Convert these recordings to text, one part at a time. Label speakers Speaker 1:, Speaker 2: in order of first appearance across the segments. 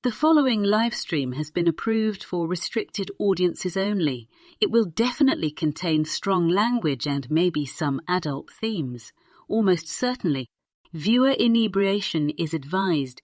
Speaker 1: The following live stream has been approved for restricted audiences only. It will definitely contain strong language and maybe some adult themes. Almost certainly. Viewer inebriation is advised.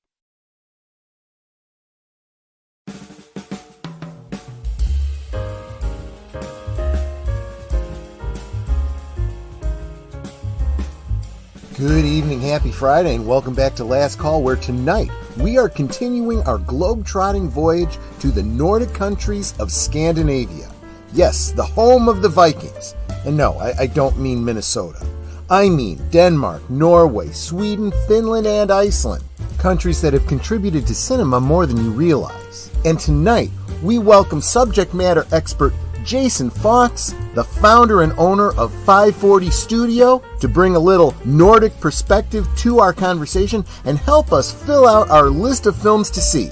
Speaker 2: Good evening, happy Friday, and welcome back to Last Call, where tonight we are continuing our globe-trotting voyage to the Nordic countries of Scandinavia. Yes, the home of the Vikings. And no, I don't mean Minnesota. I mean Denmark, Norway, Sweden, Finland, and Iceland. Countries that have contributed to cinema more than you realize. And tonight, we welcome subject matter expert Jacen Fawkes, the founder and owner of FiveFourtyStudio, to bring a little Nordic perspective to our conversation and help us fill out our list of films to see.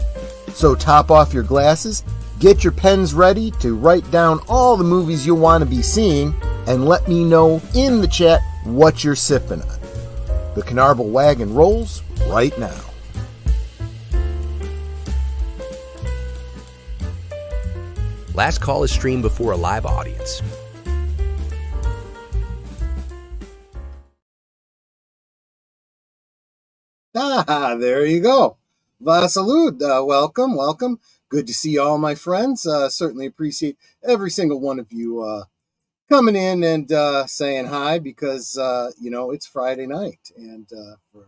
Speaker 2: So top off your glasses, get your pens ready to write down all the movies you'll want to be seeing, and let me know in the chat what you're sipping on. The Canarble Wagon rolls right now.
Speaker 3: Last Call is streamed before a live audience.
Speaker 2: There you go. Vasalud, welcome. Good to see all my friends. Certainly appreciate every single one of you coming in and saying hi because, it's Friday night. And for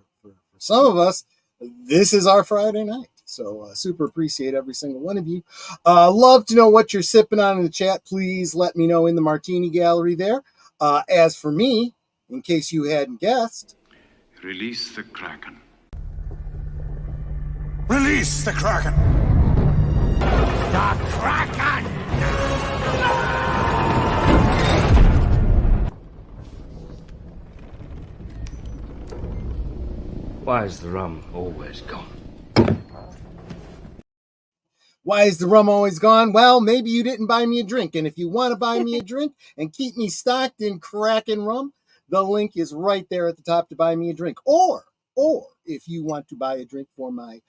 Speaker 2: some of us, this is our Friday night. So super appreciate every single one of you. Love to know what you're sipping on in the chat. Please let me know in the Martini Gallery there. As for me, in case you hadn't guessed.
Speaker 4: Release the Kraken.
Speaker 5: Release the Kraken! The Kraken!
Speaker 6: Why is the rum always gone?
Speaker 2: Why is the rum always gone? Well, maybe you didn't buy me a drink. And if you want to buy me a drink and keep me stocked in Kraken rum, the link is right there at the top to buy me a drink. Or if you want to buy a drink for my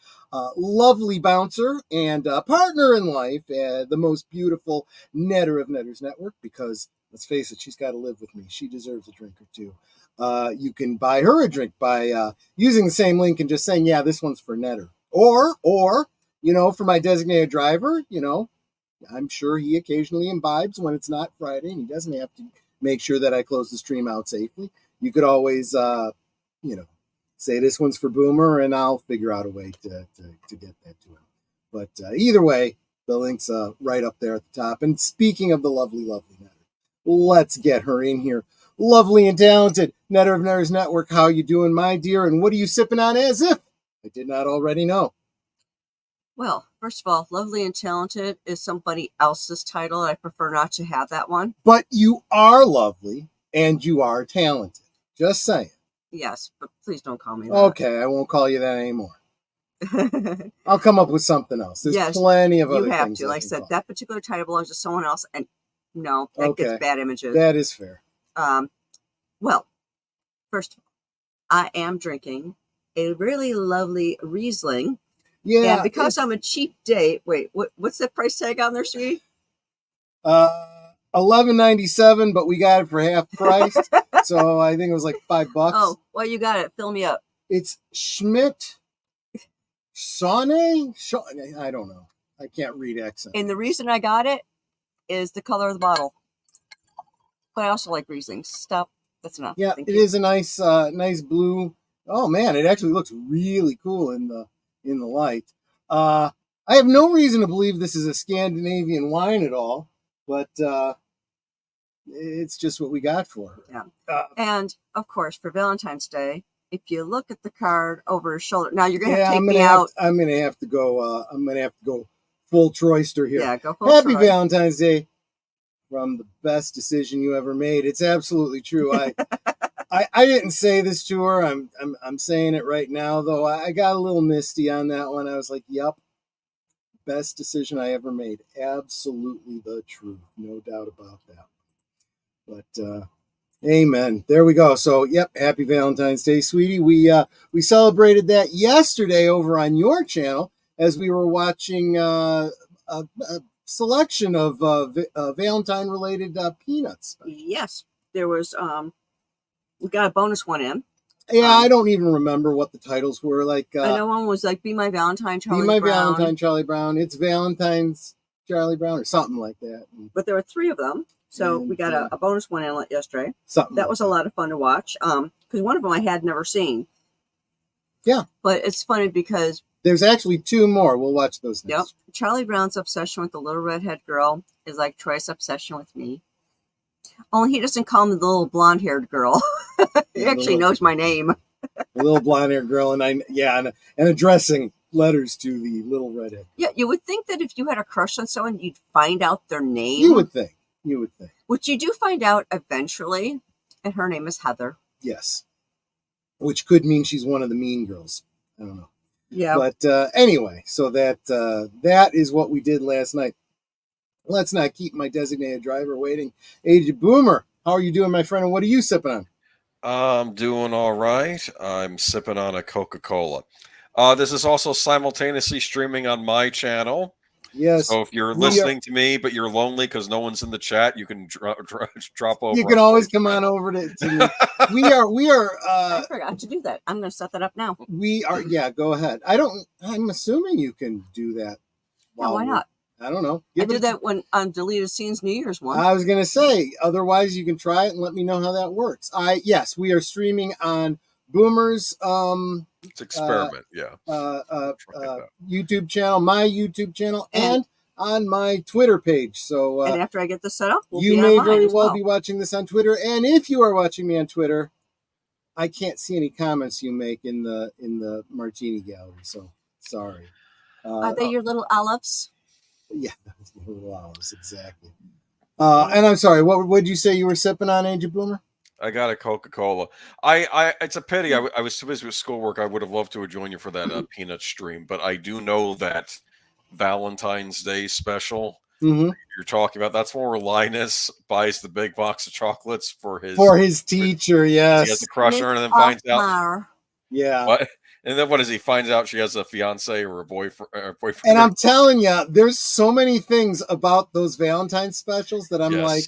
Speaker 2: lovely bouncer and partner in life, the most beautiful netter of Netters Network, because let's face it, she's got to live with me. She deserves a drink or two. You can buy her a drink by using the same link and just saying, yeah, this one's for Netter. Or, for my designated driver, I'm sure he occasionally imbibes when it's not Friday and he doesn't have to make sure that I close the stream out safely. You could always, say this one's for Boomer and I'll figure out a way to get that to him. But either way, the link's right up there at the top. And speaking of the lovely, lovely Netter, let's get her in here. Lovely and talented Netter of Netters Network. How you doing, my dear? And what are you sipping on as if I did not already know?
Speaker 7: Well, first of all, lovely and talented is somebody else's title. I prefer not to have that one.
Speaker 2: But you are lovely and you are talented. Just saying.
Speaker 7: Yes, but please don't call me that.
Speaker 2: Okay, I won't call you that anymore. I'll come up with something else. There's plenty of other things. You have
Speaker 7: to. Like I said, that particular title belongs to someone else. And no, that gets bad images.
Speaker 2: That is fair.
Speaker 7: Well, first of all, I am drinking a really lovely Riesling.
Speaker 2: Yeah,
Speaker 7: and because I'm a cheap date, wait, what's the price tag on there, sweetie?
Speaker 2: $11.97, but we got it for half price, so I think it was like $5.
Speaker 7: Oh, well, you got it. Fill me up.
Speaker 2: It's Schmidt Saune. I don't know. I can't read accent.
Speaker 7: And the reason I got it is the color of the bottle. But I also like Riesling. Stop. That's enough.
Speaker 2: Yeah, it is a nice blue. Oh man, it actually looks really cool in the light. I have no reason to believe this is a Scandinavian wine at all, but it's just what we got for her.
Speaker 7: Yeah. And of course, for Valentine's Day, if you look at the card over her shoulder, now you're gonna have to take me out.
Speaker 2: I'm gonna have to go. I'm gonna have to go full Troyster here.
Speaker 7: Yeah, go full.
Speaker 2: Happy Valentine's Day from the best decision you ever made. It's absolutely true. I didn't say this to her. I'm saying it right now, though. I got a little misty on that one. I was like, yep, best decision I ever made. Absolutely the truth. No doubt about that. But amen. There we go. So, yep, happy Valentine's Day, sweetie. We celebrated that yesterday over on your channel. as we were watching a selection of Valentine-related peanuts.
Speaker 7: Yes, there was. We got a bonus one in.
Speaker 2: Yeah, I don't even remember what the titles were. Like,
Speaker 7: I know one was like "Be My Valentine, Charlie
Speaker 2: Be My
Speaker 7: Brown."
Speaker 2: Valentine, Charlie Brown. It's Valentine's, Charlie Brown, or something like that.
Speaker 7: But there were 3 of them, so we got a bonus one in yesterday. Something that was a lot of fun to watch. Because one of them I had never seen.
Speaker 2: Yeah,
Speaker 7: but it's funny because
Speaker 2: there's actually 2 more. We'll watch those next.
Speaker 7: Yep, Charlie Brown's obsession with the little redhead girl is like Troy's obsession with me. Only he doesn't call me the little blonde-haired girl. He actually knows my name.
Speaker 2: The little blonde-haired girl, and addressing letters to the little redhead.
Speaker 7: Yeah, you would think that if you had a crush on someone, you'd find out their name.
Speaker 2: You would think.
Speaker 7: Which you do find out eventually, and her name is Heather.
Speaker 2: Yes. Which could mean she's one of the mean girls. I don't know.
Speaker 7: Yeah.
Speaker 2: But anyway, so that is what we did last night. Let's not keep my designated driver waiting. Aged Boomer, how are you doing, my friend? And what are you sipping on?
Speaker 8: I'm doing all right. I'm sipping on a Coca-Cola. This is also simultaneously streaming on my channel.
Speaker 2: Yes.
Speaker 8: So if you're listening to me, but you're lonely because no one's in the chat, you can drop over.
Speaker 2: You can always come on over to me. We are.
Speaker 7: I forgot to do that. I'm going to set that up now.
Speaker 2: We are. Yeah, go ahead. I'm assuming you can do that.
Speaker 7: Yeah, why not?
Speaker 2: I don't know.
Speaker 7: I did that when on Deleted Scenes New Year's one.
Speaker 2: I was going to say, otherwise you can try it and let me know how that works. Yes, we are streaming on Boomer's
Speaker 8: it's experiment,
Speaker 2: YouTube channel, my YouTube channel, and on my Twitter page. So
Speaker 7: and after I get this set up,
Speaker 2: you may very well be watching this on Twitter. And if you are watching me on Twitter, I can't see any comments you make in the Martini Gallery. So sorry.
Speaker 7: Are they your little olives?
Speaker 2: Yeah, little olives, exactly. And I'm sorry, what would you say you were sipping on, Angel Boomer?
Speaker 8: I got a Coca-Cola. It's a pity. I was too busy with schoolwork. I would have loved to have joined you for that peanut stream, but I do know that Valentine's Day special you're talking about. That's where Linus buys the big box of chocolates for his teacher.
Speaker 2: Yes,
Speaker 8: he has a crush on her, and then finds out.
Speaker 2: Yeah.
Speaker 8: What? And then what does he finds out? She has a fiance or a boyfriend.
Speaker 2: And I'm telling you, there's so many things about those Valentine's specials that I'm like,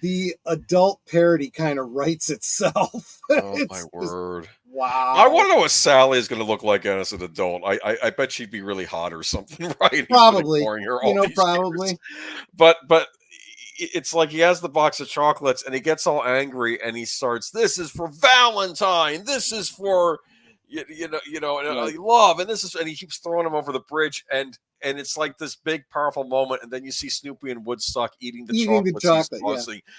Speaker 2: the adult parody kind of writes itself.
Speaker 8: Oh my word!
Speaker 2: Wow.
Speaker 8: I want to know what Sally is going to look like as an adult. I bet she'd be really hot or something, right?
Speaker 2: Probably.
Speaker 8: Probably. Years. But it's like he has the box of chocolates and he gets all angry and he starts, "This is for Valentine. This is for love." And he keeps throwing him over the bridge and it's like this big powerful moment, and then you see Snoopy and Woodstock eating the chocolate,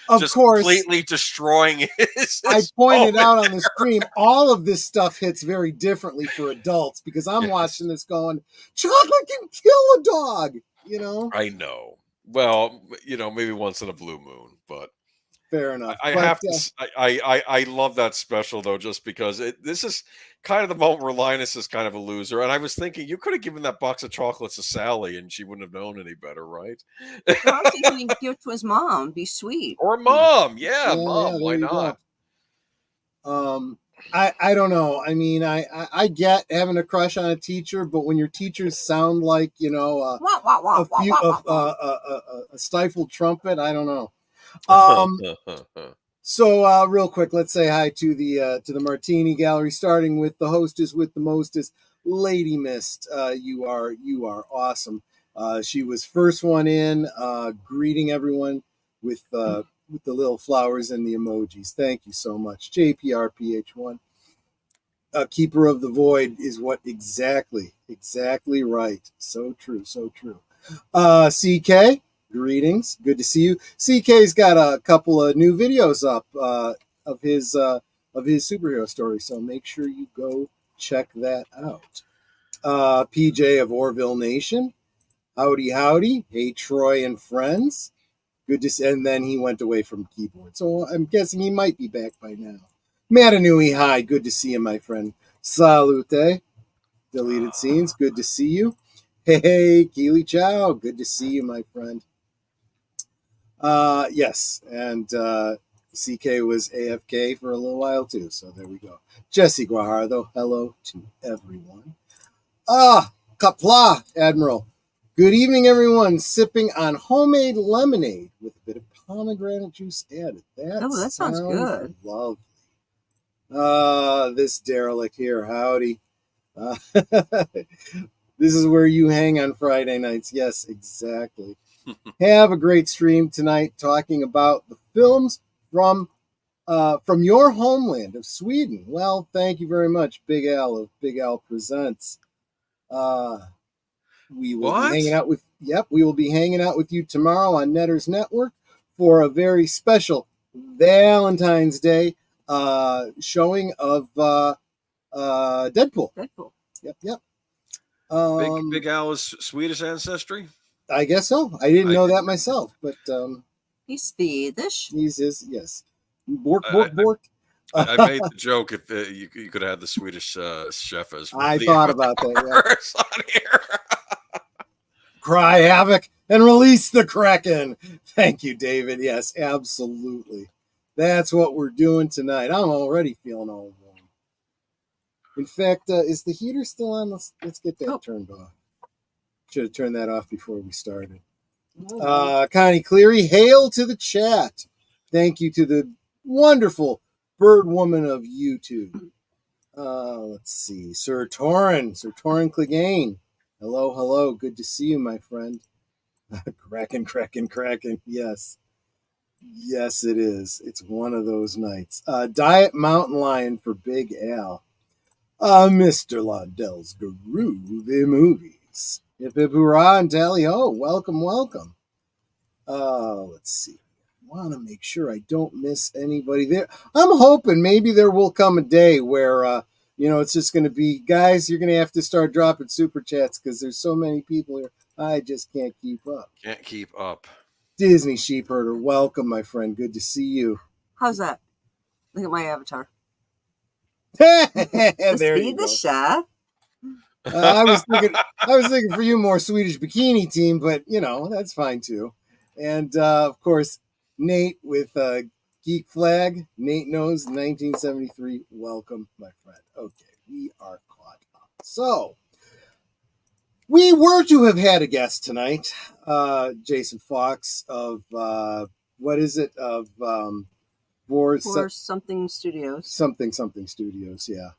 Speaker 2: of course,
Speaker 8: completely destroying his
Speaker 2: I pointed out on the stream, all of this stuff hits very differently for adults because I'm watching this going, chocolate can kill a dog,
Speaker 8: I know. Well, maybe once in a blue moon, but
Speaker 2: fair enough.
Speaker 8: I love that special though, just because this is kind of the moment where Linus is kind of a loser. And I was thinking, you could have given that box of chocolates to Sally and she wouldn't have known any better, right?
Speaker 7: I was thinking he'd give it to his mom, be sweet.
Speaker 8: Or mom. Yeah, mom. Why not?
Speaker 2: I don't know. I mean, I get having a crush on a teacher, but when your teachers sound like, a stifled trumpet, I don't know. So real quick, let's say hi to the Martini Gallery, starting with the hostess with the mostest, Lady Mist. You are awesome. She was first one in, greeting everyone with the little flowers and the emojis. Thank you so much, JPRPH1. Keeper of the Void is what exactly right. So true. CK. Greetings. Good to see you. CK's got a couple of new videos up of his superhero story, so make sure you go check that out. PJ of Orville Nation. Howdy. Hey, Troy and friends. Good to see. And then he went away from keyboard, so I'm guessing he might be back by now. Matanui, hi. Good to see you, my friend. Salute. Deleted Scenes. Good to see you. Hey, Keely Chow. Good to see you, my friend. Yes, and CK was AFK for a little while too, so there we go. Jesse Guajardo, hello to everyone. Kapla, Admiral. Good evening, everyone. Sipping on homemade lemonade with a bit of pomegranate juice added.
Speaker 7: That sounds good.
Speaker 2: Lovely. This derelict here, howdy. This is where you hang on Friday nights. Yes, exactly. Have a great stream tonight talking about the films from your homeland of Sweden. Well, thank you very much, Big Al of Big Al Presents. We will be hanging out with we will be hanging out with you tomorrow on Netters Network for a very special Valentine's Day showing of Deadpool. Yep.
Speaker 8: Big Al's Swedish ancestry?
Speaker 2: I guess so. I didn't know that myself, but
Speaker 7: he's Swedish.
Speaker 2: Yes. Bork.
Speaker 8: I made the joke if you could have had the Swedish chef as
Speaker 2: I thought about that.
Speaker 8: Yeah. On here.
Speaker 2: Cry havoc and release the Kraken. Thank you, David. Yes, absolutely. That's what we're doing tonight. I'm already feeling all warm. In fact, is the heater still on? Let's get that turned off. Should have turned that off before we started. Connie Cleary, hail to the chat. Thank you to the wonderful bird woman of YouTube. Let's see. Sir Torin Clegane. Hello. Good to see you, my friend. Kraken. Yes, it is. It's one of those nights. Diet Mountain Lion for Big Al. Mr. Laudell's Groovy Movies. Hip hip hurrah and tally ho. Welcome. Let's see. Want to make sure I don't miss anybody there. I'm hoping maybe there will come a day where it's just going to be, guys, you're going to have to start dropping super chats because there's so many people here. I just can't keep up. Disney Sheepherder, welcome, my friend. Good to see you.
Speaker 7: How's that? Look at my avatar.
Speaker 2: There you go.
Speaker 7: The chef.
Speaker 2: I was thinking for you more Swedish bikini team, but that's fine too. And of course, Nate with Geek Flag. Nate knows 1973. Welcome, my friend. Okay, we are caught up. So we were to have had a guest tonight, Jacen Fawkes of
Speaker 7: Something Studios.
Speaker 2: Something Studios. Yeah.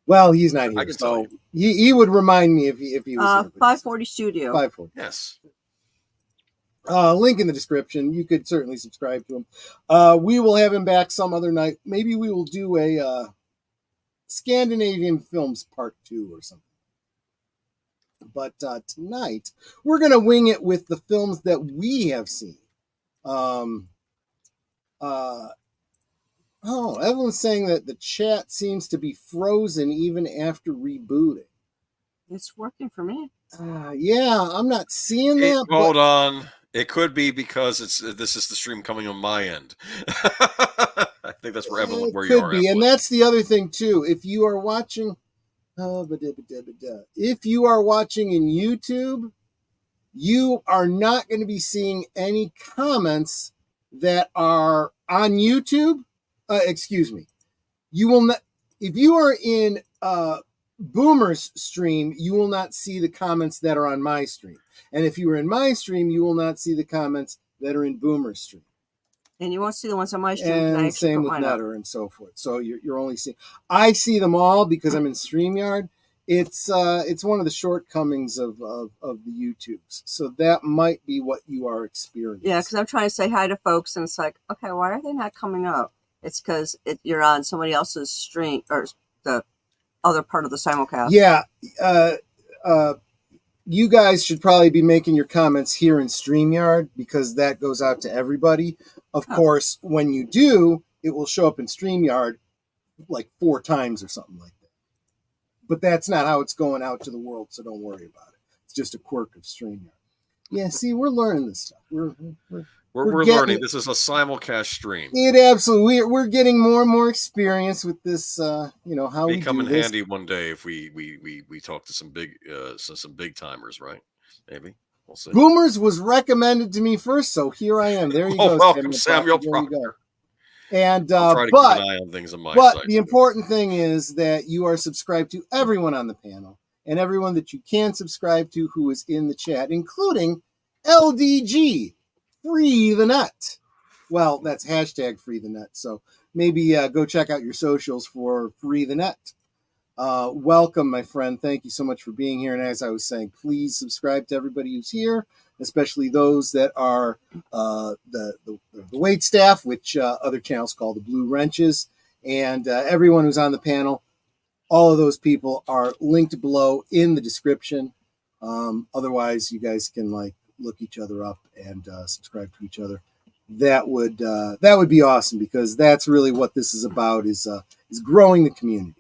Speaker 2: Well, he's not here, so he would remind me if he was here.
Speaker 7: FiveFourtyStudio.
Speaker 2: 540.
Speaker 8: Yes.
Speaker 2: Link in the description. You could certainly subscribe to him. We will have him back some other night. Maybe we will do a Scandinavian films part 2 or something. But tonight we're gonna wing it with the films that we have seen. Evelyn's saying that the chat seems to be frozen even after rebooting.
Speaker 7: It's working for me.
Speaker 2: Yeah, I'm not seeing that.
Speaker 8: Hold on. It could be because this is the stream coming on my end. I think that's where Evelyn, where you are.
Speaker 2: Could be, and that's the other thing too. If you are watching, if you are watching in YouTube, you are not going to be seeing any comments that are on YouTube. Excuse me. You will not. If you are in Boomer's stream, you will not see the comments that are on my stream. And if you are in my stream, you will not see the comments that are in Boomer's stream.
Speaker 7: And you won't see the ones on my stream.
Speaker 2: And same with Nutter and so forth. So you're only seeing. I see them all because I'm in StreamYard. It's one of the shortcomings of the YouTubes. So that might be what you are experiencing.
Speaker 7: Yeah, because I'm trying to say hi to folks, and it's like, okay, why are they not coming up? It's because you're on somebody else's stream or the other part of the simulcast.
Speaker 2: Yeah. You guys should probably be making your comments here in StreamYard because that goes out to everybody. Of course, when you do, it will show up in StreamYard like 4 times or something like that. But that's not how it's going out to the world, so don't worry about it. It's just a quirk of StreamYard. Yeah, see, we're learning this stuff. We're
Speaker 8: learning. This is a simulcast stream.
Speaker 2: It absolutely. We're getting more and more experience with this. How we
Speaker 8: come in
Speaker 2: do this.
Speaker 8: handy one day if we talk to some big timers, right? Maybe we'll see.
Speaker 2: Boomers was recommended to me first, so here I am. There you go.
Speaker 8: Welcome, Samuel. There you go.
Speaker 2: And
Speaker 8: try to keep an eye on things on my site.
Speaker 2: The important thing is that you are subscribed to everyone on the panel, and everyone that you can subscribe to who is in the chat, including LDG, Free the Nut. Well, that's hashtag Free the Nut, so maybe go check out your socials for Free the Nut. Welcome, my friend. Thank you so much for being here. And as I was saying, please subscribe to everybody who's here, especially those that are the wait staff, which other channels call the Blue Wrenches, and everyone who's on the panel. All of those people are linked below in the description. Otherwise, you guys can look each other up and subscribe to each other. That would be awesome, because that's really what this is about, is growing the community.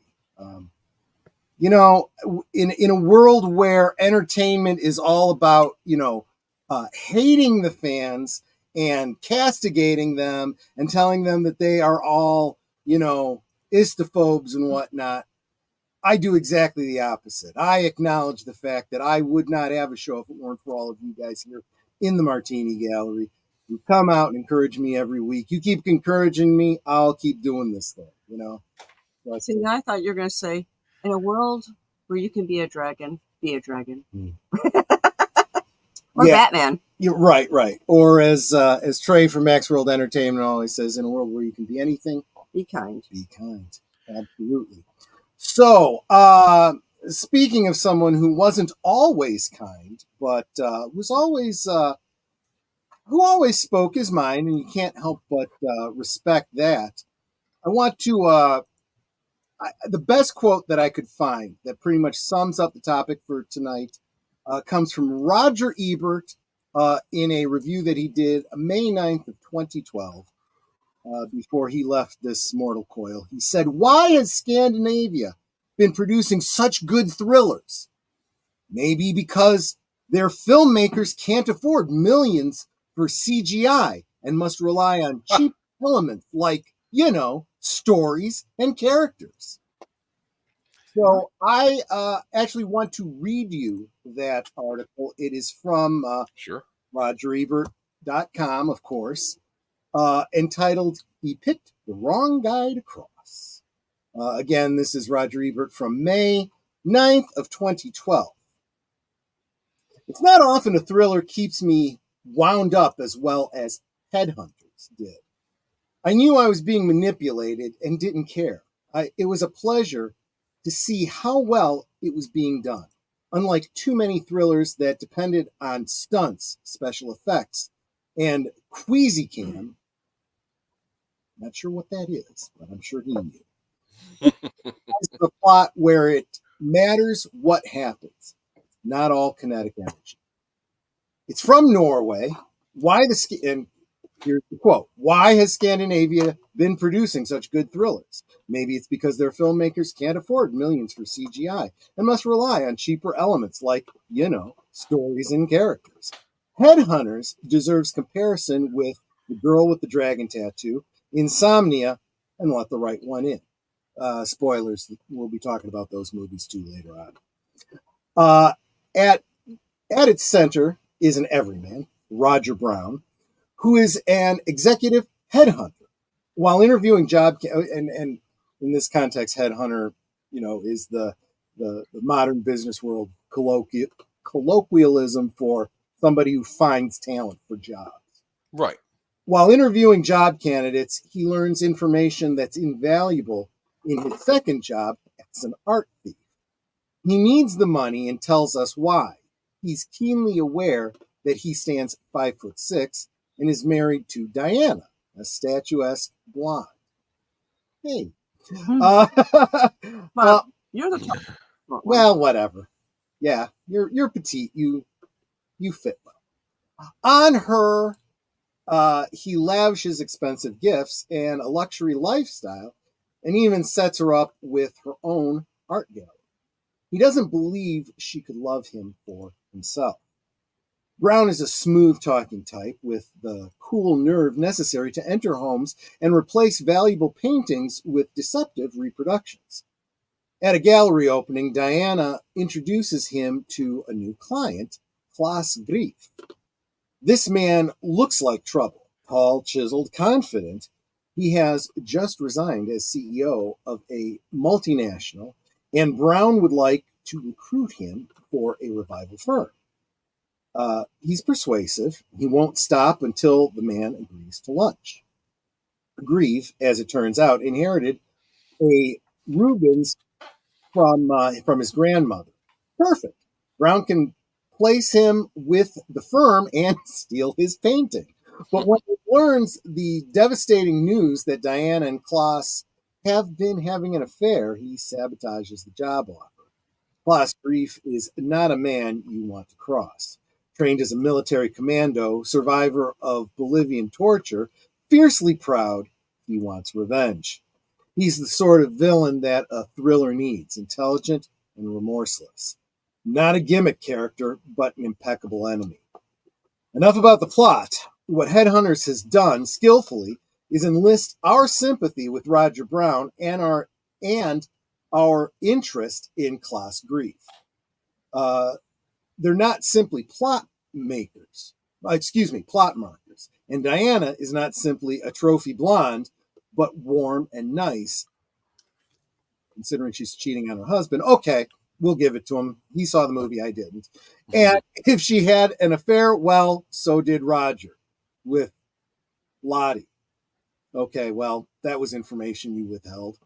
Speaker 2: In a world where entertainment is all about, hating the fans and castigating them and telling them that they are all, istophobes and whatnot, I do exactly the opposite. I acknowledge the fact that I would not have a show if it weren't for all of you guys here in the Martini Gallery who come out and encourage me every week. You keep encouraging me, I'll keep doing this thing, So
Speaker 7: See, I thought you were going to say, in a world where you can be a dragon, be a dragon. Or Batman.
Speaker 2: You're right. Or as Trey from Max World Entertainment always says, in a world where you can be anything,
Speaker 7: be kind.
Speaker 2: Be kind. Absolutely. So, speaking of someone who wasn't always kind, but was always who always spoke his mind, and you can't help but respect that. I want to the best quote that I could find that pretty much sums up the topic for tonight comes from Roger Ebert in a review that he did May 9th of 2012 before he left this mortal coil. He said, "Why has Scandinavia been producing such good thrillers? Maybe because their filmmakers can't afford millions for CGI and must rely on cheap elements like, stories and characters." So I actually want to read you that article. It is from RogerEbert.com, of course, entitled, "He Picked the Wrong Guy to Cross." Again, this is Roger Ebert from May 9th of 2012. "It's not often a thriller keeps me wound up as well as Headhunters did. I knew I was being manipulated and didn't care. It was a pleasure to see how well it was being done. Unlike too many thrillers that depended on stunts, special effects, and queasy cam," not sure what that is, but I'm sure he knew. "It's the plot where it matters what happens, not all kinetic energy. It's from Norway. And here's the quote, why has Scandinavia been producing such good thrillers? Maybe it's because their filmmakers can't afford millions for CGI and must rely on cheaper elements like, stories and characters. Headhunters deserves comparison with The Girl with the Dragon Tattoo, Insomnia, and Let the Right One In." Spoilers, we'll be talking about those movies too later on. At its center is an everyman, Roger Brown, who is an executive headhunter. While interviewing and in this context, headhunter, is the modern business world colloquialism for somebody who finds talent for jobs.
Speaker 8: Right.
Speaker 2: While interviewing job candidates, he learns information that's invaluable in his second job as an art thief. He needs the money and tells us why. He's keenly aware that he stands 5'6" and is married to Diana, a statuesque blonde. Hey.
Speaker 7: Well, you're the top.
Speaker 2: Well, whatever. Yeah, you're petite. You fit well. On her, he lavishes expensive gifts and a luxury lifestyle, and even sets her up with her own art gallery. He doesn't believe she could love him for himself. Brown is a smooth-talking type with the cool nerve necessary to enter homes and replace valuable paintings with deceptive reproductions. At a gallery opening, Diana introduces him to a new client, Klaas Grief. This man looks like trouble. Tall, chiseled, confident. He has just resigned as CEO of a multinational, and Brown would like to recruit him for a revival firm. He's persuasive. He won't stop until the man agrees to lunch. Grieve, as it turns out, inherited a Rubens from his grandmother. Perfect. Brown can place him with the firm and steal his painting. But when he learns the devastating news that Diana and Klaus have been having an affair, he sabotages the job offer. Klaus Grief is not a man you want to cross. Trained as a military commando, survivor of Bolivian torture, fiercely proud, he wants revenge. He's the sort of villain that a thriller needs, intelligent and remorseless. Not a gimmick character, but an impeccable enemy. Enough about the plot. What Headhunters has done skillfully is enlist our sympathy with Roger Brown and our interest in Klaus Grief. They're not simply plot markers. And Diana is not simply a trophy blonde, but warm and nice. Considering she's cheating on her husband, okay, we'll give it to him. He saw the movie, I didn't. And if she had an affair, well, so did Roger with Lottie. Okay, well, that was information you withheld.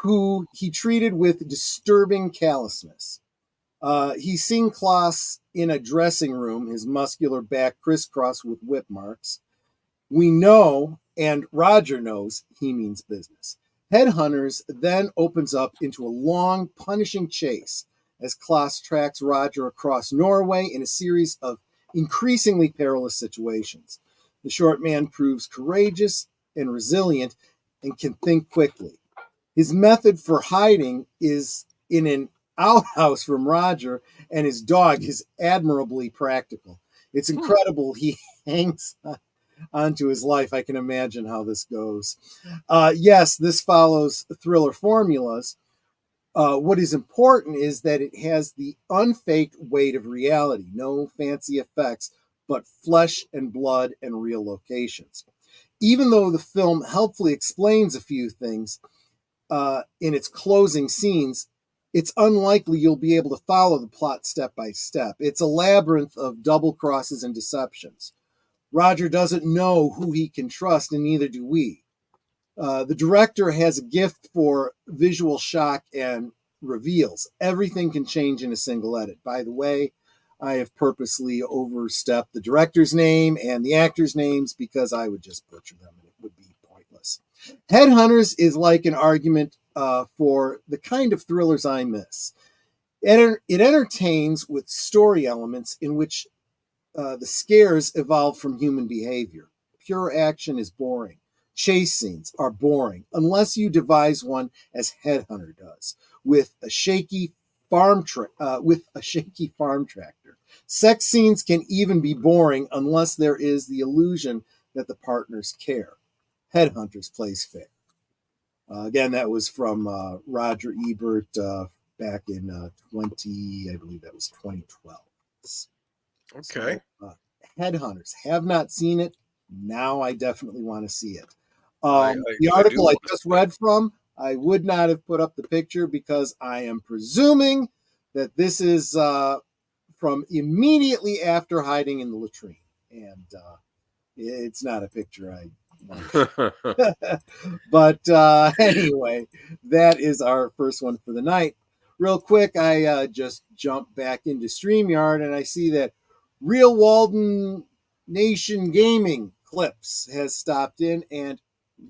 Speaker 2: Who he treated with disturbing callousness. He's seen Klaus in a dressing room, his muscular back crisscrossed with whip marks. We know, and Roger knows, he means business. Headhunters then opens up into a long, punishing chase as Klaus tracks Roger across Norway in a series of increasingly perilous situations. The short man proves courageous and resilient and can think quickly. His method for hiding is in an outhouse from Roger, and his dog is admirably practical. It's incredible he hangs onto his life. I can imagine how this goes. Yes, this follows thriller formulas. What is important is that it has the unfaked weight of reality. No fancy effects, but flesh and blood and real locations. Even though the film helpfully explains a few things in its closing scenes, it's unlikely you'll be able to follow the plot step by step. It's a labyrinth of double crosses and deceptions. Roger doesn't know who he can trust, and neither do we. The director has a gift for visual shock and reveals. Everything can change in a single edit. By the way, I have purposely overstepped the director's name and the actors' names because I would just butcher them and it would be pointless. Headhunters is like an argument for the kind of thrillers I miss. It entertains with story elements in which the scares evolve from human behavior. Pure action is boring. Chase scenes are boring unless you devise one as Headhunter does, with a shaky farm tractor. Sex scenes can even be boring unless there is the illusion that the partners care. Headhunters plays fair. Again, that was from Roger Ebert back in I believe that was 2012.
Speaker 8: Okay.
Speaker 2: So, Headhunters, have not seen it. Now I definitely want to see it. The article I just read from, I would not have put up the picture because I am presuming that this is from immediately after hiding in the latrine. And it's not a picture I want. But anyway, that is our first one for the night. Real quick, I just jumped back into StreamYard and I see that Real Walden Nation Gaming Clips has stopped in, and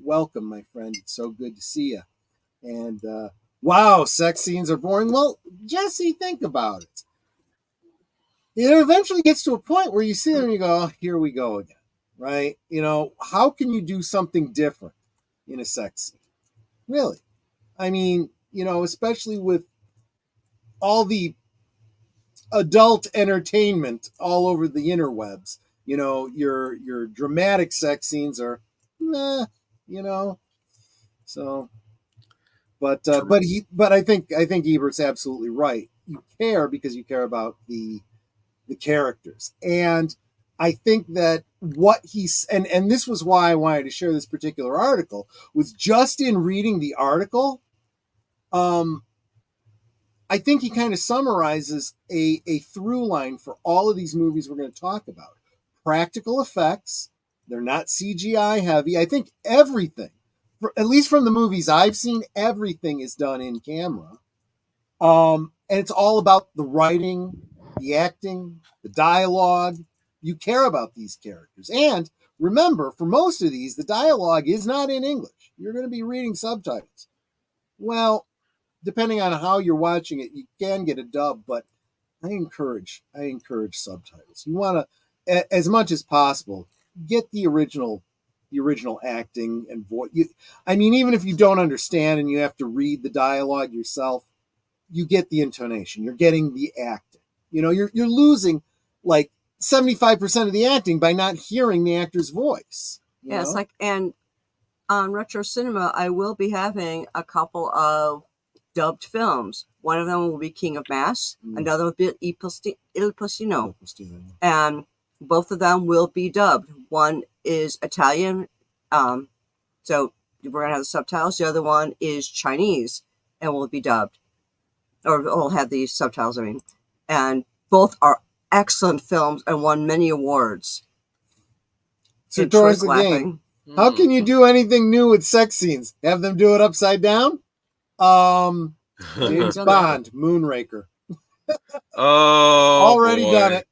Speaker 2: welcome, my friend. It's so good to see you. And wow, sex scenes are boring. Well, Jesse, think about it. It eventually gets to a point where you see them and you go, oh, here we go again, right? You know, how can you do something different in a sex scene? Really? I mean, you know, especially with all the adult entertainment all over the interwebs. You know, your dramatic sex scenes are, you know. So, but I think Ebert's absolutely right. You care because you care about the characters, and I think that what he's and this was why I wanted to share this particular article was just in reading the article. I think he kind of summarizes a through line for all of these movies we're going to talk about. Practical effects, they're not CGI heavy. I think everything, at least from the movies I've seen, everything is done in camera. And it's all about the writing, the acting, the dialogue. You care about these characters. And remember, for most of these, the dialogue is not in English. You're going to be reading subtitles. Well, depending on how you're watching it, you can get a dub, but I encourage subtitles. You want to, as much as possible, get the original acting and voice. I mean, even if you don't understand and you have to read the dialogue yourself, you get the intonation. You're getting the acting. You know, you're losing like 75% of the acting by not hearing the actor's voice.
Speaker 7: Yeah, it's like, and on Retro Cinema, I will be having a couple of dubbed films. One of them will be King of Mass. Another will be Il Postino. And both of them will be dubbed. One is Italian, so we're going to have the subtitles. The other one is Chinese and will be dubbed. Or will have the subtitles, I mean. And both are excellent films and won many awards.
Speaker 2: So towards the game, how can you do anything new with sex scenes? Have them do it upside down? James Bond, Moonraker. Already done it.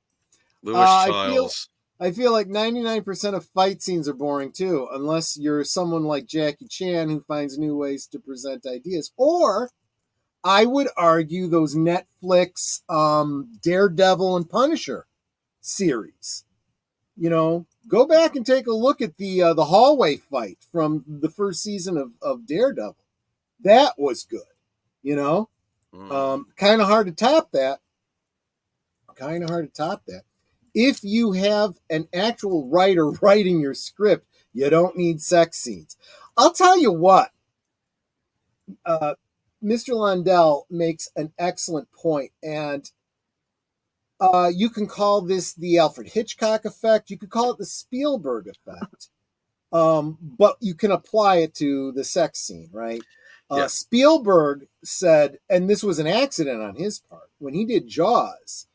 Speaker 8: Louis Chiles.
Speaker 2: I feel like 99% of fight scenes are boring too, unless you're someone like Jackie Chan who finds new ways to present ideas. Or I would argue those Netflix Daredevil and Punisher series. You know, go back and take a look at the hallway fight from the first season of Daredevil. That was good. You know, kind of hard to top that. If you have an actual writer writing your script, you don't need sex scenes. I'll tell you what. Mr. Lundell makes an excellent point, and you can call this the Alfred Hitchcock effect. You could call it the Spielberg effect, but you can apply it to the sex scene, right? Yeah. Spielberg said, and this was an accident on his part, when he did Jaws,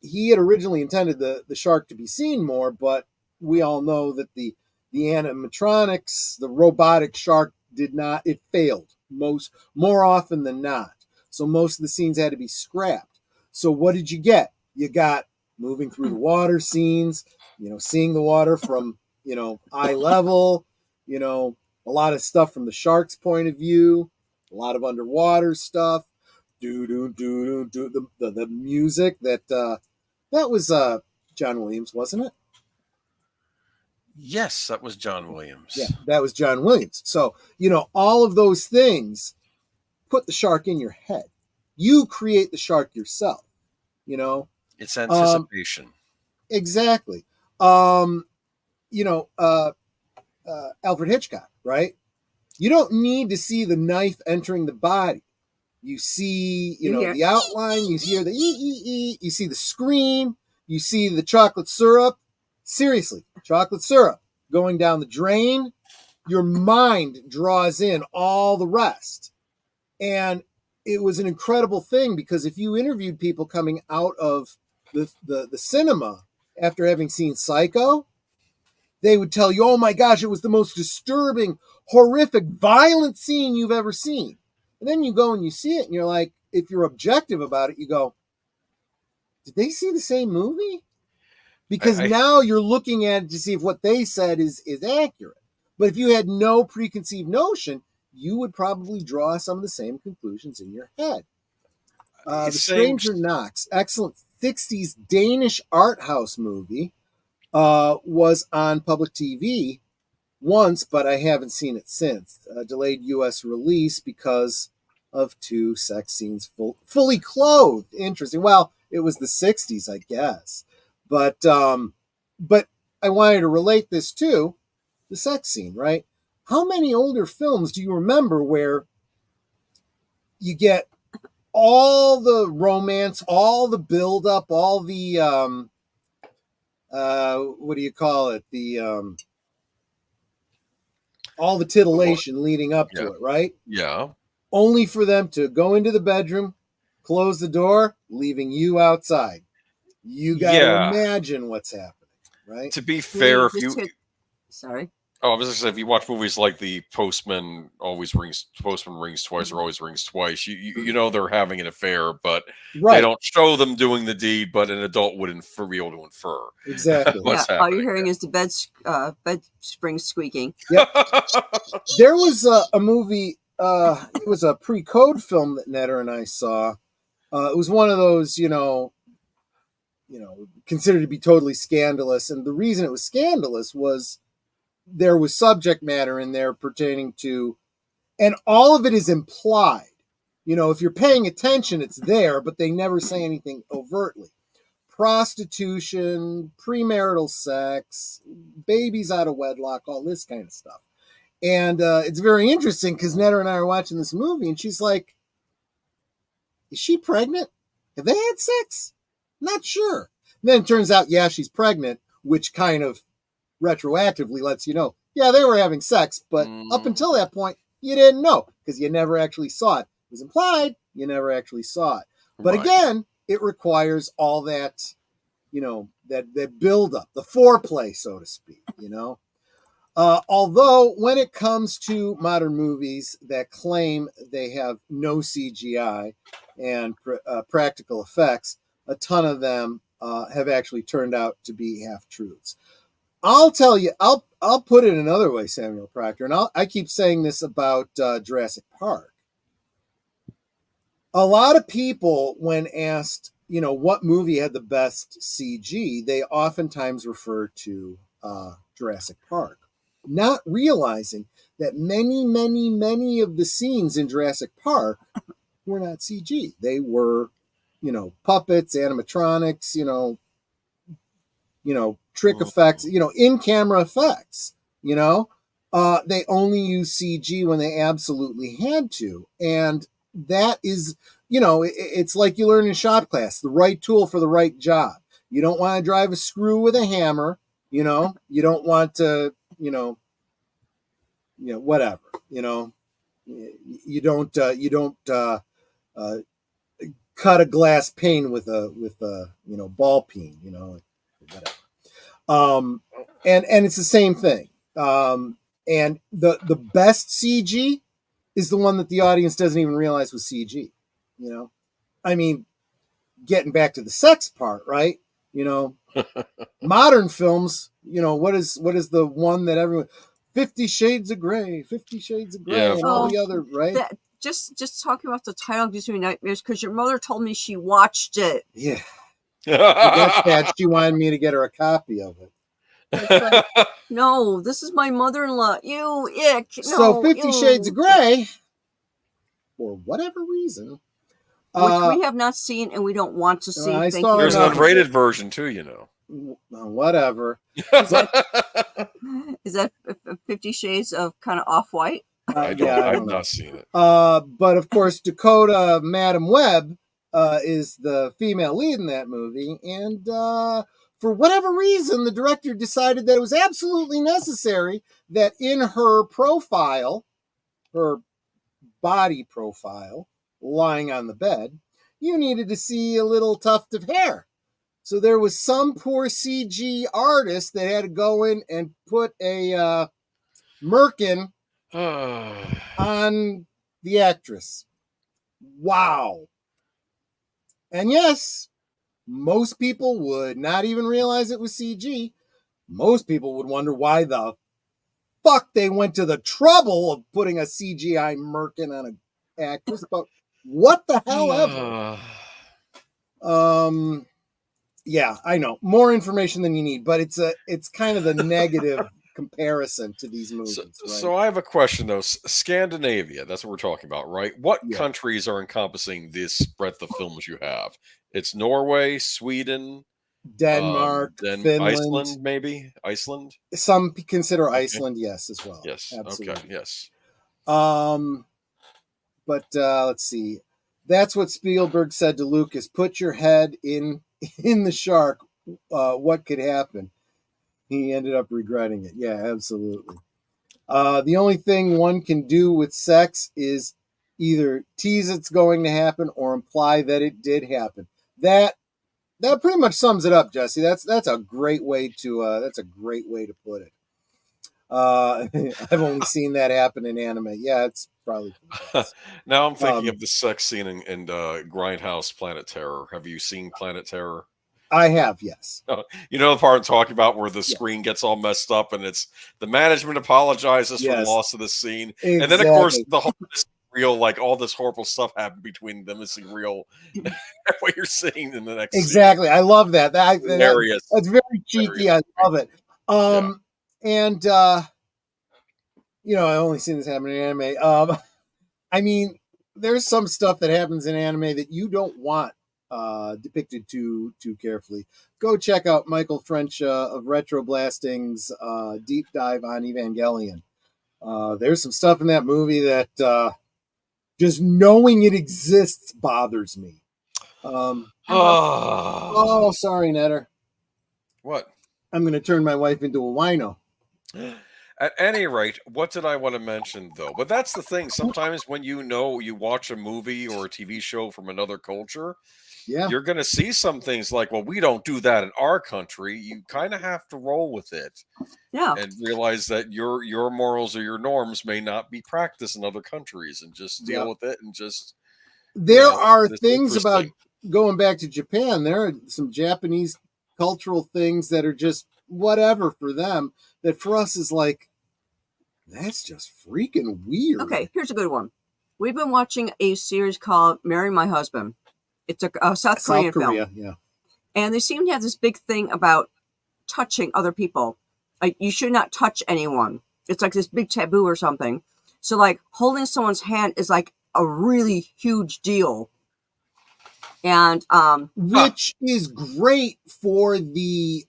Speaker 2: he had originally intended the shark to be seen more, but we all know that the animatronics, the robotic shark it failed more often than not. So most of the scenes had to be scrapped. So what did you get? You got moving through the water scenes, you know, seeing the water from, you know, eye level, you know, a lot of stuff from the shark's point of view, a lot of underwater stuff, the music that was John Williams, wasn't it?
Speaker 8: Yes, that was John Williams.
Speaker 2: Yeah, that was John Williams. So, you know, all of those things put the shark in your head. You create the shark yourself, you know.
Speaker 8: It's anticipation.
Speaker 2: Exactly. You know, Alfred Hitchcock, right? You don't need to see the knife entering the body. You see, you know, the outline, you hear the ee, you see the scream, you see the chocolate syrup. Seriously, chocolate syrup going down the drain. Your mind draws in all the rest. And it was an incredible thing, because if you interviewed people coming out of the cinema after having seen Psycho, they would tell you, oh my gosh, it was the most disturbing, horrific, violent scene you've ever seen. And then you go and you see it, and you're like, if you're objective about it, you go, did they see the same movie? Because now you're looking at it to see if what they said is accurate. But if you had no preconceived notion, you would probably draw some of the same conclusions in your head. The Stranger Knocks, excellent 60s Danish art house movie, was on public TV once, but I haven't seen it since. Delayed U.S. release because of 2 sex scenes fully clothed. Interesting. Well, it was the 60s, I guess. But I wanted to relate this to the sex scene, right? How many older films do you remember where you get all the romance, all the buildup, all the what do you call it? All the titillation leading up to it, right?
Speaker 8: Yeah.
Speaker 2: only for them to go into the bedroom, close the door, leaving you outside. You got to imagine what's happening, right?
Speaker 8: To be fair,
Speaker 7: Sorry.
Speaker 8: Oh, I was going to say, if you watch movies like the Postman rings twice or always rings twice, you know they're having an affair, but they don't show them doing the deed, but an adult would be able to infer.
Speaker 2: Exactly.
Speaker 8: What's happening.
Speaker 7: All you're hearing is the bed springs squeaking.
Speaker 2: Yep. There was a movie, it was a pre-code film that Netter and I saw. It was one of those, considered to be totally scandalous. And the reason it was scandalous was there was subject matter in there pertaining to, and all of it is implied. If you're paying attention, it's there, but they never say anything overtly. Prostitution, premarital sex, babies out of wedlock, all this kind of stuff. And it's very interesting because Netter and I are watching this movie, and she's like, is she pregnant? Have they had sex? Not sure. And then it turns out, yeah, she's pregnant, which kind of retroactively lets you know, yeah, they were having sex, but up until that point, you didn't know because you never actually saw it. It was implied, you never actually saw it. But again, it requires all that, that build up, the foreplay, so to speak, Although when it comes to modern movies that claim they have no CGI and practical effects, a ton of them have actually turned out to be half-truths. I'll tell you, I'll put it another way, Samuel Proctor, and I keep saying this about Jurassic Park. A lot of people, when asked, what movie had the best CG, they oftentimes refer to Jurassic Park, not realizing that many, many, many of the scenes in Jurassic Park were not CG. They were, puppets, animatronics, trick effects, in-camera effects, they only use CG when they absolutely had to. And that is, it's like you learn in shop class, the right tool for the right job. You don't want to drive a screw with a hammer, you don't want to, whatever, you don't cut a glass pane with a ball peen, whatever. And it's the same thing. And the best CG is the one that the audience doesn't even realize was CG. I mean, getting back to the sex part, right? Modern films, what is the one that everyone, 50 Shades of Grey, and all the other, right?
Speaker 7: Just talking about the title gives me nightmares because your mother told me she watched it.
Speaker 2: Yeah. That's bad. She wanted me to get her a copy of it.
Speaker 7: Like, no, this is my mother-in-law. You ick.
Speaker 2: So 50 Shades of Grey, for whatever reason,
Speaker 7: which we have not seen and we don't want to see.
Speaker 8: There's an unrated version too,
Speaker 2: Whatever.
Speaker 7: Is that 50 Shades of kind of off-white?
Speaker 8: I've not seen it.
Speaker 2: But of course, Dakota Madam Webb is the female lead in that movie, and for whatever reason, the director decided that it was absolutely necessary that in her profile, her body profile, lying on the bed, you needed to see a little tuft of hair. So there was some poor CG artist that had to go in and put a merkin on the actress. Wow. And yes, most people would not even realize it was CG. Most people would wonder why the fuck they went to the trouble of putting a CGI merkin on an actress, but what the hell ever. Yeah, I know. More information than you need, but it's kind of the negative comparison to these movies.
Speaker 8: So I have a question though. Scandinavia, that's what we're talking about, right? What countries are encompassing this breadth of films you have? It's Norway, Sweden,
Speaker 2: Denmark, Finland,
Speaker 8: Iceland, maybe Iceland.
Speaker 2: Some consider Iceland, yes, as well.
Speaker 8: Yes, absolutely. Okay, yes.
Speaker 2: But let's see. That's what Spielberg said to Lucas. Put your head in the shark. What could happen? He ended up regretting it. Yeah, absolutely. The only thing one can do with sex is either tease it's going to happen or imply that it did happen. That pretty much sums it up, Jesse. That's a great way to put it. I've only seen that happen in anime. Yeah, it's probably.
Speaker 8: Now I'm thinking of the sex scene in Grindhouse Planet Terror. Have you seen Planet Terror?
Speaker 2: I have, yes.
Speaker 8: You know the part I'm talking about where the screen gets all messed up and it's the management apologizes for the loss of the scene. Exactly. And then, of course, the whole real, like, all this horrible stuff happened between them. It's real. What you're seeing in the next
Speaker 2: Exactly.
Speaker 8: scene.
Speaker 2: I love that. That's very cheeky.
Speaker 8: Hilarious.
Speaker 2: I love it. And, you know, I only seen this happen in anime. I mean, there's some stuff that happens in anime that you don't want depicted too carefully. Go check out Michael French of Retro Blasting's deep dive on Evangelion. There's some stuff in that movie that just knowing it exists bothers me. Oh, sorry, Netter.
Speaker 8: What?
Speaker 2: I'm going to turn my wife into a wino.
Speaker 8: At any rate, what did I want to mention, though? But that's the thing. Sometimes when you watch a movie or a TV show from another culture, you're going to see some things like, well, we don't do that in our country. You kind of have to roll with it.
Speaker 7: Yeah.
Speaker 8: And realize that your morals or your norms may not be practiced in other countries, and just deal with it and just...
Speaker 2: There are things about going back to Japan. There are some Japanese cultural things that are just whatever for them, that for us is like, that's just freaking weird.
Speaker 7: Okay, here's a good one. We've been watching a series called Marry My Husband. It's a South Korean film.
Speaker 2: Yeah.
Speaker 7: And they seem to have this big thing about touching other people. Like, you should not touch anyone. It's like this big taboo or something. So, like, holding someone's hand is like a really huge deal. And
Speaker 2: which is great for the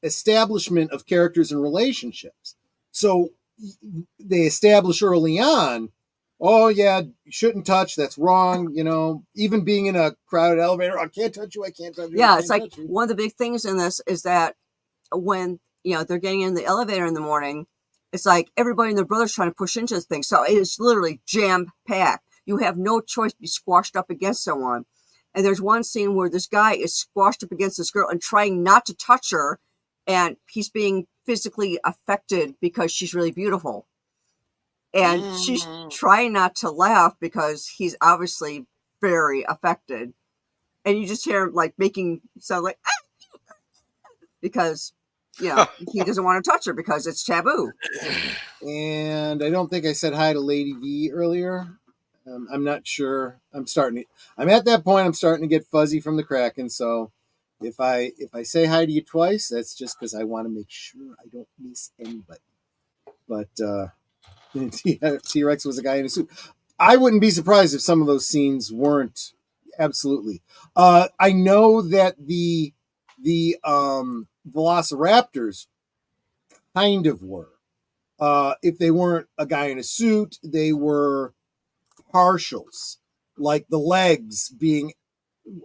Speaker 2: establishment of characters and relationships. So they establish early on, oh yeah, you shouldn't touch, that's wrong, you know, even being in a crowded elevator, I can't touch you.
Speaker 7: Yeah, it's like one of the big things in this is that when, you know, they're getting in the elevator in the morning, it's like everybody and their brother's trying to push into this thing. So it is literally jam-packed. You have no choice to be squashed up against someone. And there's one scene where this guy is squashed up against this girl and trying not to touch her, and he's being physically affected because she's really beautiful. And she's trying not to laugh because he's obviously very affected. And you just hear him like making sound like, ah! Because, you know, he doesn't want to touch her because it's taboo.
Speaker 2: And I don't think I said hi to Lady V earlier. I'm not sure. I'm at that point. I'm starting to get fuzzy from the Kraken. So if I say hi to you twice, that's just because I want to make sure I don't miss anybody. But T-Rex was a guy in a suit. I wouldn't be surprised if some of those scenes weren't. Absolutely. I know that the Velociraptors kind of were. If they weren't a guy in a suit, they were partials, like the legs being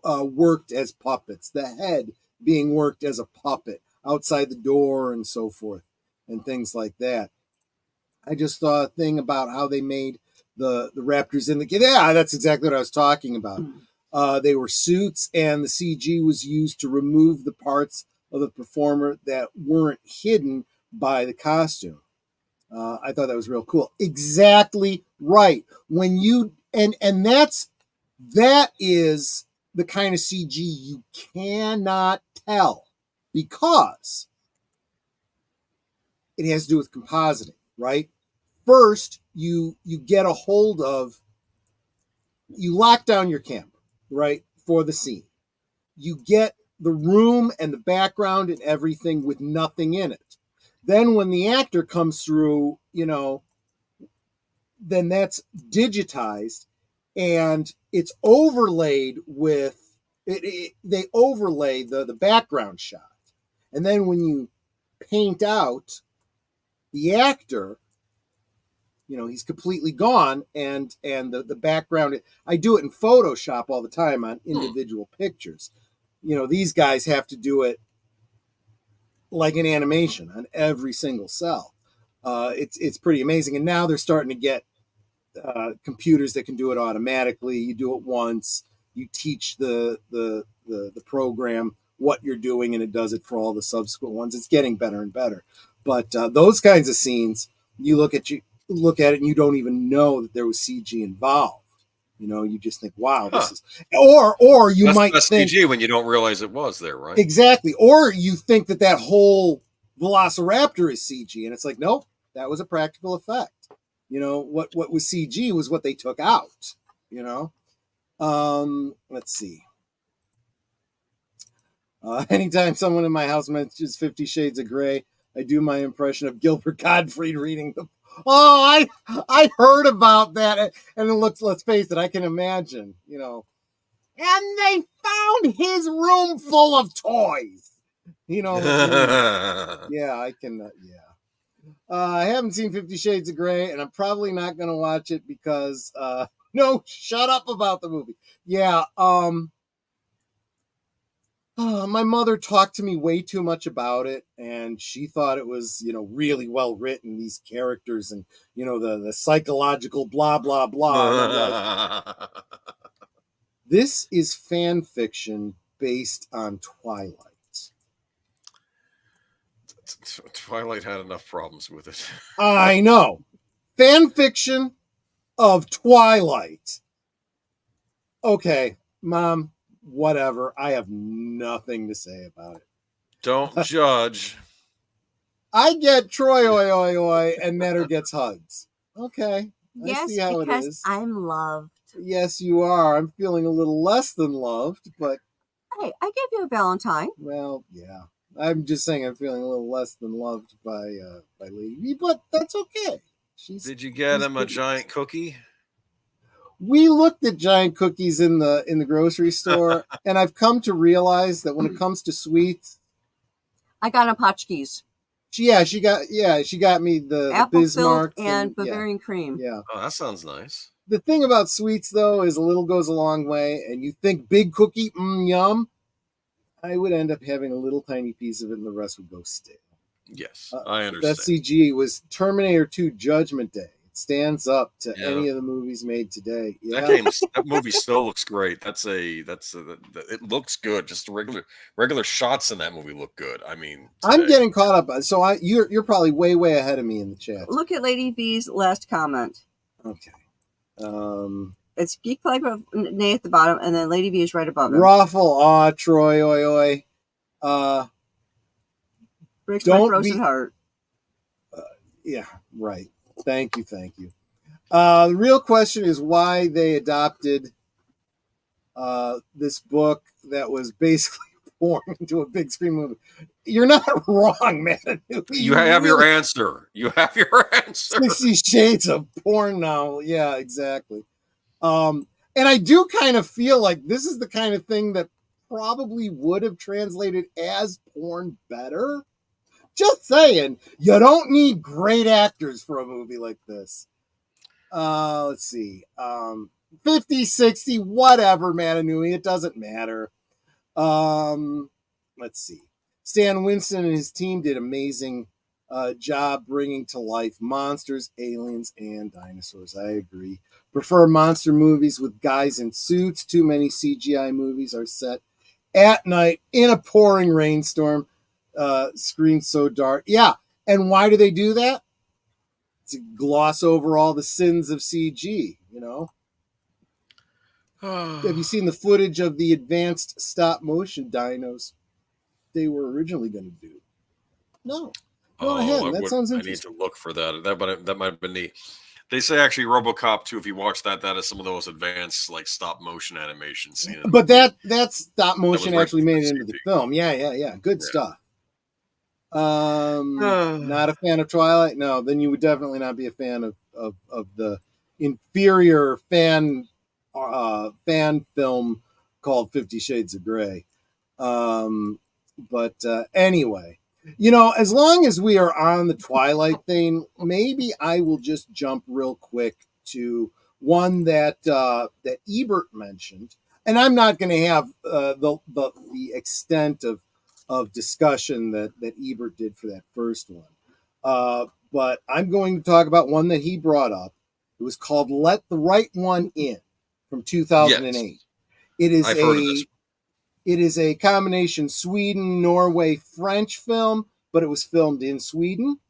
Speaker 2: worked as puppets, the head being worked as a puppet outside the door and so forth, and things like that. I just thought a thing about how they made the raptors in the... Yeah, that's exactly what I was talking about. They were suits, and the CG was used to remove the parts of the performer that weren't hidden by the costume. I thought that was real cool. Exactly right. When you and that is the kind of CG you cannot tell, because it has to do with compositing, right? First, you get a hold of, you lock down your camera, right, for the scene. You get the room and the background and everything with nothing in it. Then when the actor comes through, you know, then that's digitized and it's overlaid with, they overlay the background shot. And then when you paint out the actor, you know, he's completely gone, and the background, I do it in Photoshop all the time on individual pictures. You know, these guys have to do it like an animation on every single cell. It's pretty amazing. And now they're starting to get computers that can do it automatically. You do it once. You teach the program what you're doing, and it does it for all the subsequent ones. It's getting better and better. But those kinds of scenes, you look at it and you don't even know that there was CG involved. You just think, wow, this is, or you might think
Speaker 8: CG when you don't realize it was there, right?
Speaker 2: Exactly. Or you think that whole Velociraptor is CG, and it's like, nope, that was a practical effect. What was CG was what they took out. Let's see. Anytime someone in my house mentions 50 Shades of Grey, I do my impression of Gilbert Gottfried reading the. Oh, I heard about that, and let's face it, I can imagine, And they found his room full of toys, Yeah, I can. Yeah, I haven't seen 50 Shades of Grey, and I'm probably not going to watch it because no, shut up about the movie. Yeah, my mother talked to me way too much about it, and she thought it was, really well written, these characters, and, the psychological blah, blah, blah. And I'm like, this is fan fiction based on Twilight.
Speaker 8: Twilight had enough problems with it.
Speaker 2: I know. Fan fiction of Twilight. Okay, Mom. Whatever. I have nothing to say about it.
Speaker 8: Don't judge.
Speaker 2: I get Troy oi oi oi and Netter gets hugs. Okay.
Speaker 7: Yes,
Speaker 2: I see how
Speaker 7: because
Speaker 2: it is.
Speaker 7: I'm loved.
Speaker 2: Yes, you are. I'm feeling a little less than loved, but
Speaker 7: Hey, I gave you a Valentine.
Speaker 2: well, yeah. I'm just saying I'm feeling a little less than loved by Lady V, but that's okay.
Speaker 8: Did you get him a giant cookie?
Speaker 2: We looked at giant cookies in the grocery store, and I've come to realize that when it comes to sweets,
Speaker 7: I got him hotchkies.
Speaker 2: She got me the
Speaker 7: Apple
Speaker 2: Bismarck
Speaker 7: filled and Bavarian cream.
Speaker 2: Yeah.
Speaker 8: Oh, that sounds nice.
Speaker 2: The thing about sweets, though, is a little goes a long way, and you think big cookie, yum. I would end up having a little tiny piece of it, and the rest would go stale.
Speaker 8: Yes, I understand.
Speaker 2: That CG was Terminator 2 Judgment Day. Stands up to any of the movies made today. Yeah.
Speaker 8: That movie still looks great. It looks good. Just the regular shots in that movie look good. I mean,
Speaker 2: I'm getting caught up. So you're probably way ahead of me in the chat.
Speaker 7: Look at Lady V's last comment.
Speaker 2: Okay.
Speaker 7: It's Geek Flag with Nay at the bottom, and then Lady V is right above it.
Speaker 2: Raffle, Troy, oi.
Speaker 7: Breaks my frozen heart.
Speaker 2: Yeah, right. Thank you. The real question is why they adopted this book that was basically born into a big screen movie. You're not wrong, man.
Speaker 8: You have your answer.
Speaker 2: 60 Shades of Porn novel. Yeah, exactly. And I do kind of feel like this is the kind of thing that probably would have translated as porn better. Just saying, you don't need great actors for a movie like this. Let's see. 50, 60, whatever, Mananui. It doesn't matter. Let's see. Stan Winston and his team did amazing job bringing to life monsters, aliens, and dinosaurs. I agree. Prefer monster movies with guys in suits. Too many CGI movies are set at night in a pouring rainstorm. Screen so dark. Yeah. And why do they do that? To gloss over all the sins of CG, Have you seen the footage of the advanced stop motion dinos they were originally going to do? No. Go ahead. That sounds interesting.
Speaker 8: I need to look for that. That might have been neat. They say actually RoboCop 2, if you watch that is some of those advanced like stop motion animation scenes.
Speaker 2: But that stop motion actually made it into the film. Yeah. Good stuff. Not a fan of Twilight? No, then you would definitely not be a fan of the inferior fan film called 50 Shades of Grey. But anyway, as long as we are on the Twilight thing, maybe I will just jump real quick to one that Ebert mentioned, and I'm not going to have the extent of discussion that Ebert did for that first one. But I'm going to talk about one that he brought up. It It was called Let the Right One In from 2008.
Speaker 8: Yes.
Speaker 2: It is
Speaker 8: I've heard of this.
Speaker 2: It is a combination Sweden, Norway, French film, but it was filmed in Sweden.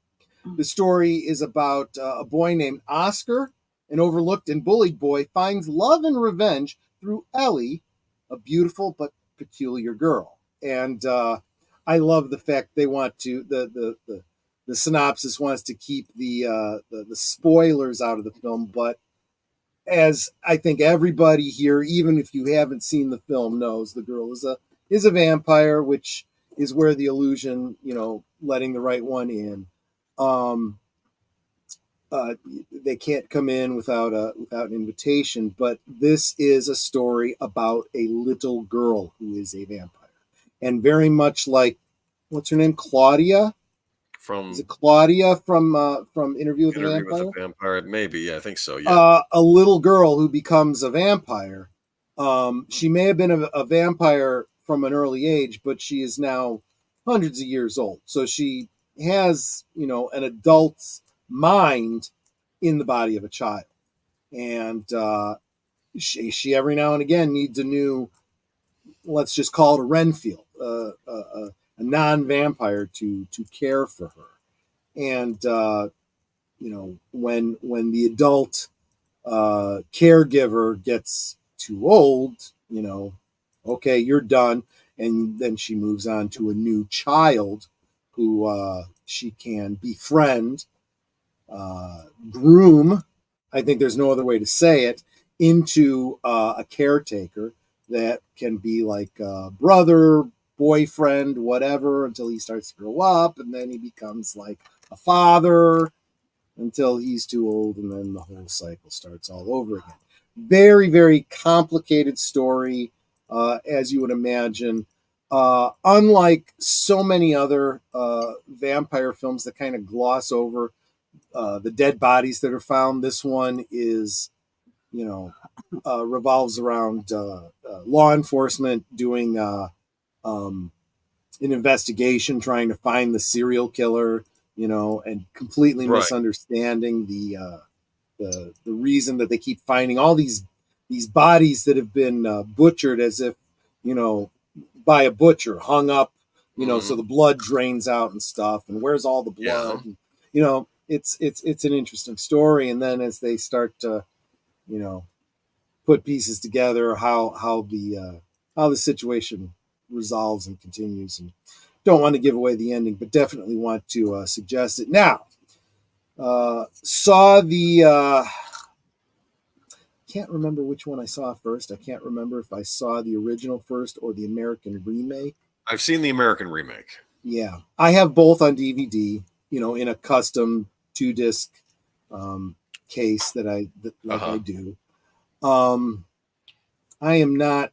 Speaker 2: The story is about a boy named Oscar, an overlooked and bullied boy, finds love and revenge through Ellie, a beautiful but peculiar girl. And I love the fact they want to the synopsis wants to keep the spoilers out of the film, but as I think everybody here, even if you haven't seen the film, knows, the girl is a vampire, which is where the illusion, letting the right one in. They can't come in without an invitation, but this is a story about a little girl who is a vampire, and very much like, what's her name, Claudia. Is it Claudia from Interview with the Vampire?
Speaker 8: Maybe, yeah, I think so. Yeah,
Speaker 2: a little girl who becomes a vampire. She may have been a vampire from an early age, but she is now hundreds of years old. So she has, an adult's mind in the body of a child, and she every now and again needs a new, let's just call it a Renfield, a non-vampire to care for her. And when the adult caregiver gets too old, okay, you're done. And then she moves on to a new child who she can befriend, groom, I think there's no other way to say it, into a caretaker that can be like a brother, boyfriend, whatever, until he starts to grow up, and then he becomes like a father until he's too old, and then the whole cycle starts all over again. Very, very complicated story, as you would imagine. Unlike so many other vampire films that kind of gloss over the dead bodies that are found, this one is, revolves around law enforcement doing an investigation, trying to find the serial killer, and completely misunderstanding the reason that they keep finding all these bodies that have been butchered as if, by a butcher, hung up, so the blood drains out and stuff. And where's all the blood?
Speaker 8: Yeah.
Speaker 2: And, it's an interesting story. And then as they start to, put pieces together, how the situation resolves and continues, and don't want to give away the ending, but definitely want to suggest it. Now, saw the can't remember which one I saw first. I can't remember if I saw the original first or the American remake.
Speaker 8: I've seen the American remake.
Speaker 2: Yeah, I have both on DVD, in a custom 2-disc case that I do. I am not.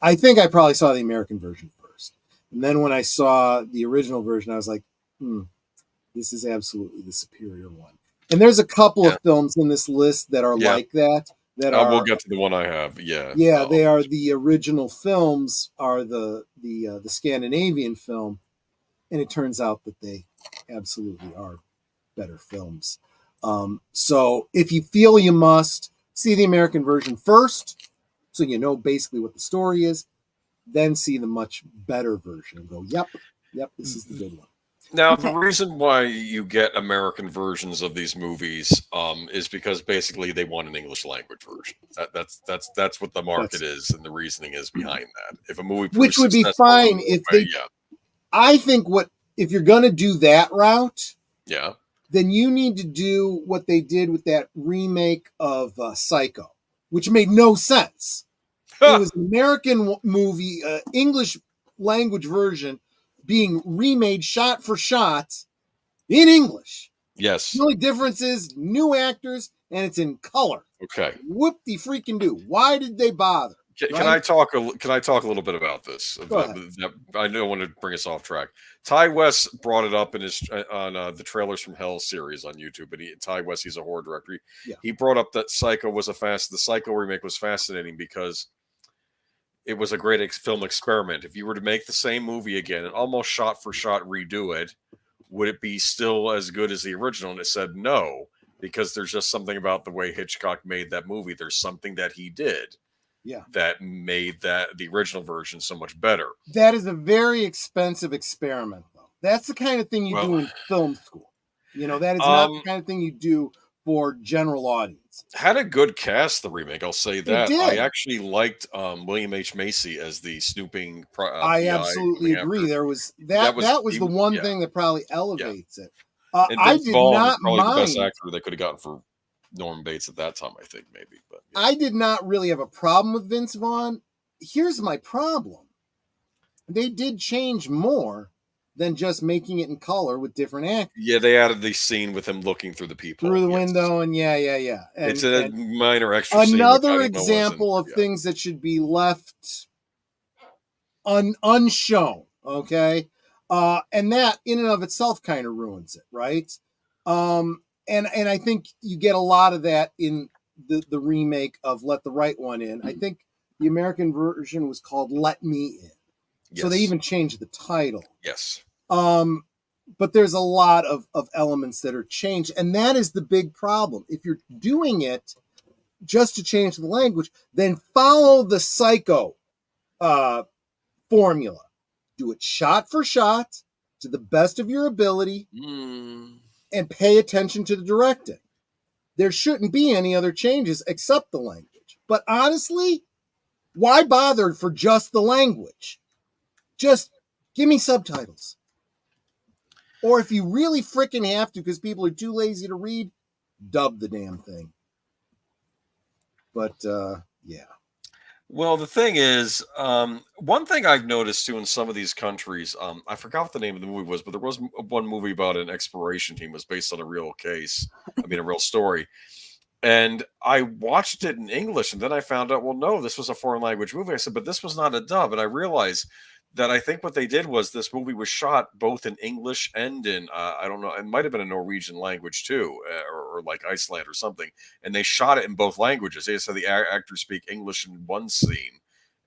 Speaker 2: I think I probably saw the American version first, and then when I saw the original version, I was like, this is absolutely the superior one. And there's a couple of films in this list that are like that.
Speaker 8: We'll get to the one I have. Yeah.
Speaker 2: Yeah, they are the original films, are the Scandinavian film, and it turns out that they absolutely are better films. So if you feel you must, see the American version first, so you know basically what the story is, then see the much better version and go, yep, this is the good one.
Speaker 8: Now, the reason why you get American versions of these movies is because basically they want an English language version. That's what the market is, and the reasoning is behind that. If a movie,
Speaker 2: which would be fine if they. Yeah. I think if you're going to do that route, then you need to do what they did with that remake of Psycho, which made no sense. It was an American movie, English language version, being remade shot for shot in English.
Speaker 8: Yes.
Speaker 2: The only difference is new actors, and it's in color.
Speaker 8: Okay.
Speaker 2: Whoop-de-freaking-do. Why did they bother?
Speaker 8: Can I talk a little bit about this? I don't want to bring us off track. Ty West brought it up in his on the Trailers from Hell series on YouTube, and Ty West, he's a horror director. He brought up that the Psycho remake was fascinating because it was a great film experiment. If you were to make the same movie again and almost shot for shot redo it, would it be still as good as the original? And it said no, because there's just something about the way Hitchcock made that movie. There's something that he did that made the original version so much better.
Speaker 2: That is a very expensive experiment, though. That's the kind of thing you do in film school. You know, that is not the kind of thing you do for general audience.
Speaker 8: Had a good cast, the remake, I'll say that. I actually liked William H. Macy as the snooping
Speaker 2: I absolutely agree. There was that was the one thing that probably elevates it.
Speaker 8: And
Speaker 2: I
Speaker 8: Vince
Speaker 2: did
Speaker 8: Vaughn
Speaker 2: not
Speaker 8: was probably
Speaker 2: mind
Speaker 8: the best actor they could have gotten for Norman Bates at that time, I think, maybe. But
Speaker 2: I did not really have a problem with Vince Vaughn. Here's my problem. They did change more than just making it in color with different actors.
Speaker 8: Yeah, they added the scene with him looking through the people.
Speaker 2: Through the window, and And,
Speaker 8: it's a minor extra scene.
Speaker 2: Another example of things that should be left unshown, okay? And that, in and of itself, kind of ruins it, right? And I think you get a lot of that in the remake of Let the Right One In. I think the American version was called Let Me In. So they even changed the title.
Speaker 8: Yes.
Speaker 2: But there's a lot of elements that are changed. And that is the big problem. If you're doing it just to change the language, then follow the Psycho formula. Do it shot for shot to the best of your ability and pay attention to the directing. There shouldn't be any other changes except the language. But honestly, why bother for just the language? Just give me subtitles. Or if you really freaking have to because people are too lazy to read, dub the damn thing. But, yeah.
Speaker 8: Well, the thing is, one thing I've noticed too in some of these countries, I forgot what the name of the movie was, but there was one movie about an exploration team. It was based on a real case. I mean, a real story. And I watched it in English, and then I found out, well, no, this was a foreign language movie. I said, but this was not a dub. And I realized that I think what they did was this movie was shot both in English and in, I don't know, it might have been a Norwegian language too, or like Iceland or something. And they shot it in both languages. They just had the actors speak English in one scene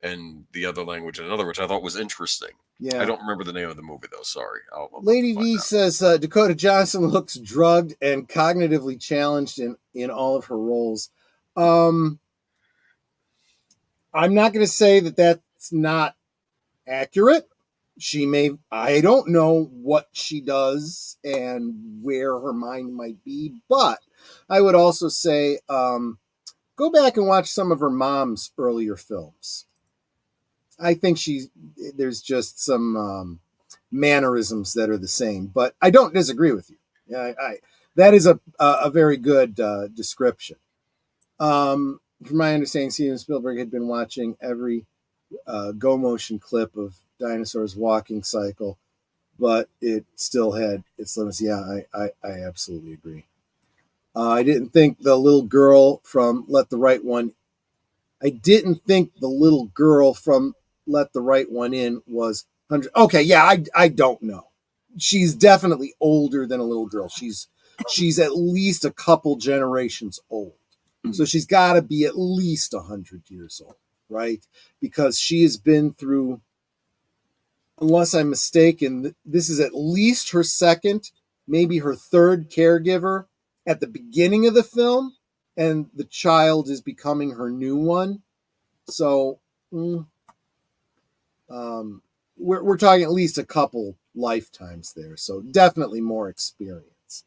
Speaker 8: and the other language in another, which I thought was interesting.
Speaker 2: Yeah.
Speaker 8: I don't remember the name of the movie though. Sorry.
Speaker 2: Lady V says Dakota Johnson looks drugged and cognitively challenged in all of her roles. I'm not going to say that that's not accurate. I don't know what she does and where her mind might be, but I would also say go back and watch some of her mom's earlier films. I think there's just some mannerisms that are the same, but I don't disagree with you. That is a very good description. From my understanding, Steven Spielberg had been watching every Go Motion clip of dinosaurs walking cycle, but it still had its limits. Yeah, I absolutely agree. I didn't think the little girl from Let the Right One In was 100. Okay, yeah, I don't know. She's definitely older than a little girl. She's at least a couple generations old. So she's got to be at least 100 years old, right? Because she has been through, unless I'm mistaken, this is at least her second, maybe her third caregiver at the beginning of the film, and the child is becoming her new one. So we're talking at least a couple lifetimes there. So definitely more experience.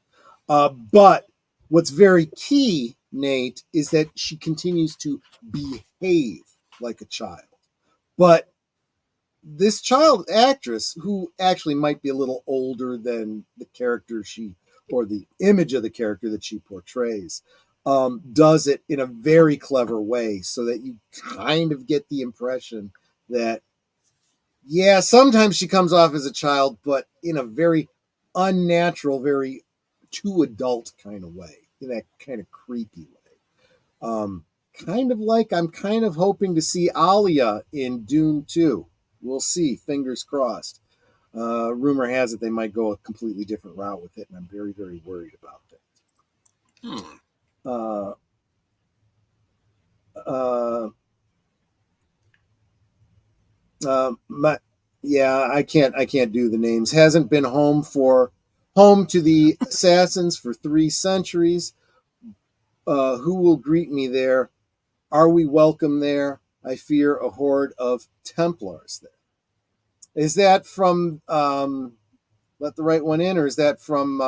Speaker 2: But what's very key, Nate, is that she continues to behave like a child. But this child actress, who actually might be a little older than the character or the image of the character that she portrays, does it in a very clever way so that you kind of get the impression that, yeah, sometimes she comes off as a child, but in a very unnatural, very too adult kind of way, in that kind of creepy way. Kind of like I'm kind of hoping to see Alia in Dune 2. We'll see. Fingers crossed. Rumor has it they might go a completely different route with it, and I'm very, very worried about that. I can't do the names. Hasn't been home to the assassins for 3 centuries. Who will greet me there? Are we welcome there? I fear a horde of Templars there. Is that from Let the Right One In, or is that from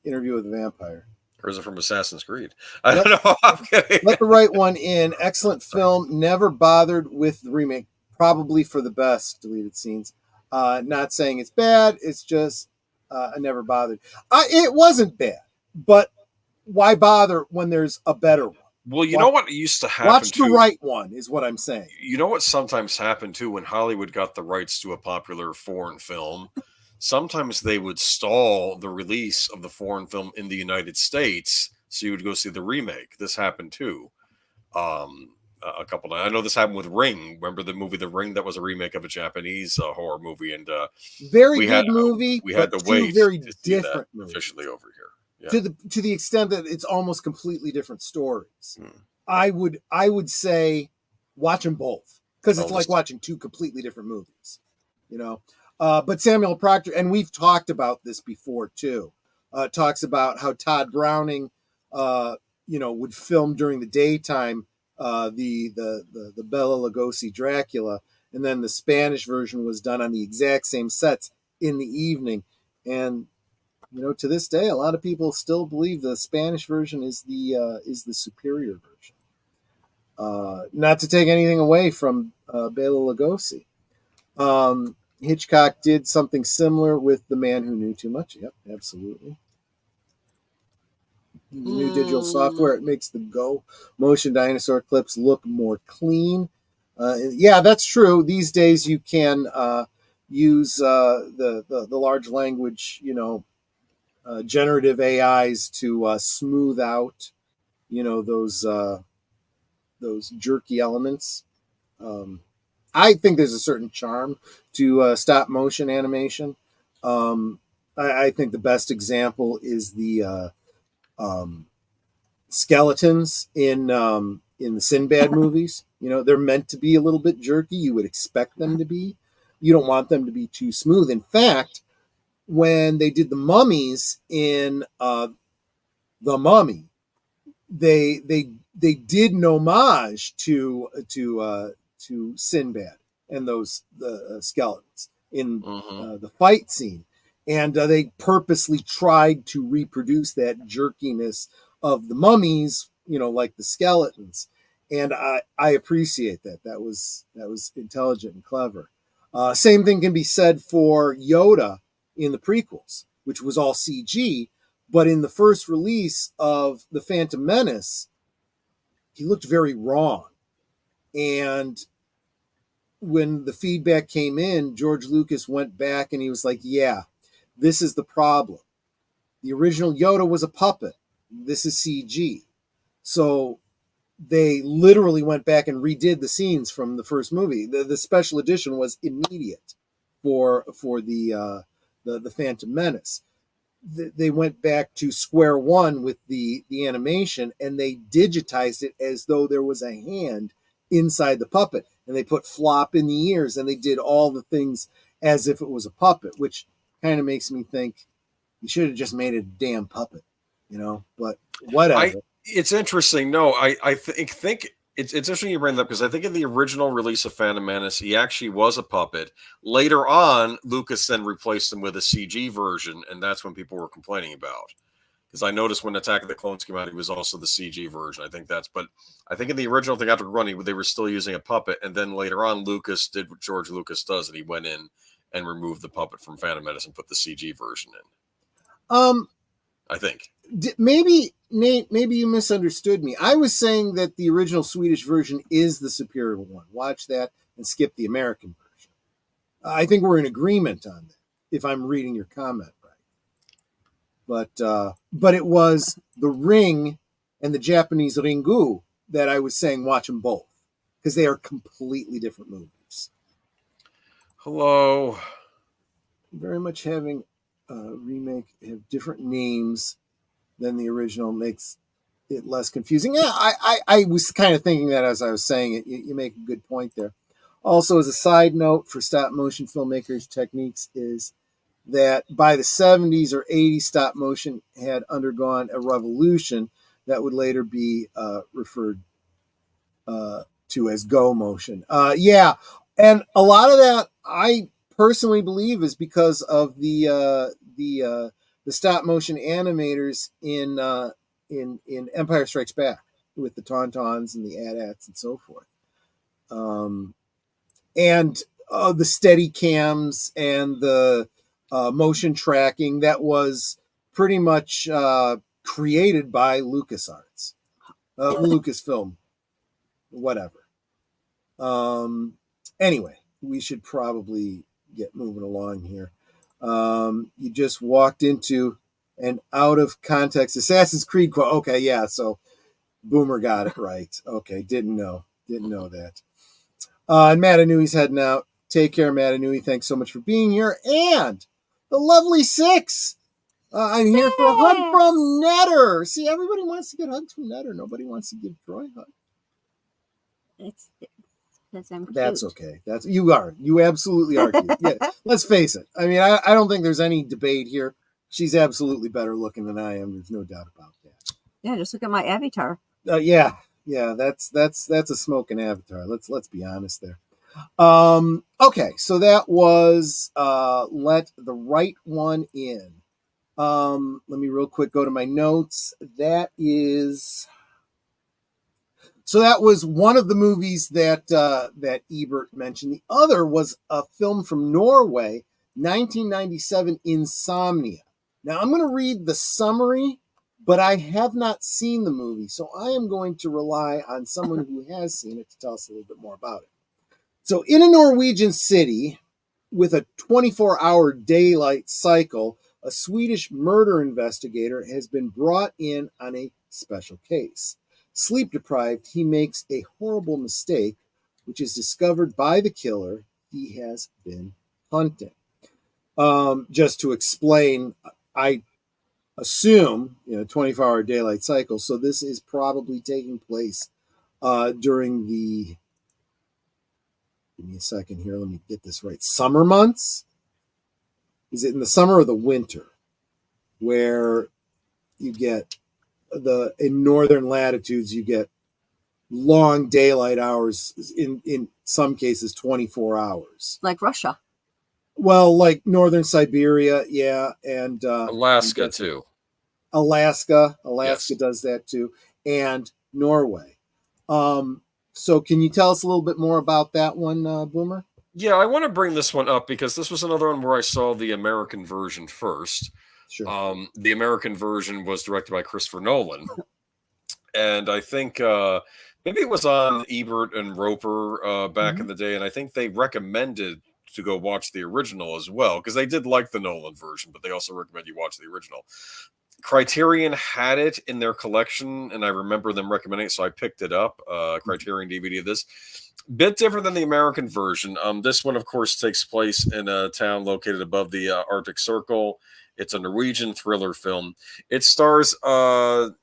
Speaker 2: Interview with the Vampire?
Speaker 8: Or is it from Assassin's Creed? I don't know. I'm kidding.
Speaker 2: Let the Right One In. Excellent film. Never bothered with the remake. Probably for the best. Deleted scenes. Not saying it's bad. It's just I never bothered. It wasn't bad, but why bother when there's a better one?
Speaker 8: Well, you know what used to happen?
Speaker 2: Watch the right one is what I'm saying.
Speaker 8: You know what sometimes happened too when Hollywood got the rights to a popular foreign film? Sometimes they would stall the release of the foreign film in the United States, so you would go see the remake. This happened too. A couple of, I know this happened with Ring. Remember the movie The Ring? That was a remake of a Japanese horror movie, and
Speaker 2: very good movie.
Speaker 8: We had to wait
Speaker 2: very
Speaker 8: to see
Speaker 2: different
Speaker 8: that
Speaker 2: movies.
Speaker 8: Officially over here. Yeah.
Speaker 2: To the extent that it's almost completely different stories. I would say watch them both, because it's like watching two completely different movies, you know. But Samuel Proctor, and we've talked about this before too, talks about how Todd Browning, would film during the daytime the Bela Lugosi Dracula, and then the Spanish version was done on the exact same sets in the evening. And to this day, a lot of people still believe the Spanish version is the superior version. Not to take anything away from Bela Lugosi. Hitchcock did something similar with The Man Who Knew Too Much. Yep, absolutely. The new digital software, it makes the Go motion dinosaur clips look more clean. Yeah, that's true. These days you can use the large language, generative AIs to smooth out, those jerky elements. I think there's a certain charm to stop motion animation. I think the best example is the skeletons in the Sinbad movies. They're meant to be a little bit jerky. You would expect them to be. You don't want them to be too smooth. In fact, when they did the mummies in The Mummy, they did an homage to Sinbad and the skeletons in the fight scene, and they purposely tried to reproduce that jerkiness of the mummies, like the skeletons, and I appreciate that. That was intelligent and clever. Same thing can be said for Yoda in the prequels, which was all CG, but in the first release of The Phantom Menace, he looked very wrong. And when the feedback came in, George Lucas went back and he was like, yeah, this is the problem. The original Yoda was a puppet. This is CG. So they literally went back and redid the scenes from the first movie. The special edition was immediate for the Phantom Menace. They went back to square one with the animation, and they digitized it as though there was a hand inside the puppet, and they put flop in the ears, and they did all the things as if it was a puppet, which kind of makes me think you should have just made it a damn puppet, but whatever.
Speaker 8: It's interesting. No, I think it's interesting you bring that up, because I think in the original release of Phantom Menace, he actually was a puppet. Later on, Lucas then replaced him with a CG version, and that's when people were complaining about. Because I noticed when Attack of the Clones came out, he was also the CG version. But I think in the original thing after running, they were still using a puppet, and then later on, Lucas did what George Lucas does, and he went in and removed the puppet from Phantom Menace and put the CG version in. I think.
Speaker 2: Maybe you misunderstood me. I was saying that the original Swedish version is the superior one. Watch that and skip the American version. I think we're in agreement on that, if I'm reading your comment right. But it was The Ring and the Japanese Ringu that I was saying watch them both, because they are completely different movies.
Speaker 8: Hello.
Speaker 2: Very much having a remake have different names than the original makes it less confusing. Yeah, I was kind of thinking that as I was saying it. You make a good point there. Also, as a side note for stop motion filmmakers' techniques is that by the 70s or 80s, stop motion had undergone a revolution. that would later be referred to as go motion. Yeah, and a lot of that I personally believe is because of the stop motion animators in Empire Strikes Back with the Tauntauns and the AT-ATs and so forth, and the steady cams and the motion tracking that was pretty much created by LucasArts, Lucasfilm, whatever. Anyway, we should probably get moving along here. You just walked into an out of context Assassin's Creed quote. Okay, yeah, so Boomer got it right. Okay, didn't know that. And Matanui's heading out. Take care, Matanui. Thanks so much for being here. And the lovely Six. I'm here for a hug from Netter. See, everybody wants to get hugs from Netter. Nobody wants to give Troy a hug.
Speaker 9: It's because I'm cute.
Speaker 2: That's okay. You absolutely are cute. Yeah, let's face it. I mean, I don't think there's any debate here. She's absolutely better looking than I am. There's no doubt about that.
Speaker 7: Yeah, just look at my avatar.
Speaker 2: Yeah, that's a smoking avatar. Let's be honest there. Okay, so that was Let the Right One In. Let me real quick go to my notes. That was one of the movies that Ebert mentioned. The other was a film from Norway, 1997, Insomnia. Now I'm going to read the summary, but I have not seen the movie, so I am going to rely on someone who has seen it to tell us a little bit more about it. So in a Norwegian city with a 24-hour daylight cycle, a Swedish murder investigator has been brought in on a special case. Sleep deprived, he makes a horrible mistake, which is discovered by the killer he has been hunting. Just to explain, I assume 24-hour daylight cycle, so this is probably taking place during the, give me a second here, let me get this right, summer months? Is it in the summer or the winter where you get in northern latitudes, you get long daylight hours, in some cases 24 hours.
Speaker 7: Like Russia.
Speaker 2: Well, like northern Siberia, yeah, and
Speaker 8: Alaska too.
Speaker 2: Alaska
Speaker 8: Yes.
Speaker 2: does that too, and Norway. So can you tell us a little bit more about that one, Boomer?
Speaker 8: Yeah, I want to bring this one up because this was another one where I saw the American version first.
Speaker 2: Sure.
Speaker 8: The American version was directed by Christopher Nolan. And I think maybe it was on Ebert and Roper back in the day. And I think they recommended to go watch the original as well, because they did like the Nolan version, but they also recommend you watch the original. Criterion had it in their collection, and I remember them recommending it, so I picked it up, Criterion DVD of this. Bit different than the American version. This one, of course, takes place in a town located above the Arctic Circle. It's a Norwegian thriller film. It stars, hold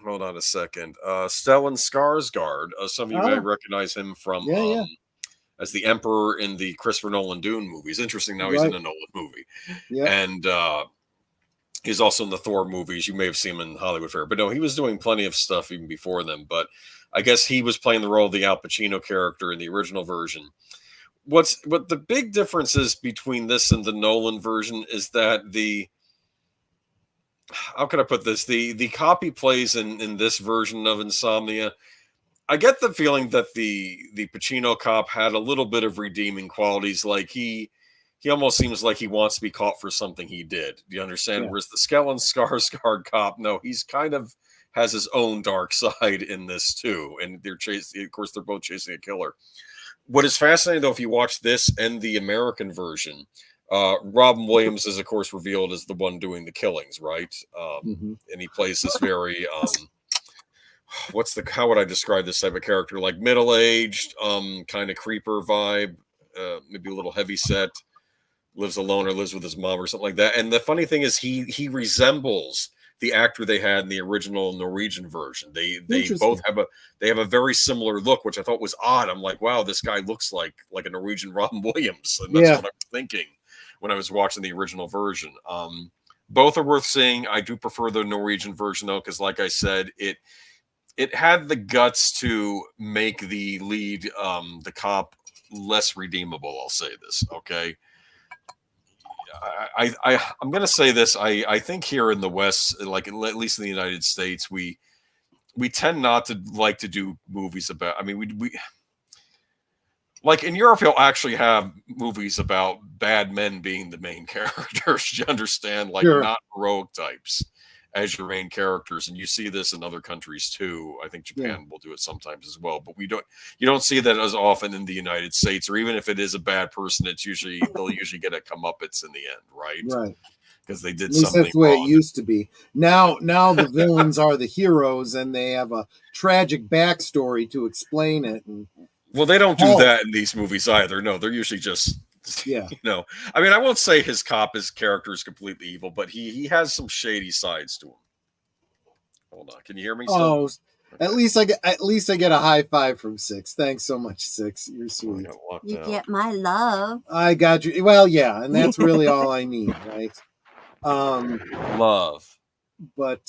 Speaker 8: on a second, Stellan Skarsgård. Some of you may recognize him from as the Emperor in the Christopher Nolan Dune movies. Interesting, now he's in a Nolan movie.
Speaker 2: Yeah.
Speaker 8: And he's also in the Thor movies. You may have seen him in Hollywood Fair. But no, he was doing plenty of stuff even before them. But I guess he was playing the role of the Al Pacino character in the original version. What the big difference is between this and the Nolan version is that how can I put this? The cop he plays in this version of Insomnia, I get the feeling that the Pacino cop had a little bit of redeeming qualities. Like he almost seems like he wants to be caught for something he did. Do you understand? Yeah. Whereas the Stellan Skarsgård cop, no, he's kind of has his own dark side in this too. And they're chasing, of course, they're both chasing a killer. What is fascinating, though, if you watch this and the American version, Robin Williams is, of course, revealed as the one doing the killings, right? And he plays this very, how would I describe this type of character? Like middle-aged, kind of creeper vibe, maybe a little heavy set, lives alone or lives with his mom or something like that. And the funny thing is he resembles the actor they had in the original Norwegian version. They both have a very similar look, which I thought was odd. I'm like, wow, this guy looks like a Norwegian Robin Williams. And that's what I was thinking when I was watching the original version. Both are worth seeing. I do prefer the Norwegian version though, because like I said, it had the guts to make the lead, the cop, less redeemable. I'll say this, okay. I'm going to say this. I think here in the West, like at least in the United States, we tend not to like to do movies about. I mean, we like in Europe, you'll actually have movies about bad men being the main characters. You understand, like
Speaker 2: Sure.
Speaker 8: not heroic types as your main characters, and you see this in other countries too. I think Japan will do it sometimes as well, but you don't see that as often in the United States. Or even if it is a bad person, they'll usually get a comeuppance in the end, right?
Speaker 2: Right.
Speaker 8: Because they did
Speaker 2: At least
Speaker 8: something
Speaker 2: that's the way
Speaker 8: wrong.
Speaker 2: it used to be. Now the villains are the heroes, and they have a tragic backstory to explain it. And
Speaker 8: Well, they don't do that in these movies either. No, they're usually just,
Speaker 2: yeah.
Speaker 8: you know. I mean, I won't say his character is completely evil, but he has some shady sides to him. Hold on, can you hear me? Still?
Speaker 2: Oh, at least I get a high five from Six. Thanks so much, Six. You're sweet.
Speaker 9: You get my love.
Speaker 2: I got you. Well, yeah, and that's really all I need, right?
Speaker 8: Love.
Speaker 2: But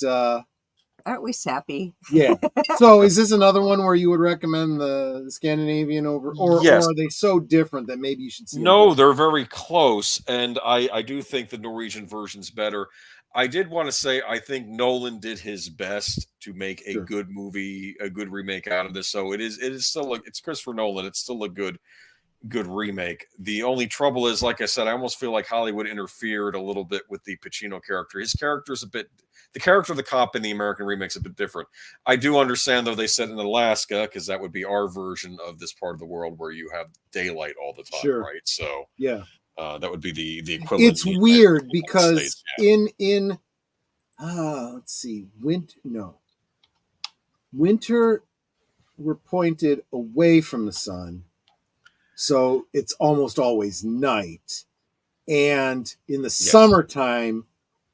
Speaker 7: aren't we sappy?
Speaker 2: Yeah. So is this another one where you would recommend the Scandinavian over, or
Speaker 8: Yes.
Speaker 2: are they so different that maybe you should see?
Speaker 8: No, they're very close, and I do think the Norwegian version's better. I did want to say I think Nolan did his best to make a good movie, a good remake out of this. So it is still it's Christopher Nolan. It's still a good remake. The only trouble is, like I said, I almost feel like Hollywood interfered a little bit with the Pacino character. His character's the character of the cop in the American remake's a bit different. I do understand, though, they said in Alaska, because that would be our version of this part of the world where you have daylight all the time, right? So
Speaker 2: yeah,
Speaker 8: that would be the equivalent.
Speaker 2: It's weird because in let's see, winter we're pointed away from the sun. So it's almost always night. And in the summertime,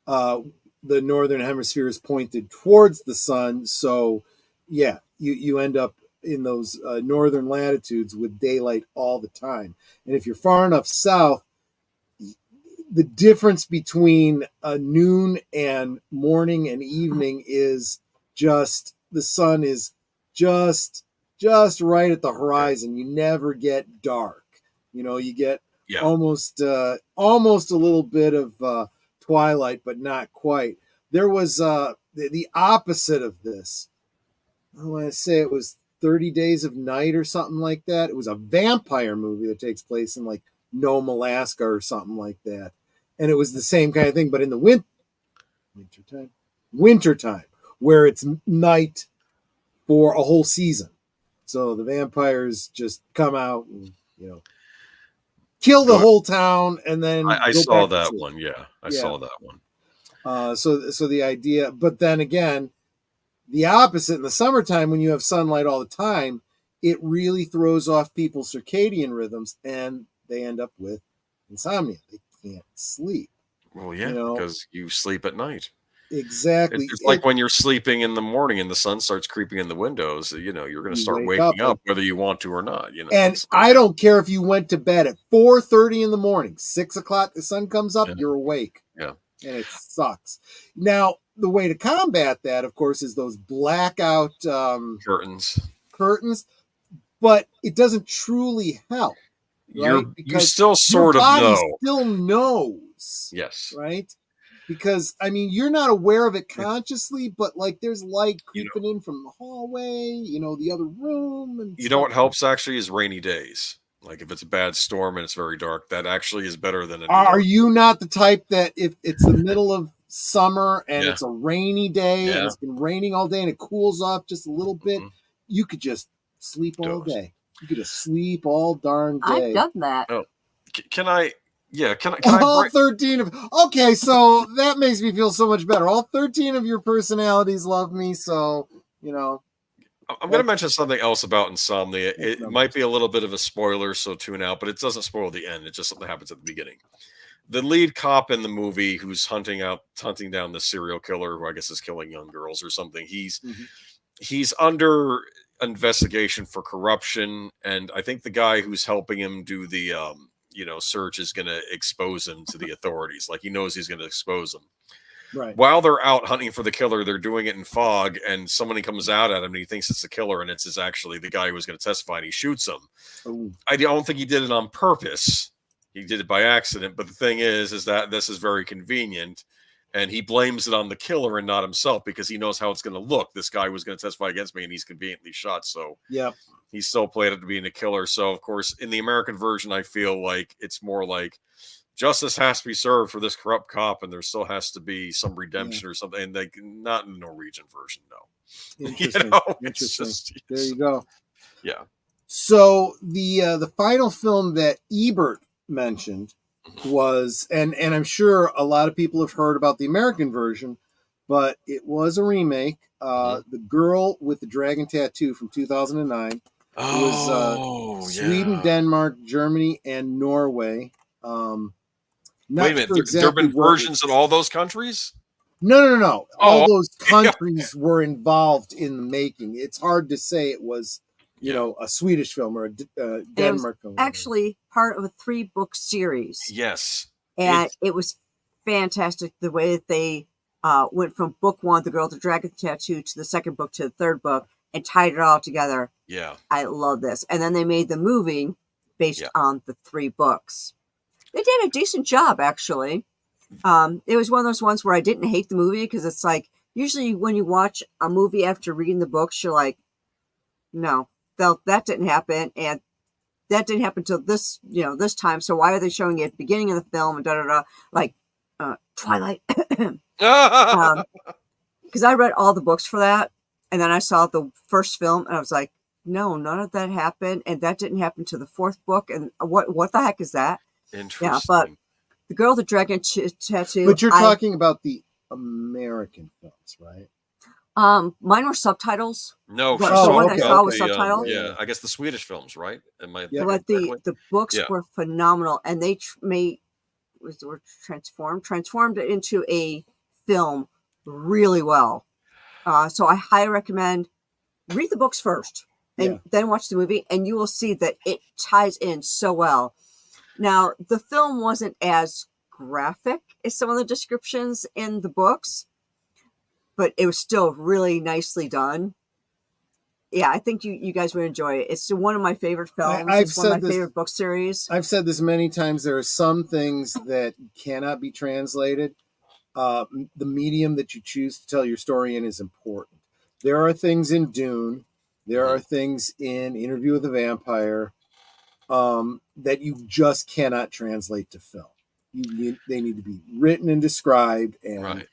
Speaker 2: the northern hemisphere is pointed towards the sun. So, yeah, you end up in those northern latitudes with daylight all the time. And if you're far enough south, the difference between noon and morning and evening is just, the sun is just right at the horizon. You never get dark. You know, you get almost a little bit of twilight, but not quite. There was the opposite of this. I want to say it was 30 Days of Night or something like that. It was a vampire movie that takes place in like Nome, Alaska or something like that. And it was the same kind of thing, but in the wintertime, where it's night for a whole season. So the vampires just come out and, you know, kill the whole town, and then
Speaker 8: I saw that one. Yeah, I saw that one.
Speaker 2: So the idea, but then again, the opposite in the summertime when you have sunlight all the time, it really throws off people's circadian rhythms, and they end up with insomnia. They can't sleep.
Speaker 8: Well, yeah, because you sleep at night.
Speaker 2: Exactly.
Speaker 8: It's like when you're sleeping in the morning and the sun starts creeping in the windows, you know, you're going to start waking up whether you want to or not, you know.
Speaker 2: And I don't care if you went to bed at 4:30 in the morning, 6 o'clock, the sun comes up, you're awake.
Speaker 8: Yeah.
Speaker 2: And it sucks. Now, the way to combat that, of course, is those blackout curtains, but it doesn't truly help. Right?
Speaker 8: You still sort of know.
Speaker 2: Still knows.
Speaker 8: Yes.
Speaker 2: Right? Because, I mean, you're not aware of it consciously, but, like, there's light creeping in from the hallway, you know, the other room. And
Speaker 8: you know what helps, actually, is rainy days. Like, if it's a bad storm and it's very dark, that actually is better than...
Speaker 2: Are you not the type that if it's the middle of summer and it's a rainy day and it's been raining all day and it cools off just a little bit, you could just sleep all day. You could just sleep all darn day.
Speaker 7: I've done that.
Speaker 8: Oh, can I... Yeah, can
Speaker 2: all
Speaker 8: I
Speaker 2: 13 of... Okay, so that makes me feel so much better. All 13 of your personalities love me, so, you know.
Speaker 8: I'm going to mention something else about insomnia. It might be a little bit of a spoiler, so tune out, but it doesn't spoil the end. It's just something that happens at the beginning. The lead cop in the movie who's hunting down the serial killer, who I guess is killing young girls or something, he's under investigation for corruption, and I think the guy who's helping him do the... search is going to expose him to the authorities. Like, he knows he's going to expose him.
Speaker 2: Right.
Speaker 8: While they're out hunting for the killer, they're doing it in fog, and somebody comes out at him and he thinks it's the killer, and it's actually the guy who was going to testify, and he shoots him.
Speaker 2: Ooh.
Speaker 8: I don't think he did it on purpose. He did it by accident. But the thing is that this is very convenient, and he blames it on the killer and not himself because he knows how it's going to look. This guy was going to testify against me, and he's conveniently shot. So
Speaker 2: yeah,
Speaker 8: he still played it to being a killer. So, of course, in the American version, I feel like it's more like justice has to be served for this corrupt cop, and there still has to be some redemption or something. And they not in the Norwegian version, no.
Speaker 2: Interesting. Interesting. There you go.
Speaker 8: Yeah.
Speaker 2: So the final film that Ebert mentioned was, and I'm sure a lot of people have heard about the American version, but it was a remake. The Girl with the Dragon Tattoo from 2009. It was Sweden, Denmark, Germany, and Norway.
Speaker 8: Wait a minute, there have been versions in all those countries?
Speaker 2: No. All those countries were involved in the making. It's hard to say it was, a Swedish film or a Denmark film.
Speaker 7: Actually, part of a 3-book series.
Speaker 8: Yes.
Speaker 7: And it was fantastic the way that they went from book 1, The Girl with the Dragon Tattoo, to the second book to the third book and tied it all together.
Speaker 8: Yeah.
Speaker 7: I love this. And then they made the movie based on the 3 books. They did a decent job, actually. It was one of those ones where I didn't hate the movie because it's like, usually when you watch a movie after reading the books, you're like, no, that didn't happen. And that didn't happen till this, this time. So why are they showing it at the beginning of the film and da-da-da, like Twilight? Because I read all the books for that. And then I saw the first film and I was like, no, none of that happened. And that didn't happen to the 4th book. And what the heck is that?
Speaker 8: Interesting.
Speaker 7: Yeah, but The Girl with the Dragon Tattoo.
Speaker 2: But you're talking about the American films, right?
Speaker 7: Mine were subtitles.
Speaker 8: No,
Speaker 7: the one I saw was subtitles.
Speaker 8: Yeah, I guess the Swedish films, right?
Speaker 7: But the books were phenomenal, and they were transformed it into a film really well. So I highly recommend read the books first and then watch the movie, and you will see that it ties in so well. Now, the film wasn't as graphic as some of the descriptions in the books, but it was still really nicely done. Yeah, I think you guys would enjoy it. It's one of my favorite films. It's one of my favorite book series.
Speaker 2: I've said this many times. There are some things that cannot be translated. The medium that you choose to tell your story in is important. There are things in Dune. There are things in Interview with a Vampire that you just cannot translate to film. They need to be written and described, and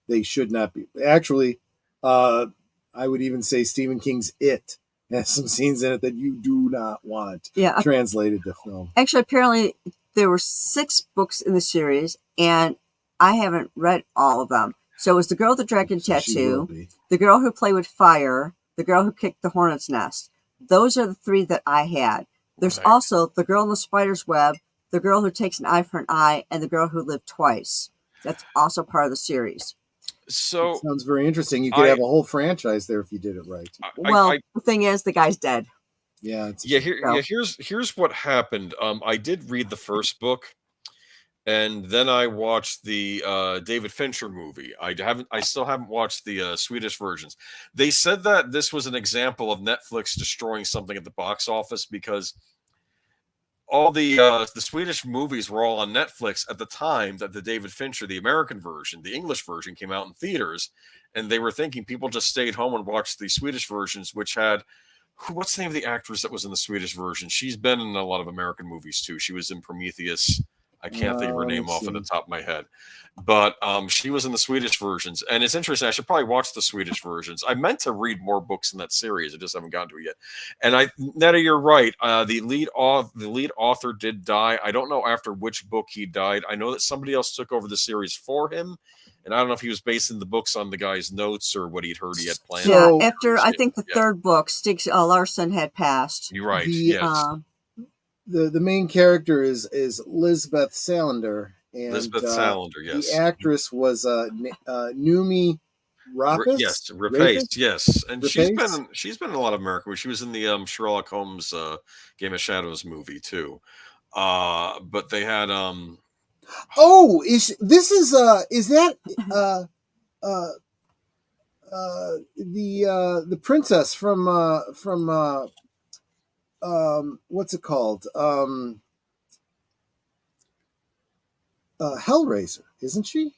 Speaker 2: they should not be. Actually, I would even say Stephen King's It has some scenes in it that you do not want translated to film.
Speaker 7: Actually, apparently there were 6 books in the series, and I haven't read all of them. So it was The Girl with the Dragon Tattoo, The Girl Who Played with Fire, The Girl Who Kicked the Hornet's Nest. Those are the 3 that I had. There's also The Girl in the Spider's Web, The Girl Who Takes an Eye for an Eye, and The Girl Who Lived Twice. That's also part of the series.
Speaker 8: So
Speaker 2: that sounds very interesting. You could have a whole franchise there if you did it right.
Speaker 7: The thing is, the guy's dead.
Speaker 2: Yeah.
Speaker 8: Here's what happened. I did read the first book, and then I watched the David Fincher movie. I still haven't watched the Swedish versions. They said that this was an example of Netflix destroying something at the box office because all the Swedish movies were all on Netflix at the time that the David Fincher, the American version, the English version, came out in theaters, and they were thinking people just stayed home and watched the Swedish versions, which had what's the name of the actress that was in the Swedish version? She's been in a lot of American movies too. She was in Prometheus. I can't think of her name off of the top of my head, but she was in the Swedish versions, and it's interesting. I should probably watch the Swedish versions. I meant to read more books in that series. I just haven't gotten to it yet. And Netta, you're right. The lead author did die. I don't know after which book he died. I know that somebody else took over the series for him, and I don't know if he was basing the books on the guy's notes or what he'd heard he had planned.
Speaker 7: Yeah, after I think the third book, Stig Larsson had passed.
Speaker 8: You're right. Yes.
Speaker 2: The main character is Lisbeth Salander. And,
Speaker 8: Salander, yes.
Speaker 2: The actress was Noomi Rapace.
Speaker 8: Yes, Rapace, yes. And she's been in a lot of American movies. She was in the Sherlock Holmes Game of Shadows movie too. But they had
Speaker 2: Oh, is that the princess from what's it called? Hellraiser, isn't she?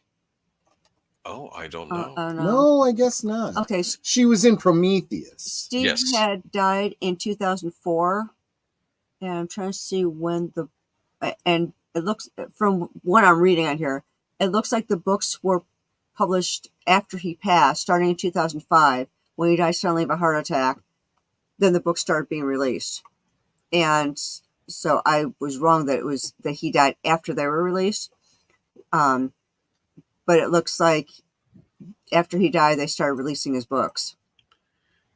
Speaker 8: Oh, I don't know.
Speaker 2: No, I guess not.
Speaker 7: Okay.
Speaker 2: She was in Prometheus.
Speaker 7: Steve had died in 2004, and I'm trying to see when and it looks, from what I'm reading on here, it looks like the books were published after he passed, starting in 2005, when he died suddenly of a heart attack. Then the books started being released. And so I was wrong that he died after they were released. But it looks like after he died, they started releasing his books.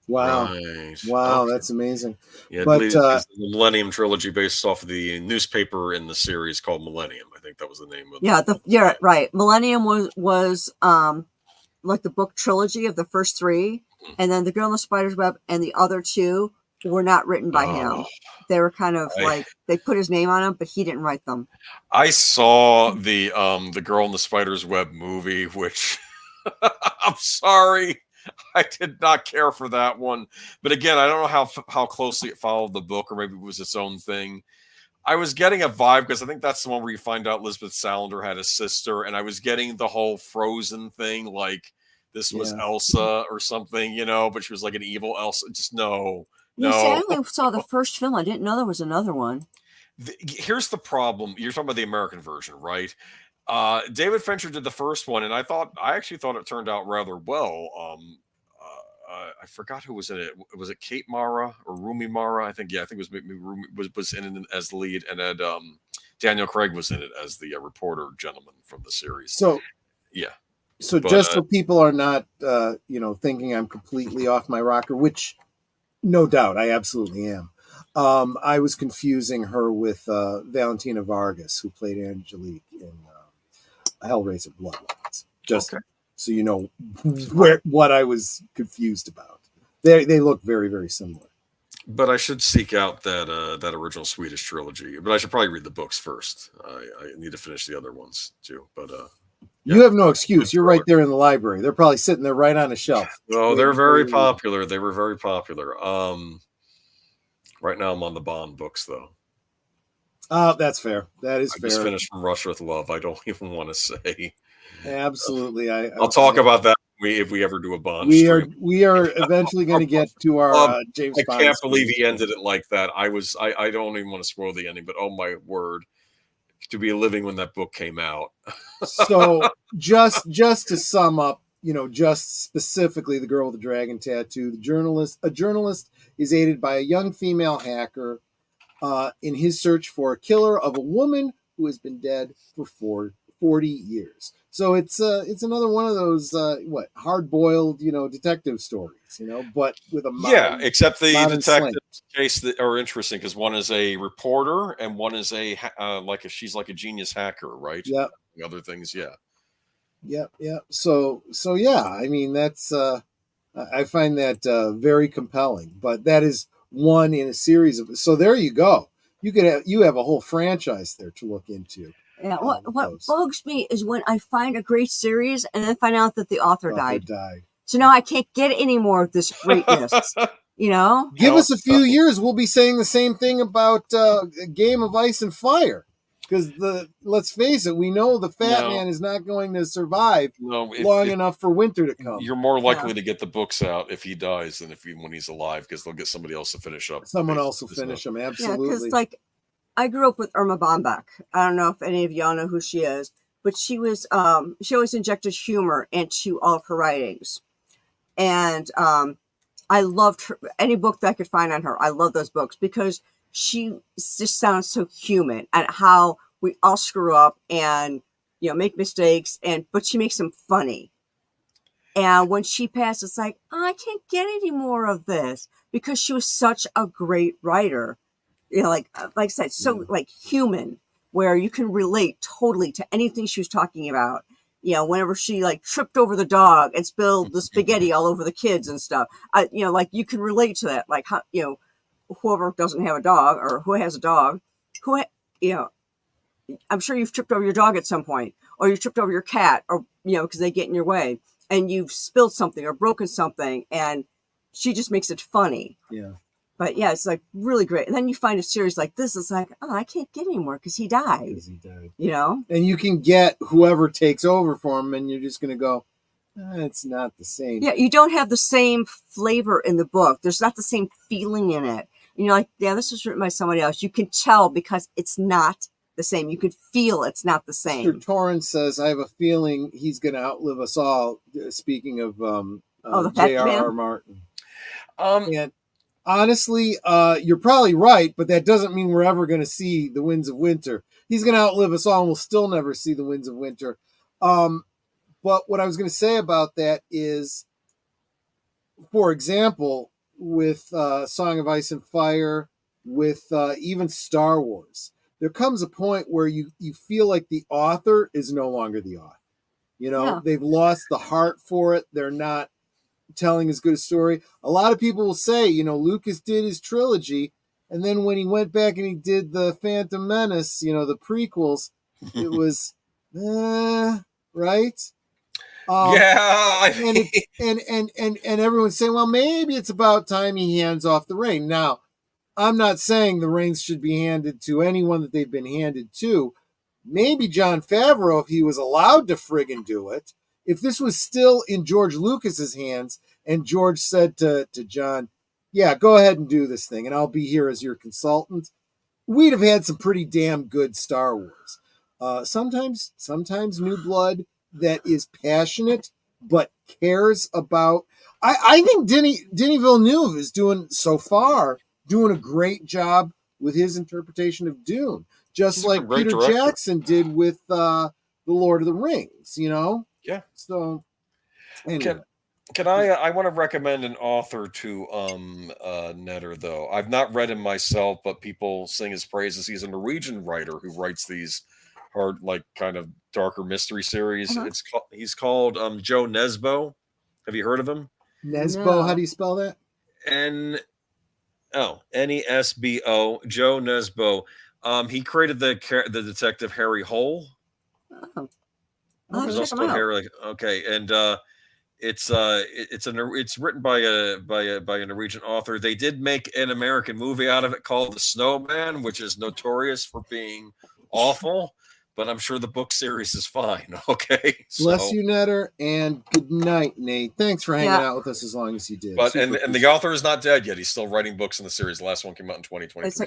Speaker 2: Wow.
Speaker 8: Right.
Speaker 2: Wow,
Speaker 8: Okay.
Speaker 2: that's amazing.
Speaker 8: Yeah, I
Speaker 2: but
Speaker 8: believe it's the Millennium trilogy based off of the newspaper in the series called Millennium. I think that was the name of it.
Speaker 7: Yeah, right. Millennium was like the book trilogy of the first three, and then The Girl in the Spider's Web and the other two were not written by him. They were kind of like, they put his name on them, but he didn't write them.
Speaker 8: I saw the Girl in the Spider's Web movie, which I'm sorry, I did not care for that one. But again, I don't know how closely it followed the book, or maybe it was its own thing. I was getting a vibe, because I think that's the one where you find out Elizabeth Salander had a sister, and I was getting the whole Frozen thing, like this was Elsa or something, but she was like an evil Elsa. Just no.
Speaker 7: See, I only saw the first film. I didn't know there was another one.
Speaker 8: Here's the problem. You're talking about the American version, right? David Fincher did the first one, and I actually thought it turned out rather well. I forgot who was in it. Was it Kate Mara or Rumi Mara? I think it was Rumi was in it as the lead, and Daniel Craig was in it as the reporter gentleman from the series.
Speaker 2: So
Speaker 8: yeah.
Speaker 2: So just so people are not thinking I'm completely off my rocker, which no doubt I absolutely am. I was confusing her with Valentina Vargas, who played Angelique in Hellraiser Bloodlines. Just so you know what I was confused about. They look very, very similar.
Speaker 8: But I should seek out that original Swedish trilogy. But I should probably read the books first. I need to finish the other ones too. But
Speaker 2: you have no excuse. You're right there in the library. They're probably sitting there right on a shelf.
Speaker 8: Oh, they're very popular. They were very popular. Right now I'm on the Bond books, though.
Speaker 2: Oh, that's fair. That is fair.
Speaker 8: I just finished From Russia with Love. I don't even want to say.
Speaker 2: Absolutely.
Speaker 8: I'll talk about that if we ever do a Bond
Speaker 2: stream. We are eventually going to get to our James Bond.
Speaker 8: I can't believe he ended it like that. I don't even want to spoil the ending, but oh my word. To be living when that book came out.
Speaker 2: So just to sum up, just specifically the girl with the dragon tattoo, a journalist is aided by a young female hacker in his search for a killer of a woman who has been dead for 40 years. So it's another one of those hard-boiled detective stories, but with a modern,
Speaker 8: except the detective
Speaker 2: slant.
Speaker 8: case that are interesting, because one is a reporter and one is she's like a genius hacker, right?
Speaker 2: Yeah.
Speaker 8: Other things,
Speaker 2: Yep. So yeah, I mean that's I find that very compelling. But that is one in a series of. So there you go. You have a whole franchise there to look into.
Speaker 7: Yeah, what bugs me is when I find a great series and then find out that the author died. So now I can't get any more of this greatness.
Speaker 2: Give us a few years, we'll be saying the same thing about Game of Ice and Fire. Because let's face it, we know the Fat Man is not going to survive long enough for winter to come.
Speaker 8: You're more likely to get the books out if he dies than when he's alive, because they'll get somebody else to finish up.
Speaker 2: Someone else will finish them, absolutely.
Speaker 7: Yeah, because I grew up with Irma Bombach. I don't know if any of y'all know who she is, but she was she always injected humor into all of her writings, and I loved her. Any book that I could find on her, I love those books because she just sounds so human, and how we all screw up and make mistakes, but she makes them funny. And when she passed, it's like, I can't get any more of this, because she was such a great writer. Like I said, so human, where you can relate totally to anything she was talking about. Whenever she tripped over the dog and spilled the spaghetti all over the kids and stuff, you can relate to that. Like how, whoever doesn't have a dog or who has a dog, I'm sure you've tripped over your dog at some point, or you tripped over your cat, or, because they get in your way, and you've spilled something or broken something, and she just makes it funny.
Speaker 2: Yeah.
Speaker 7: But yeah, it's like really great. And then you find a series like this, it's like, oh, I can't get any more because he died.
Speaker 2: And you can get whoever takes over for him, and you're just going to go, it's not the same.
Speaker 7: Yeah, you don't have the same flavor in the book. There's not the same feeling in it. Like, yeah, this was written by somebody else. You can tell because it's not the same. You could feel it's not the same.
Speaker 2: Mr. Torrance says, I have a feeling he's going to outlive us all. Speaking of J.R.R. Martin. And honestly, you're probably right, but that doesn't mean we're ever going to see the Winds of Winter. He's going to outlive us all, and we'll still never see the Winds of Winter. But what I was going to say about that is, for example, with Song of Ice and Fire, with even Star Wars, there comes a point where you feel like the author is no longer the author. They've lost the heart for it. They're not telling as good a story. A lot of people will say, Lucas did his trilogy, and then when he went back and he did the Phantom Menace, the prequels, it was, right? And everyone's saying, well, maybe it's about time he hands off the reign. Now, I'm not saying the reins should be handed to anyone that they've been handed to. Maybe Jon Favreau, if he was allowed to friggin' do it, if this was still in George Lucas's hands and George said to John, yeah, go ahead and do this thing and I'll be here as your consultant, we'd have had some pretty damn good Star Wars. Sometimes new blood that is passionate but cares about. I think Denis Villeneuve is doing a great job with his interpretation of Dune, just like Peter Jackson did with the Lord of the Rings.
Speaker 8: Yeah.
Speaker 2: So anyway.
Speaker 8: Can I want to recommend an author to Netter, though. I've not read him myself, but people sing his praises. He's a Norwegian writer who writes these hard, kind of darker mystery series. He's called Joe Nesbo. Have you heard of him?
Speaker 2: Nesbo, no. How do you spell that?
Speaker 8: Nesbo. Joe Nesbo. He created the detective Harry Hole.
Speaker 7: Oh. There's also
Speaker 8: Harry. And it's written by a Norwegian author. They did make an American movie out of it called The Snowman, which is notorious for being awful. But I'm sure the book series is fine. Okay.
Speaker 2: Bless you, Netter, and good night, Nate. Thanks for hanging out with us as long as you did.
Speaker 8: But and the author is not dead yet. He's still writing books in the series. The last one came out in 2023.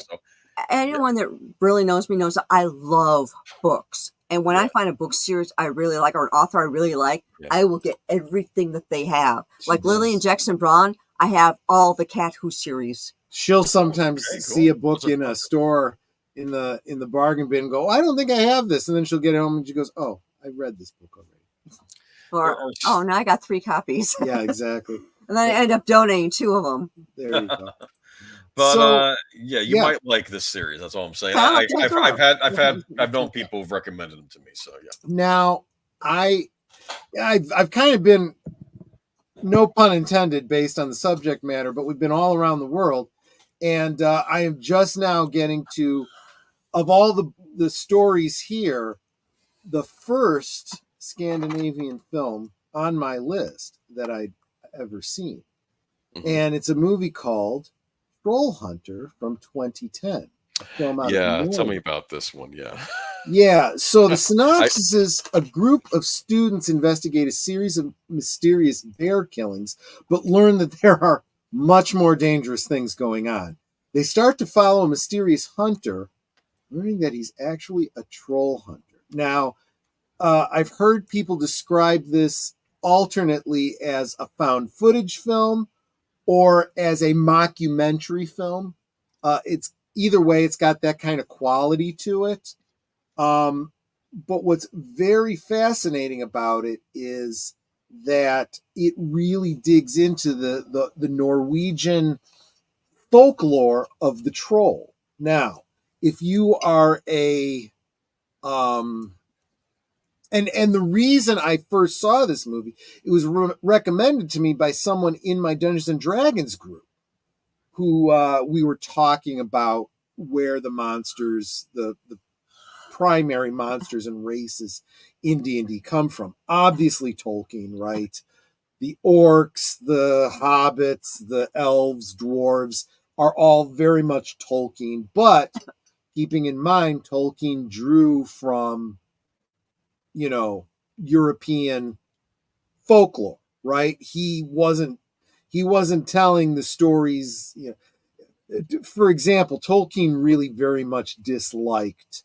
Speaker 7: Anyone that really knows me knows that I love books. And when I find a book series I really like, or an author I really like, I will get everything that they have. Like Lillian Jackson Braun, I have all the Cat Who series.
Speaker 2: She'll sometimes see a book in a store in the bargain bin and go, I don't think I have this. And then she'll get home and she goes, oh, I read this book already.
Speaker 7: Or, now I got 3 copies.
Speaker 2: Yeah, exactly.
Speaker 7: And then I end up donating 2 of them.
Speaker 2: There you go.
Speaker 8: But you might like this series. That's all I'm saying. I've known people who've recommended them to me. So yeah.
Speaker 2: Now I've kind of been, no pun intended, based on the subject matter, but we've been all around the world, and I am just now getting to, of all the stories here, the first Scandinavian film on my list that I'd ever seen, and it's a movie called Troll Hunter from 2010.
Speaker 8: Tell me about this one.
Speaker 2: So the synopsis is a group of students investigate a series of mysterious bear killings, but learn that there are much more dangerous things going on. They start to follow a mysterious hunter, learning that he's actually a troll hunter. Now, I've heard people describe this alternately as a found footage film or as a mockumentary film. It's either way, it's got that kind of quality to it. But what's very fascinating about it is that it really digs into the Norwegian folklore of the troll. Now, if you are and the reason I first saw this movie, it was recommended to me by someone in my Dungeons and Dragons group, who we were talking about where the monsters, the primary monsters and races in D&D come from. Obviously Tolkien, right? The orcs, the hobbits, the elves, dwarves are all very much Tolkien, but keeping in mind Tolkien drew from, European folklore, right? He wasn't telling the stories. For example, Tolkien really very much disliked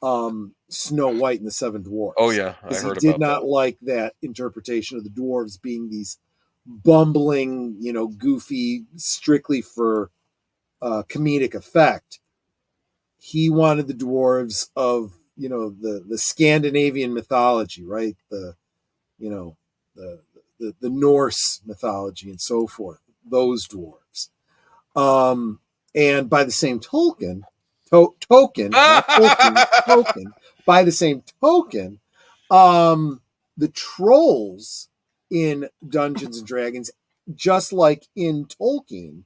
Speaker 2: Snow White and the Seven Dwarfs.
Speaker 8: Oh yeah, I heard
Speaker 2: he
Speaker 8: about
Speaker 2: did not
Speaker 8: that.
Speaker 2: like that interpretation of the dwarves being these bumbling, goofy, strictly for comedic effect. He wanted the dwarves of the Scandinavian mythology, right? The Norse mythology and so forth. Those dwarves. And by the same token, not Tolkien, token. By the same token, the trolls in Dungeons and Dragons, just like in Tolkien,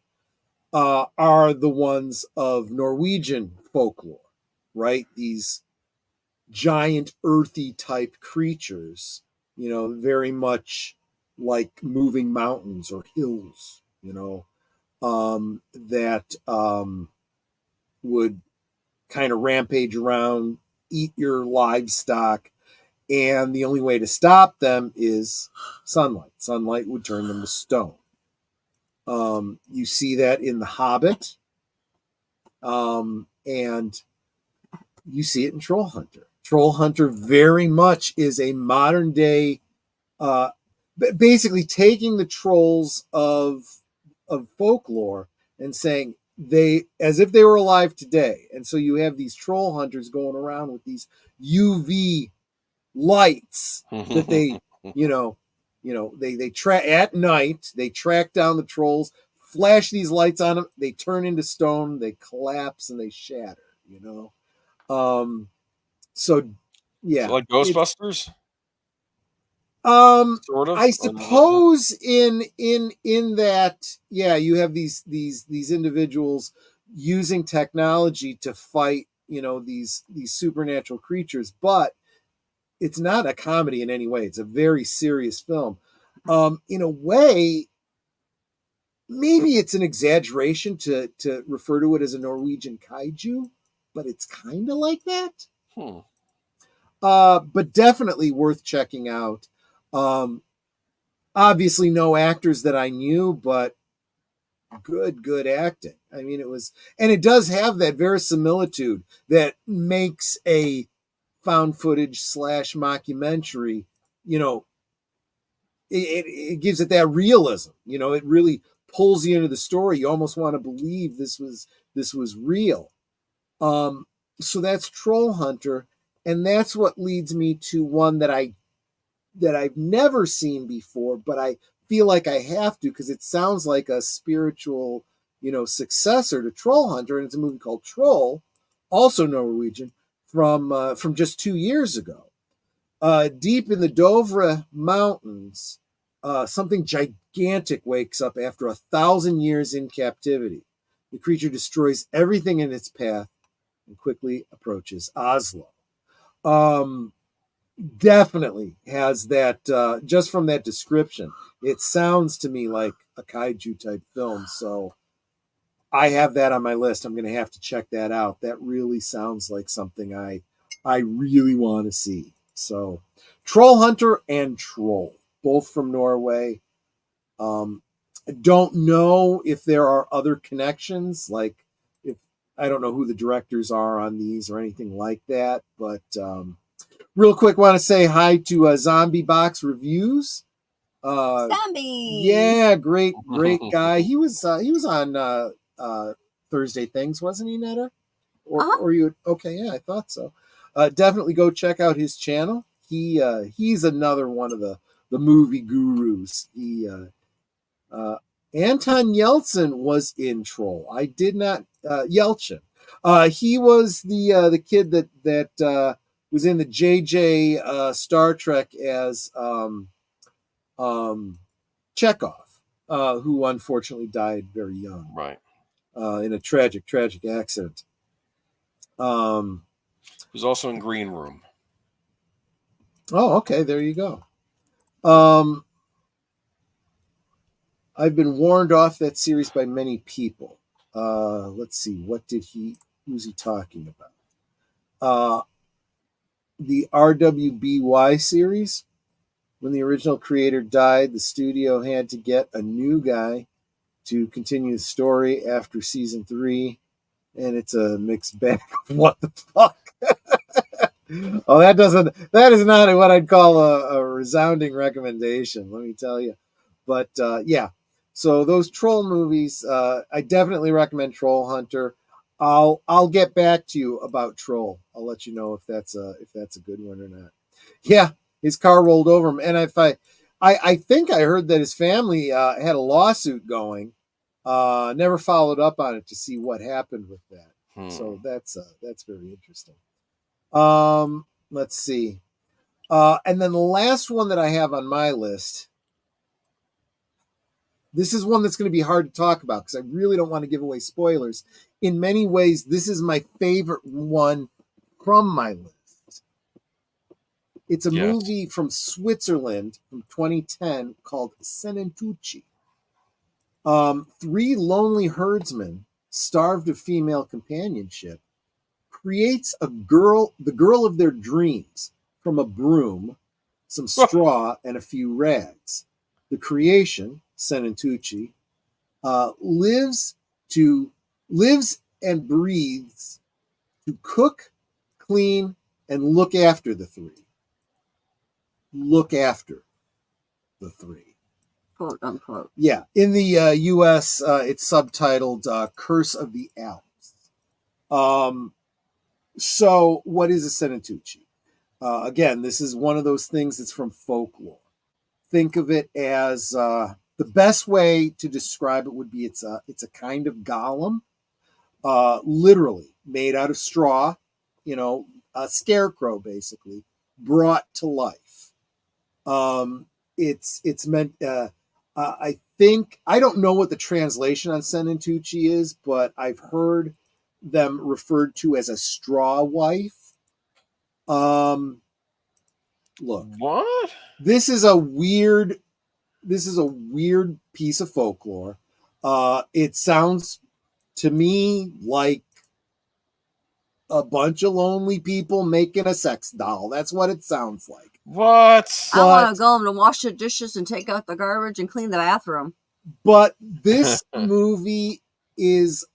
Speaker 2: are the ones of Norwegian folklore, right? These giant earthy type creatures, very much like moving mountains or hills, that would kind of rampage around, eat your livestock, and the only way to stop them is sunlight. Sunlight would turn them to stone. You see that in The Hobbit, and you see it in Troll Hunter. Troll Hunter very much is a modern day, basically taking the trolls of folklore and saying as if they were alive today. And so you have these troll hunters going around with these UV lights that they, they track at night. They track down the trolls, flash these lights on them. They turn into stone. They collapse and they shatter. So yeah,
Speaker 8: like Ghostbusters. Sort of.
Speaker 2: I suppose in that, yeah, you have these individuals using technology to fight, these supernatural creatures, but it's not a comedy in any way. It's a very serious film. In a way, maybe it's an exaggeration to refer to it as a Norwegian kaiju, but it's kind of like that. But definitely worth checking out. Obviously no actors that I knew, but good acting. I mean, it does have that verisimilitude that makes a found footage / mockumentary, it gives it that realism. It really pulls you into the story. You almost want to believe this was real. So that's Troll Hunter, and that's what leads me to one that I've never seen before, but I feel like I have to because it sounds like a spiritual, successor to Troll Hunter, and it's a movie called Troll, also Norwegian, from just 2 years ago. Deep in the Dovre Mountains, something gigantic wakes up after 1,000 years in captivity. The creature destroys everything in its path and quickly approaches Oslo. Definitely has that, just from that description, it sounds to me like a kaiju type film. So I have that on my list. I'm going to have to check that out. That really sounds like something I really want to see. So Troll Hunter and Troll, both from Norway. I don't know if there are other connections, like I don't know who the directors are on these or anything like that, but real quick, want to say hi to Zombie Box Reviews.
Speaker 9: Zombie.
Speaker 2: Yeah, great guy. He was on Thursday Things, wasn't he, Netta? Or you? Okay, yeah, I thought so. Definitely go check out his channel. He's another one of the movie gurus. Anton Yelchin was in Troll. I did not Yelchin. He was the kid that was in the JJ Star Trek as Chekhov, who unfortunately died very young,
Speaker 8: right,
Speaker 2: in a tragic accident.
Speaker 8: Who's also in Green Room.
Speaker 2: Oh, okay. There you go. I've been warned off that series by many people. Let's see. Who's he talking about? The RWBY series. When the original creator died, the studio had to get a new guy to continue the story after season 3, and it's a mixed bag of what the fuck. Oh, that is not what I'd call a resounding recommendation, let me tell you. But yeah, so those troll movies, I definitely recommend Troll Hunter. I'll get back to you about Troll. I'll let you know if that's a good one or not. Yeah, his car rolled over him, and I think I heard that his family had a lawsuit going. Never followed up on it to see what happened with that. So that's very interesting. Let's see. And then the last one that I have on my list. This is one that's going to be hard to talk about because I really don't want to give away spoilers. In many ways, this is my favorite one from my list. It's a movie from Switzerland from 2010 called Senentucci. 3 lonely herdsmen, starved of female companionship, creates the girl of their dreams from a broom, some straw, and a few rags. The creation, Senentucci, lives and breathes to cook, clean, and look after the 3. Look after the 3.
Speaker 7: Quote unquote.
Speaker 2: Yeah. In the U.S., it's subtitled Curse of the Alps. So what is a Senentucci? Again, this is one of those things that's from folklore. Think of it as the best way to describe it would be it's a kind of golem, literally made out of straw, a scarecrow basically, brought to life. It's meant. I think I don't know what the translation on Senentucci is, but I've heard them referred to as a straw wife. Look,
Speaker 8: what?
Speaker 2: This is a weird piece of folklore. It sounds to me like a bunch of lonely people making a sex doll. That's what it sounds like.
Speaker 8: What?
Speaker 7: I want to go home to wash the dishes and take out the garbage and clean the bathroom.
Speaker 2: But this movie is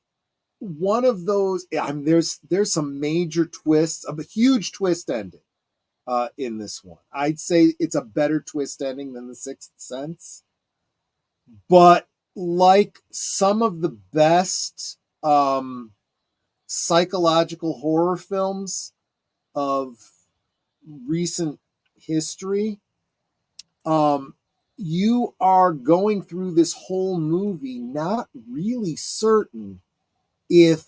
Speaker 2: one of those. I mean, there's some major twists, a huge twist ending in this one. I'd say it's a better twist ending than The Sixth Sense. But like some of the best psychological horror films of recent history, you are going through this whole movie not really certain if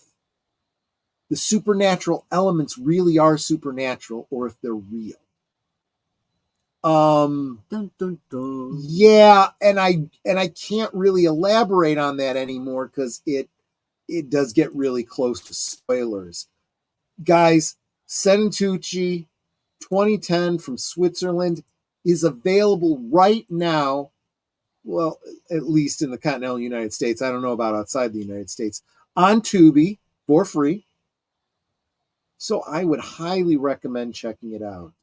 Speaker 2: the supernatural elements really are supernatural or if they're real.
Speaker 7: Dun, dun, dun.
Speaker 2: Yeah, and I can't really elaborate on that anymore because it does get really close to spoilers. Guys, Senentucci 2010 from Switzerland is available right now. Well, at least in the continental United States. I don't know about outside the United States. On Tubi for free. So I would highly recommend checking it out.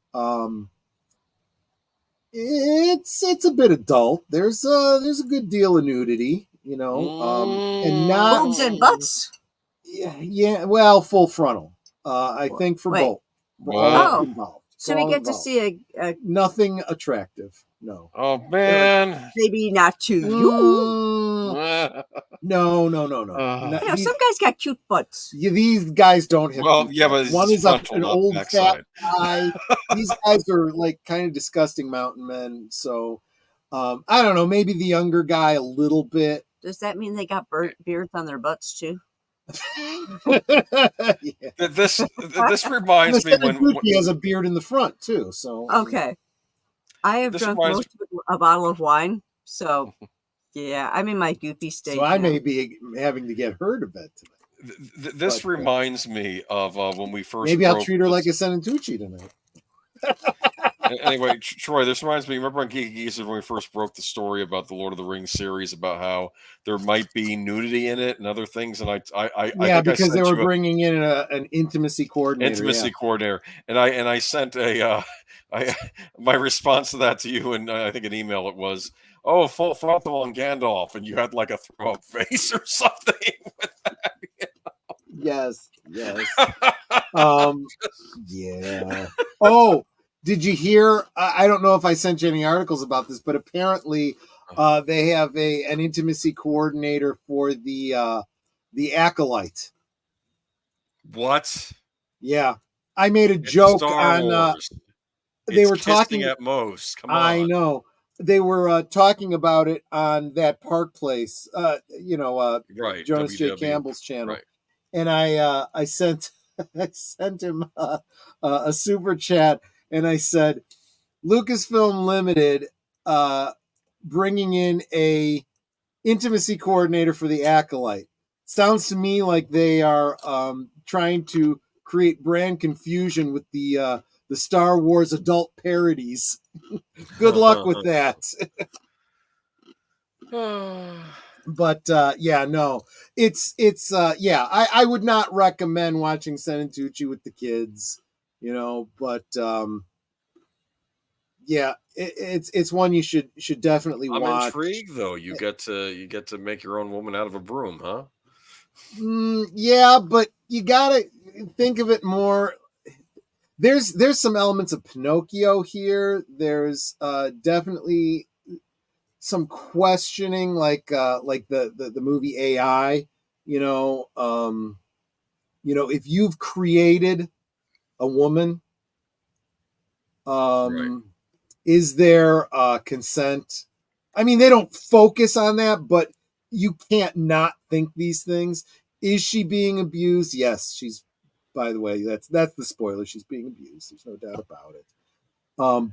Speaker 2: It's a bit adult. There's a good deal of nudity, and not
Speaker 7: boobs and butts.
Speaker 2: Yeah. Well, full frontal. I think for both. For all involved.
Speaker 7: So we get to see a
Speaker 2: nothing attractive. No.
Speaker 8: Oh man.
Speaker 7: Maybe not to you.
Speaker 2: No.
Speaker 7: Some guys got cute butts.
Speaker 2: Yeah, these guys don't have.
Speaker 8: Well, yeah, but
Speaker 2: one is an old fat guy. These guys are like kind of disgusting mountain men. So, I don't know. Maybe the younger guy a little bit.
Speaker 7: Does that mean they got beards on their butts too?
Speaker 2: Yeah.
Speaker 8: This reminds me when
Speaker 2: he has a beard in the front too. So
Speaker 7: okay, I have drunk most of a bottle of wine, so yeah, I'm in my goofy stage.
Speaker 2: So I may be having to get her to bed tonight.
Speaker 8: This reminds me of when we first.
Speaker 2: Maybe I'll treat her like a Senatucci tonight.
Speaker 8: Anyway, Troy, this reminds me. Remember on Geeky Geezer when we first broke the story about the Lord of the Rings series about how there might be nudity in it and other things, and I think
Speaker 2: because they were
Speaker 8: you
Speaker 2: bringing in an intimacy coordinator.
Speaker 8: Coordinator, and I sent my response to that to you, and I think an email it was, oh, full frontal on Gandalf, and you had like a throw up face or something with that.
Speaker 2: Yes. Yeah. Oh. Did you hear? I don't know if I sent you any articles about this, but apparently they have an intimacy coordinator for the Acolyte.
Speaker 8: What?
Speaker 2: Yeah, I made a joke
Speaker 8: Star
Speaker 2: on.
Speaker 8: Wars.
Speaker 2: They were talking
Speaker 8: at most. Come on.
Speaker 2: I know they were talking about it on that Park Place. Right. Jonas J. Campbell's channel,
Speaker 8: right.
Speaker 2: And I sent him a super chat. And I said, Lucasfilm Limited bringing in a intimacy coordinator for the Acolyte. Sounds to me like they are trying to create brand confusion with the Star Wars adult parodies. Good luck with that. But no, it's I would not recommend watching Senatucci with the kids. But it's one you should definitely watch.
Speaker 8: I'm intrigued though. You get to make your own woman out of a broom, huh?
Speaker 2: Yeah, but you gotta think of it more. There's some elements of Pinocchio here. There's definitely some questioning, like the movie AI. If you've created a woman,
Speaker 8: Right.
Speaker 2: Is there consent? I mean, they don't focus on that, but you can't not think these things. Is she being abused? Yes, she's. By the way, that's the spoiler. She's being abused. There's no doubt about it.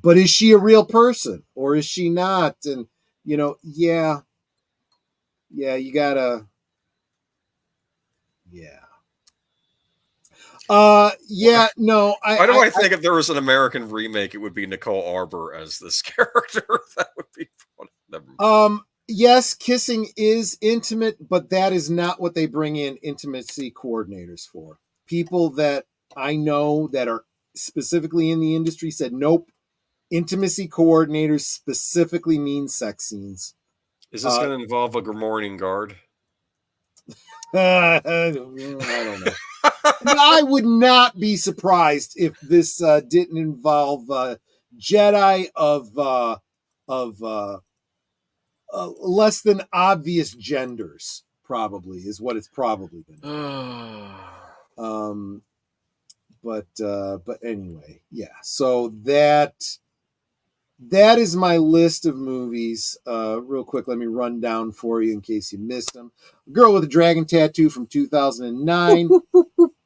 Speaker 2: But is she a real person or is she not? And you gotta. Yeah. No.
Speaker 8: Why do I think if there was an American remake, it would be Nicole Arbor as this character? That would be fun.
Speaker 2: Yes, kissing is intimate, but that is not what they bring in intimacy coordinators for. People that I know that are specifically in the industry said, nope, intimacy coordinators specifically mean sex scenes.
Speaker 8: Is this going to involve a good morning guard?
Speaker 2: I don't know. I would not be surprised if this didn't involve Jedi of less than obvious genders. Probably is what it's probably been. But anyway, yeah. So that is my list of movies. Real quick, let me run down for you in case you missed them. Girl with a Dragon Tattoo from 2009.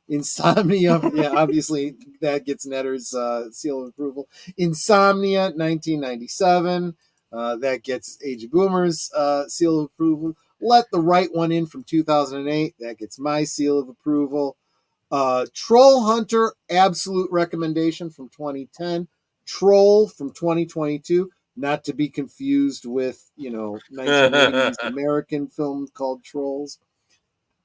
Speaker 2: Insomnia, yeah, obviously that gets Netter's seal of approval. Insomnia, 1997. That gets Age of Boomers seal of approval. Let the Right One In from 2008. That gets my seal of approval. Troll Hunter, absolute recommendation from 2010. Troll from 2022, not to be confused with 1980s American film called Trolls.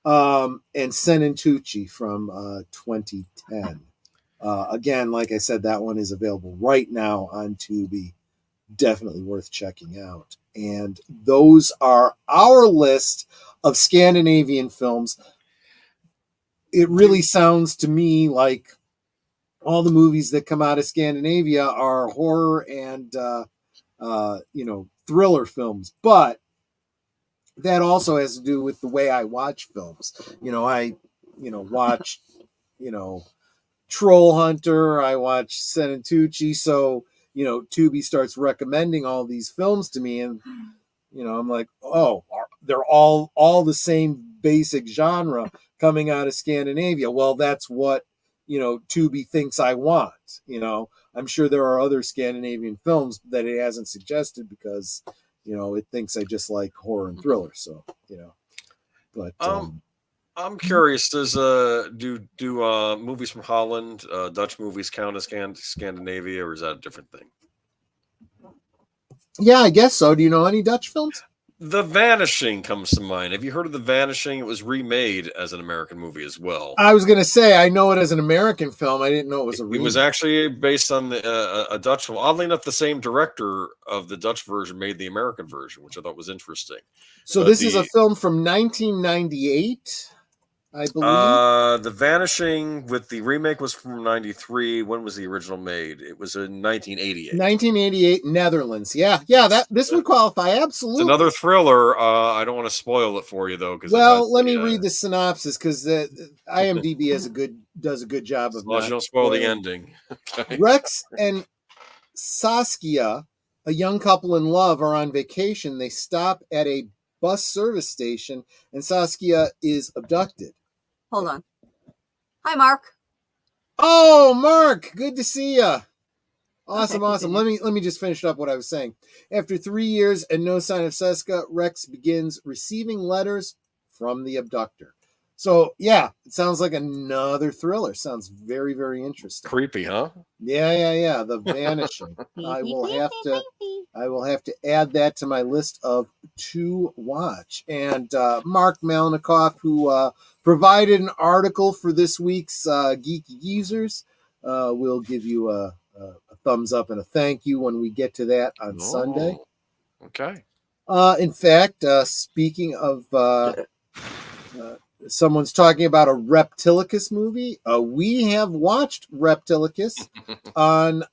Speaker 2: And Senatucci from 2010. Again, like I said, that one is available right now on Tubi. Definitely worth checking out. And those are our list of Scandinavian films. It really sounds to me like all the movies that come out of Scandinavia are horror and thriller films, but that also has to do with the way I watch films. I watch Troll Hunter, I watch Senatucci, so Tubi starts recommending all these films to me, and I'm like, oh, they're all the same basic genre coming out of Scandinavia. Well, that's what Tubi thinks I want. I'm sure there are other Scandinavian films that it hasn't suggested because it thinks I just like horror and thriller. So but
Speaker 8: I'm curious. Does do movies from Holland, Dutch movies count as Scandinavia, or is that a different thing?
Speaker 2: Yeah, I guess so. Do you know any Dutch films?
Speaker 8: The Vanishing comes to mind. Have you heard of The Vanishing? It was remade as an American movie as well.
Speaker 2: I was going to say, I know it as an American film. I didn't know it was a remake.
Speaker 8: It was actually based on a Dutch film. Oddly enough, the same director of the Dutch version made the American version, which I thought was interesting.
Speaker 2: So this is a film from 1998, I believe.
Speaker 8: The Vanishing with the remake was from 93. When was the original made? It was in 1988.
Speaker 2: 1988, Netherlands. Yeah. This would qualify, absolutely.
Speaker 8: It's another thriller. I don't want to spoil it for you, though.
Speaker 2: Let me read the synopsis, because IMDb does a good job of
Speaker 8: as long as you don't spoil the ending. Okay.
Speaker 2: Rex and Saskia, a young couple in love, are on vacation. They stop at a bus service station, and Saskia is abducted.
Speaker 7: Hold on. Hi, Mark.
Speaker 2: Oh, Mark, good to see you. Awesome.
Speaker 7: Okay,
Speaker 2: Let me just finish up what I was saying. After 3 years and no sign of Saskia, Rex begins receiving letters from the abductor. So, yeah, it sounds like another thriller. Sounds very, very interesting.
Speaker 8: Creepy, huh?
Speaker 2: Yeah. The Vanishing. I will have to add that to my list of to watch. And Mark Malnikoff, who provided an article for this week's Geeky Geezers, will give you a thumbs up and a thank you when we get to that on Sunday.
Speaker 8: Okay.
Speaker 2: In fact, speaking of someone's talking about a Reptilicus movie, we have watched Reptilicus on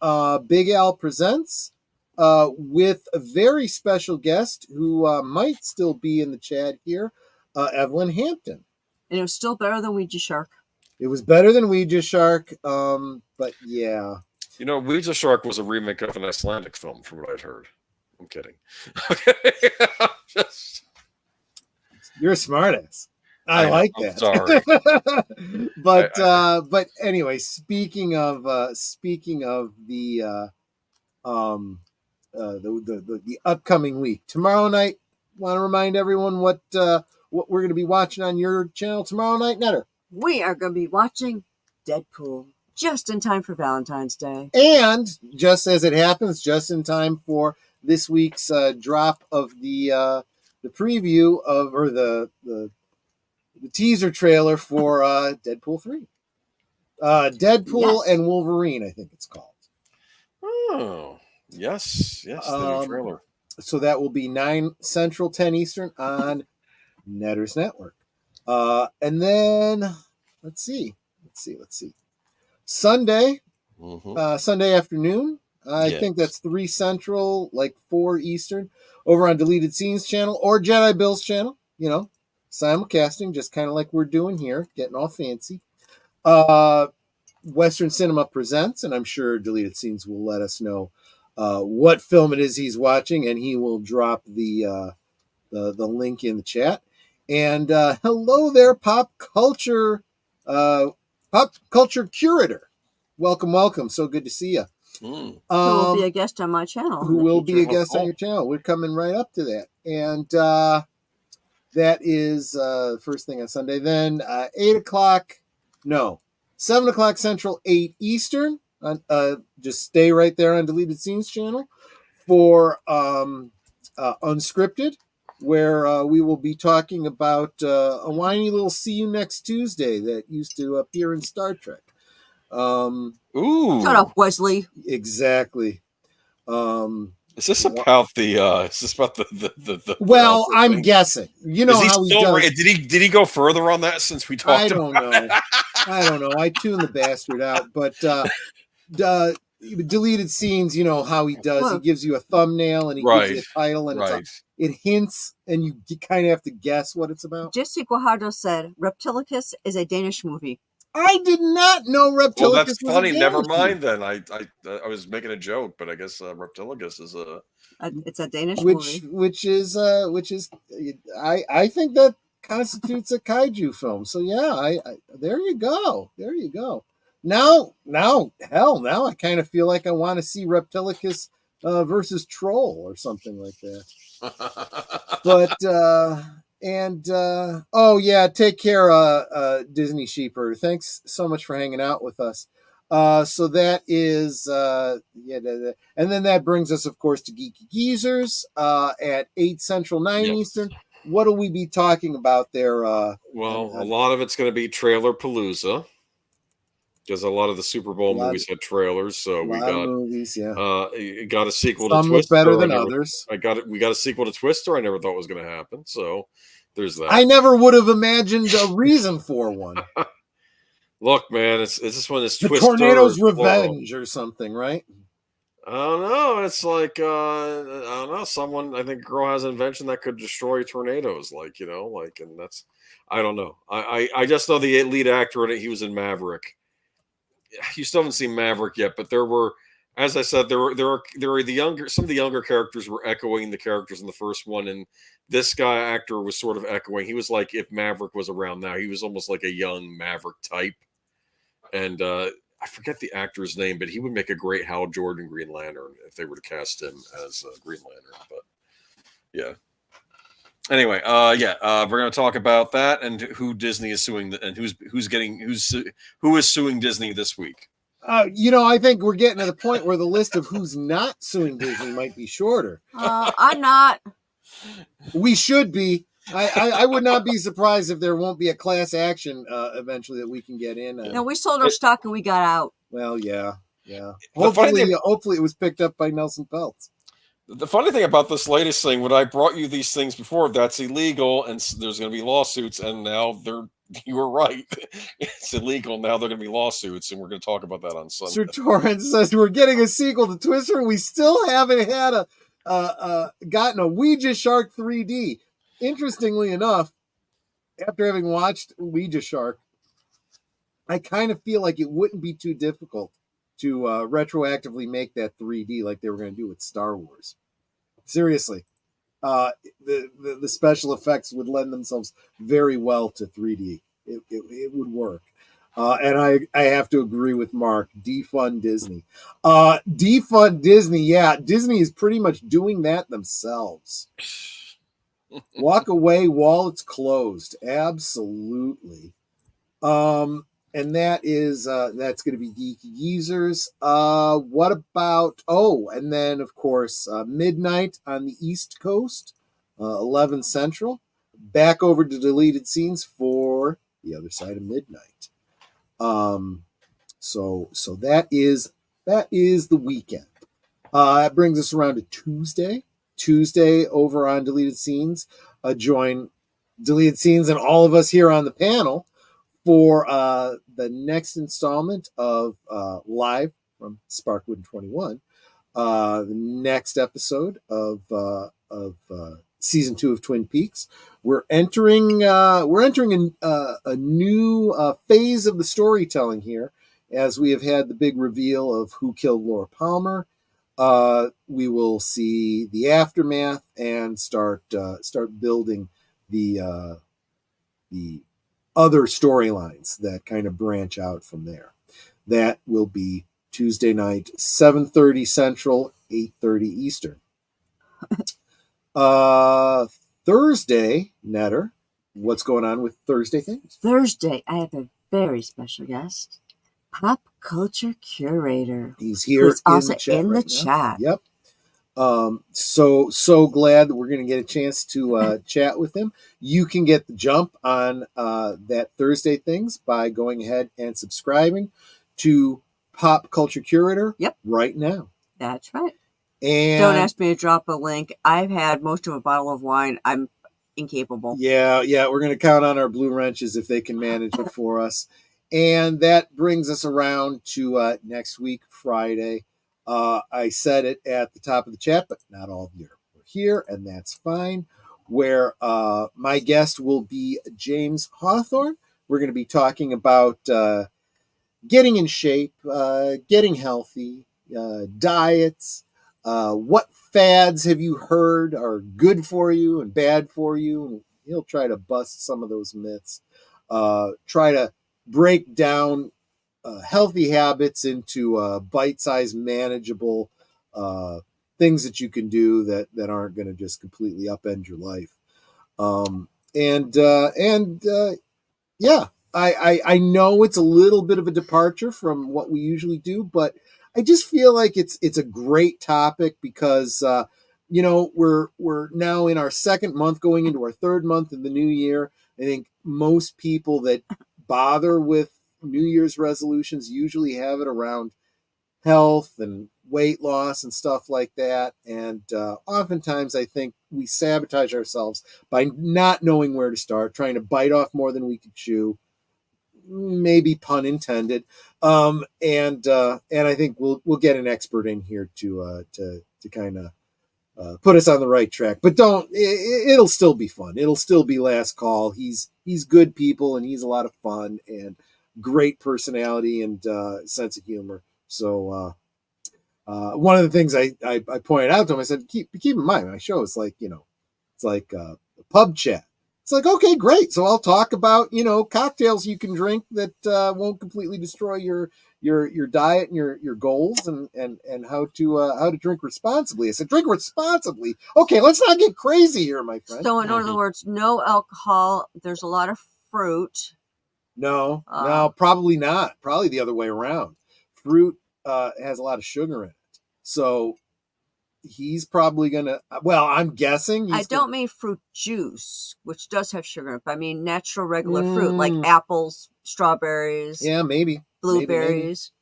Speaker 2: Big Al Presents with a very special guest who might still be in the chat here, Evelyn Hampton.
Speaker 7: And it was still better than Ouija Shark.
Speaker 2: It was better than Ouija Shark, but yeah.
Speaker 8: You know, Ouija Shark was a remake of an Icelandic film, from what I'd heard. I'm kidding.
Speaker 2: You're a smartass. I like that.
Speaker 8: Sorry.
Speaker 2: But anyway, speaking of the upcoming week, tomorrow night, want to remind everyone what we're going to be watching on your channel tomorrow night, Netter.
Speaker 7: We are going to be watching Deadpool just in time for Valentine's Day,
Speaker 2: and just as it happens, just in time for this week's drop of the preview of the teaser trailer for Deadpool 3. Deadpool and Wolverine, I think it's called.
Speaker 8: Oh, yes, the new trailer.
Speaker 2: So that will be 9 Central, 10 Eastern on Netters Network. And then, let's see. Sunday, Sunday afternoon, I think that's 3 Central, like 4 Eastern, over on Deleted Scenes channel or Jedi Bill's channel, simulcasting, just kind of like we're doing here, getting all fancy. Western Cinema Presents, and I'm sure Deleted Scenes will let us know what film it is he's watching, and he will drop the link in the chat. And hello there, pop culture curator. Welcome. So good to see you.
Speaker 7: Who will be a guest on my channel?
Speaker 2: Who will be a guest on your channel? We're coming right up to that, and that is first thing on Sunday. Then 7 o'clock Central, 8 Eastern. Just stay right there on Deleted Scenes channel for Unscripted, where we will be talking about a whiny little See You Next Tuesday that used to appear in Star Trek.
Speaker 8: Ooh!
Speaker 7: Shut up, Wesley.
Speaker 2: Exactly.
Speaker 8: Is this about the
Speaker 2: Well, I'm guessing. You know how he does.
Speaker 8: Did he go further on that since we talked?
Speaker 2: I don't know. I tuned the bastard out, but Deleted Scenes. You know how he does.
Speaker 7: Well,
Speaker 2: he gives you a thumbnail and he gives you a title, and it hints, and you kind of have to guess what it's about.
Speaker 7: Jesse Guajardo said Reptilicus is a Danish movie.
Speaker 2: I did not know Reptilicus.
Speaker 8: Well, that's
Speaker 2: was
Speaker 8: funny.
Speaker 2: a
Speaker 8: Never
Speaker 2: Danish
Speaker 8: mind.
Speaker 2: movie.
Speaker 8: Then I was making a joke, but I guess Reptilicus is
Speaker 7: it's a Danish movie,
Speaker 2: which is I think that constitutes a kaiju film. So yeah, I there you go. Now I kind of feel like I want to see Reptilicus versus Troll or something like that. But And oh yeah, take care, Disney Sheeper. Thanks so much for hanging out with us. So that is and then that brings us, of course, to Geeky Geezers at 8 Central, 9 Eastern. What will we be talking about there?
Speaker 8: Well, a lot of it's going to be Trailer Palooza, because a lot of the Super Bowl movies had trailers. So we got
Speaker 2: movies,
Speaker 8: got a sequel
Speaker 2: Some
Speaker 8: to Twister.
Speaker 2: look better than others.
Speaker 8: We got a sequel to Twister. I never thought was going to happen. So there's that.
Speaker 2: I never would have imagined a reason for one.
Speaker 8: Look, man, it's this one is
Speaker 2: the
Speaker 8: Twister
Speaker 2: Tornado's Revenge or something, right?
Speaker 8: I don't know. It's like I don't know. Someone, I think, a girl has an invention that could destroy tornadoes. And that's, I don't know. I just know the lead actor in it. He was in Maverick. You still haven't seen Maverick yet, but there were, as I said, there were some of the younger characters were echoing the characters in the first one, and this guy actor was sort of echoing. He was like if Maverick was around now. He was almost like a young Maverick type, and I forget the actor's name, but he would make a great Hal Jordan Green Lantern if they were to cast him as Green Lantern. But yeah. Anyway, we're going to talk about that and who Disney is suing and who is suing Disney this week.
Speaker 2: I think we're getting to the point where the list of who's not suing Disney might be shorter.
Speaker 7: I'm not.
Speaker 2: We should be. I would not be surprised if there won't be a class action eventually that we can get in.
Speaker 7: We sold our stock and we got out.
Speaker 2: Well, yeah. Hopefully it was picked up by Nelson Peltz.
Speaker 8: The funny thing about this latest thing, when I brought you these things before, that's illegal, and there's going to be lawsuits, and now you were right. It's illegal. Now they're going to be lawsuits, and we're going to talk about that on Sunday.
Speaker 2: Sir Torrance says we're getting a sequel to Twister. We still haven't had gotten a Ouija Shark 3D. Interestingly enough, after having watched Ouija Shark, I kind of feel like it wouldn't be too difficult to retroactively make that 3D like they were going to do with Star Wars. Seriously, the special effects would lend themselves very well to 3D. It would work. And I have to agree with Mark. Defund Disney. Defund Disney. Yeah, Disney is pretty much doing that themselves. Walk away while it's closed. Absolutely. And that is that's going to be Geeky Geezers. What about and then of course midnight on the East Coast, 11 Central. Back over to Deleted Scenes for the other side of midnight. So that is the weekend. That brings us around to Tuesday. Tuesday over on Deleted Scenes. Join Deleted Scenes and all of us here on the panel for the next installment of Live from Sparkwood 21, the next episode of season 2 of Twin Peaks. We're entering a new phase of the storytelling here, as we have had the big reveal of who killed Laura Palmer. We will see the aftermath and start building the other storylines that kind of branch out from there. That will be Tuesday night, 7:30 Central, 8:30 Eastern. Thursday, Netter, what's going on with Thursday things?
Speaker 7: Thursday, I have a very special guest, pop culture curator.
Speaker 2: He's here
Speaker 7: who's also
Speaker 2: in the
Speaker 7: chat.
Speaker 2: Yep. So glad that we're going to get a chance to chat with him. You can get the jump on that Thursday things by going ahead and subscribing to Pop Culture Curator right now.
Speaker 7: That's right.
Speaker 2: And
Speaker 7: don't ask me to drop a link. I've had most of a bottle of wine. I'm incapable.
Speaker 2: Yeah. We're going to count on our blue wrenches if they can manage it for us. And that brings us around to next week, Friday. I said it at the top of the chat, but not all of you are here, and that's fine. Where my guest will be James Hawthorne. We're going to be talking about getting in shape, getting healthy, diets. What fads have you heard are good for you and bad for you? And he'll try to bust some of those myths. Try to break down healthy habits into bite-sized, manageable things that you can do that aren't going to just completely upend your life. Yeah, I know it's a little bit of a departure from what we usually do, but I just feel like it's a great topic because we're now in our second month, going into our third month in the new year. I think most people that bother with New Year's resolutions usually have it around health and weight loss and stuff like that. And oftentimes I think we sabotage ourselves by not knowing where to start, trying to bite off more than we could chew, maybe pun intended. And I think we'll get an expert in here to kind of put us on the right track. But it'll still be fun. It'll still be last call. He's good people, and he's a lot of fun and great personality and sense of humor. So one of the things I pointed out to him, I said, keep in mind, my show is like, it's like a pub chat. It's like, okay, great. So I'll talk about, cocktails you can drink that won't completely destroy your diet and your goals and how to drink responsibly. I said, drink responsibly. Okay, let's not get crazy here, my friend.
Speaker 7: So in other words, no alcohol. There's a lot of fruit.
Speaker 2: No, probably not. Probably the other way around. Fruit has a lot of sugar in it. So he's probably gonna. Well, I'm guessing.
Speaker 7: I don't mean fruit juice, which does have sugar in it. But I mean natural, regular fruit like apples, strawberries.
Speaker 2: Yeah, maybe
Speaker 7: blueberries.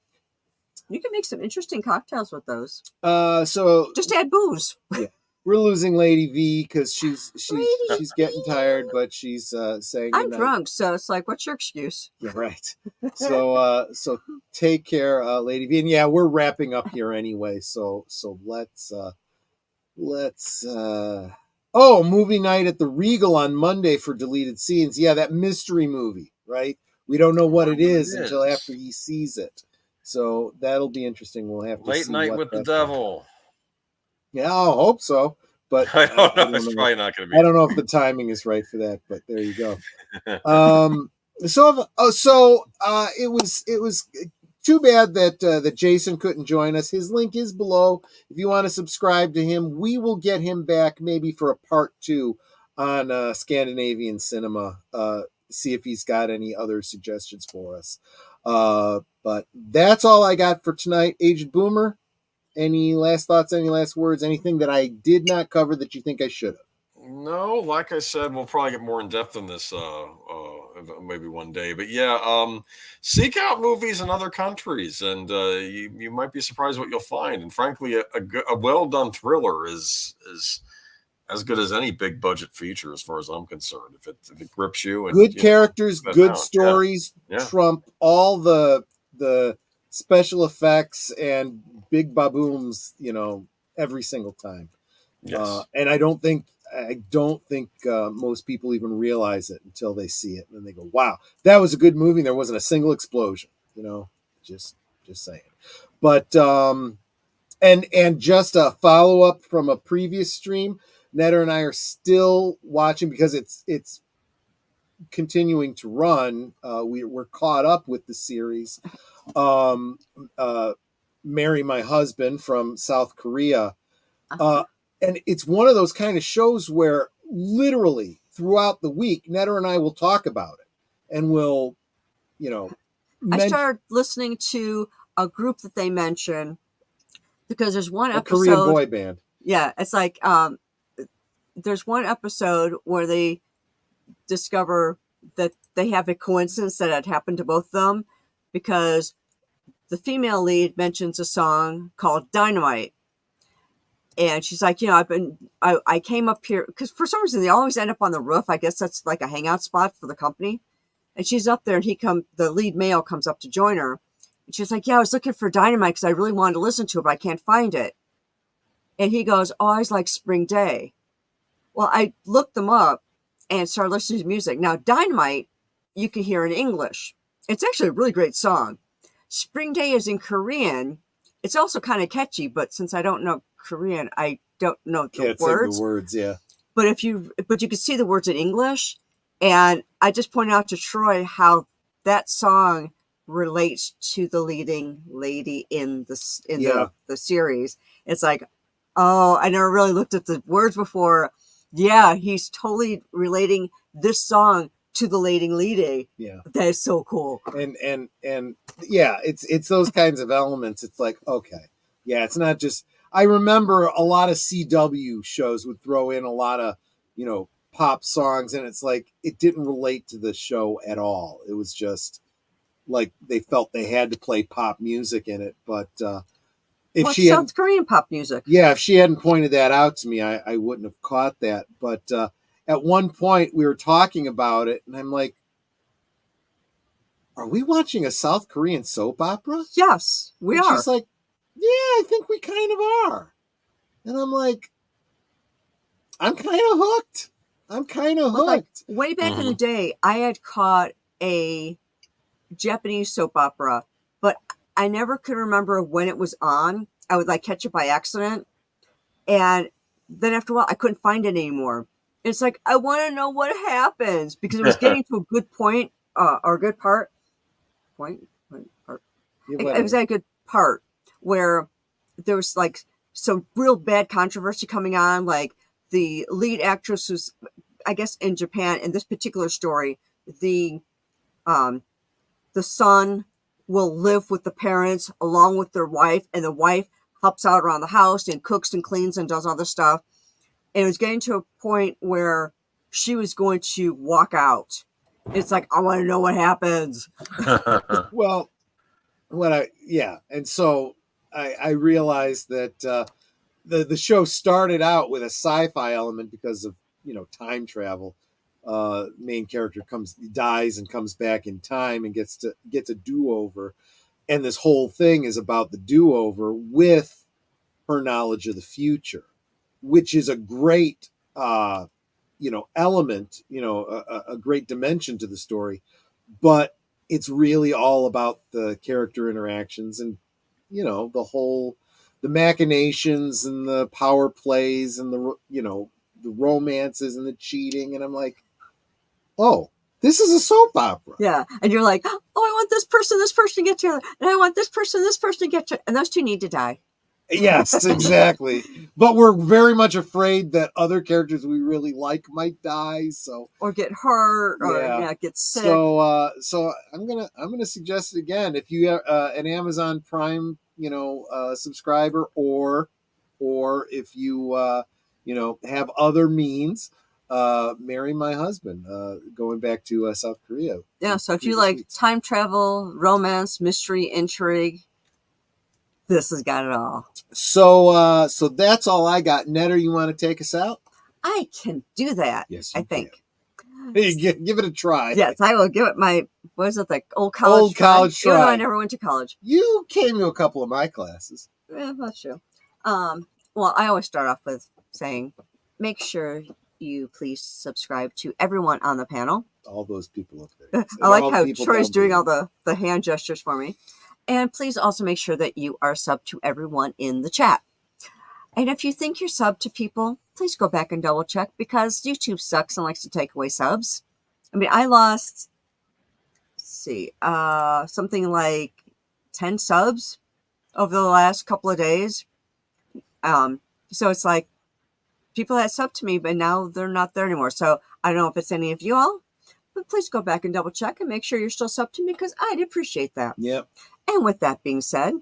Speaker 7: Maybe. You can make some interesting cocktails with those.
Speaker 2: So
Speaker 7: just add booze.
Speaker 2: Yeah. We're losing Lady V because she's getting tired, but she's saying
Speaker 7: I'm drunk, so it's like, what's your excuse?
Speaker 2: Yeah, right. So take care, Lady V, and yeah, we're wrapping up here anyway. So let's movie night at the Regal on Monday for Deleted Scenes. Yeah, that mystery movie, right? We don't know what it is until after he sees it. So that'll be interesting. We'll have to
Speaker 8: Late
Speaker 2: see
Speaker 8: Night with the Devil.
Speaker 2: Yeah, I hope so. But
Speaker 8: I don't know. It's probably not going to be.
Speaker 2: I don't know if the timing is right for that, but there you go. It was too bad that Jacen couldn't join us. His link is below. If you want to subscribe to him, we will get him back maybe for a part 2 on Scandinavian cinema. See if he's got any other suggestions for us. But that's all I got for tonight. Aged Boomer, any last thoughts, any last words, anything that I did not cover that you think I should have?
Speaker 8: No, like I said, we'll probably get more in depth in this maybe one day. But yeah, seek out movies in other countries, and you might be surprised what you'll find. And frankly, a well done thriller is as good as any big budget feature, as far as I'm concerned. If it grips you, and
Speaker 2: good characters, good stories, trump all the special effects and big babooms, every single time.
Speaker 8: Yes.
Speaker 2: And I don't think most people even realize it until they see it, and then they go, "Wow, that was a good movie. There wasn't a single explosion." Just saying. But and just a follow up from a previous stream, Netter and I are still watching because it's continuing to run. We're caught up with the series. Marry My Husband from South Korea. And it's one of those kind of shows where literally throughout the week, Netter and I will talk about it, and we'll,
Speaker 7: I started listening to a group that they mention because there's one episode.
Speaker 2: Korean boy band.
Speaker 7: Yeah, it's like there's one episode where they discover that they have a coincidence that had happened to both of them, because the female lead mentions a song called Dynamite. And she's like, I came up here because for some reason they always end up on the roof. I guess that's like a hangout spot for the company. And she's up there, and the lead male comes up to join her. And she's like, yeah, I was looking for Dynamite because I really wanted to listen to it, but I can't find it. And he goes, oh, I was like Spring Day. Well, I looked them up and started listening to music. Now, Dynamite, you can hear in English. It's actually a really great song. Spring Day is in Korean. It's also kind of catchy, but since I don't know Korean, I don't know the words.
Speaker 2: Say the words, yeah.
Speaker 7: But you can see the words in English. And I just pointed out to Troy how that song relates to the leading lady in the series. It's like, oh, I never really looked at the words before. Yeah, he's totally relating this song to the leading.
Speaker 2: Yeah.
Speaker 7: That is so cool.
Speaker 2: And yeah, it's those kinds of elements. It's like, okay. Yeah, it's not just, I remember a lot of CW shows would throw in a lot of, pop songs, and it's like, it didn't relate to the show at all. It was just like they felt they had to play pop music in it. But if she
Speaker 7: South Korean pop music?
Speaker 2: Yeah, if she hadn't pointed that out to me, I wouldn't have caught that. But at one point we were talking about it, and I'm like, are we watching a South Korean soap opera?
Speaker 7: Yes, we are.
Speaker 2: She's like, yeah, I think we kind of are. And I'm like, I'm kind of hooked.
Speaker 7: Like, way back in the day, I had caught a Japanese soap opera, but I never could remember when it was on. I would catch it by accident. And then after a while, I couldn't find it anymore. It's like, I want to know what happens, because it was getting to a good point, or a good part. Part. It was at a good part where there was some real bad controversy coming on. The lead actress was, I guess, in Japan, in this particular story, the son will live with the parents along with their wife, and the wife helps out around the house and cooks and cleans and does other stuff. And it was getting to a point where she was going to walk out. It's like, I want to know what happens.
Speaker 2: Well, and so I realized that the show started out with a sci-fi element because of time travel. Main character dies and comes back in time and gets a do-over, and this whole thing is about the do-over with her knowledge of the future, which is a great element, a great dimension to the story. But it's really all about the character interactions and the machinations and the power plays and the romances and the cheating. And I'm like, oh, this is a soap opera.
Speaker 7: Yeah. And you're like, oh, I want this person to get together. And I want this person to get together. And those two need to die.
Speaker 2: Yes, exactly. But we're very much afraid that other characters we really like might die,
Speaker 7: or get hurt, or get sick.
Speaker 2: So I'm gonna suggest it again. If you are an Amazon Prime, subscriber, or if you have other means, Marry My Husband. Going back to South Korea.
Speaker 7: Yeah. So if you like time travel, romance, mystery, intrigue, this has got it all.
Speaker 2: So that's all I got. Netter, you want to take us out?
Speaker 7: I can do that.
Speaker 2: Yes,
Speaker 7: I think.
Speaker 2: Hey, give it a try.
Speaker 7: Yes, I will give it my, what is it, the old college try?
Speaker 2: Try.
Speaker 7: Even though I never went to college.
Speaker 2: You came to a couple of my classes.
Speaker 7: Yeah, that's true. Well, I always start off with saying, make sure you please subscribe to everyone on the panel.
Speaker 2: All those people up there.
Speaker 7: I like how Troy's doing all the hand gestures for me. And please also make sure that you are subbed to everyone in the chat. And if you think you're subbed to people, please go back and double check, because YouTube sucks and likes to take away subs. I mean, I lost, something like 10 subs over the last couple of days. So it's like people that subbed to me, but now they're not there anymore. So I don't know if it's any of you all, but please go back and double check and make sure you're still subbed to me, because I'd appreciate that.
Speaker 2: Yep.
Speaker 7: And with that being said,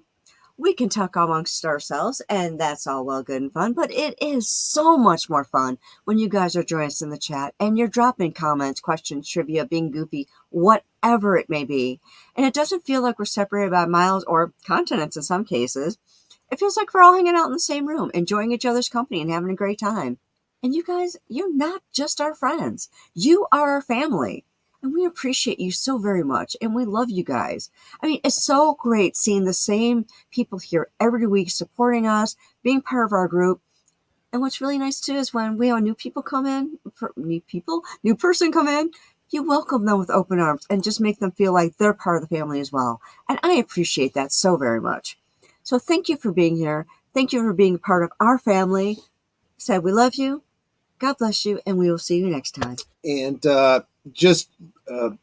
Speaker 7: we can talk amongst ourselves, and that's all well, good, and fun. But it is so much more fun when you guys are joining us in the chat and you're dropping comments, questions, trivia, being goofy, whatever it may be. And it doesn't feel like we're separated by miles or continents in some cases. It feels like we're all hanging out in the same room, enjoying each other's company and having a great time. And you guys, you're not just our friends. You are our family. And we appreciate you so very much. And we love you guys. I mean, it's so great seeing the same people here every week supporting us, being part of our group. And what's really nice too is when we have new person come in, you welcome them with open arms and just make them feel like they're part of the family as well. And I appreciate that so very much. So thank you for being here. Thank you for being part of our family. Said we love you. God bless you. And we will see you next time.
Speaker 2: And just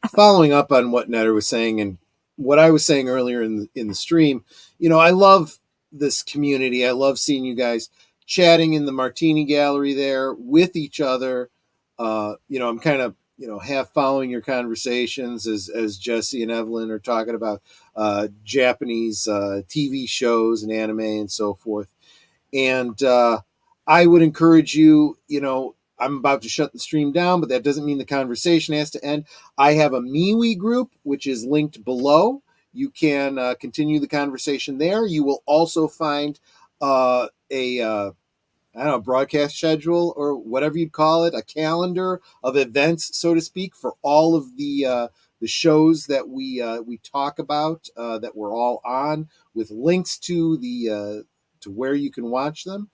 Speaker 2: following up on what Netter was saying and what I was saying earlier in the stream, I love this community. I love seeing you guys chatting in the Martini Gallery there with each other. I'm kind of, have following your conversations as Jesse and Evelyn are talking about Japanese TV shows and anime and so forth. And I would encourage you, I'm about to shut the stream down, but that doesn't mean the conversation has to end. I have a MeWe group, which is linked below. You can continue the conversation there. You will also find a broadcast schedule or whatever you'd call it, a calendar of events, so to speak, for all of the shows that we talk about that we're all on, with links to to where you can watch them.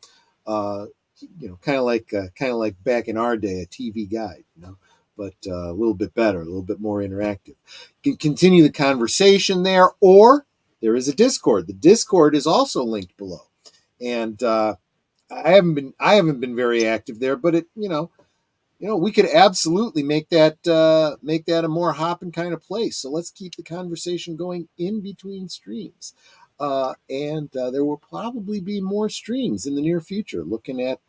Speaker 2: Kind of like back in our day, a TV guide, but a little bit better, a little bit more interactive. You can continue the conversation there, or there is a Discord. The Discord is also linked below, and I haven't been very active there, but we could absolutely make that a more hopping kind of place. So let's keep the conversation going in between streams. And there will probably be more streams in the near future, looking at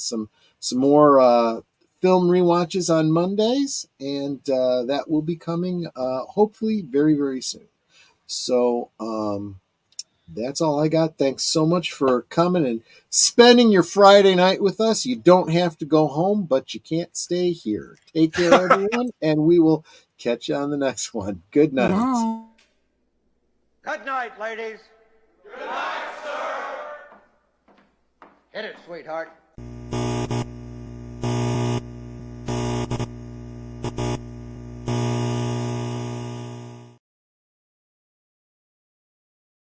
Speaker 2: some more film rewatches on Mondays, and that will be coming hopefully very, very soon. So that's all I got. Thanks so much for coming and spending your Friday night with us. You don't have to go home, but you can't stay here. Take care, everyone, and we will catch you on the next one. Good night.
Speaker 9: Bye.
Speaker 5: Good night, ladies.
Speaker 10: Good night, sir.
Speaker 5: Hit it, sweetheart.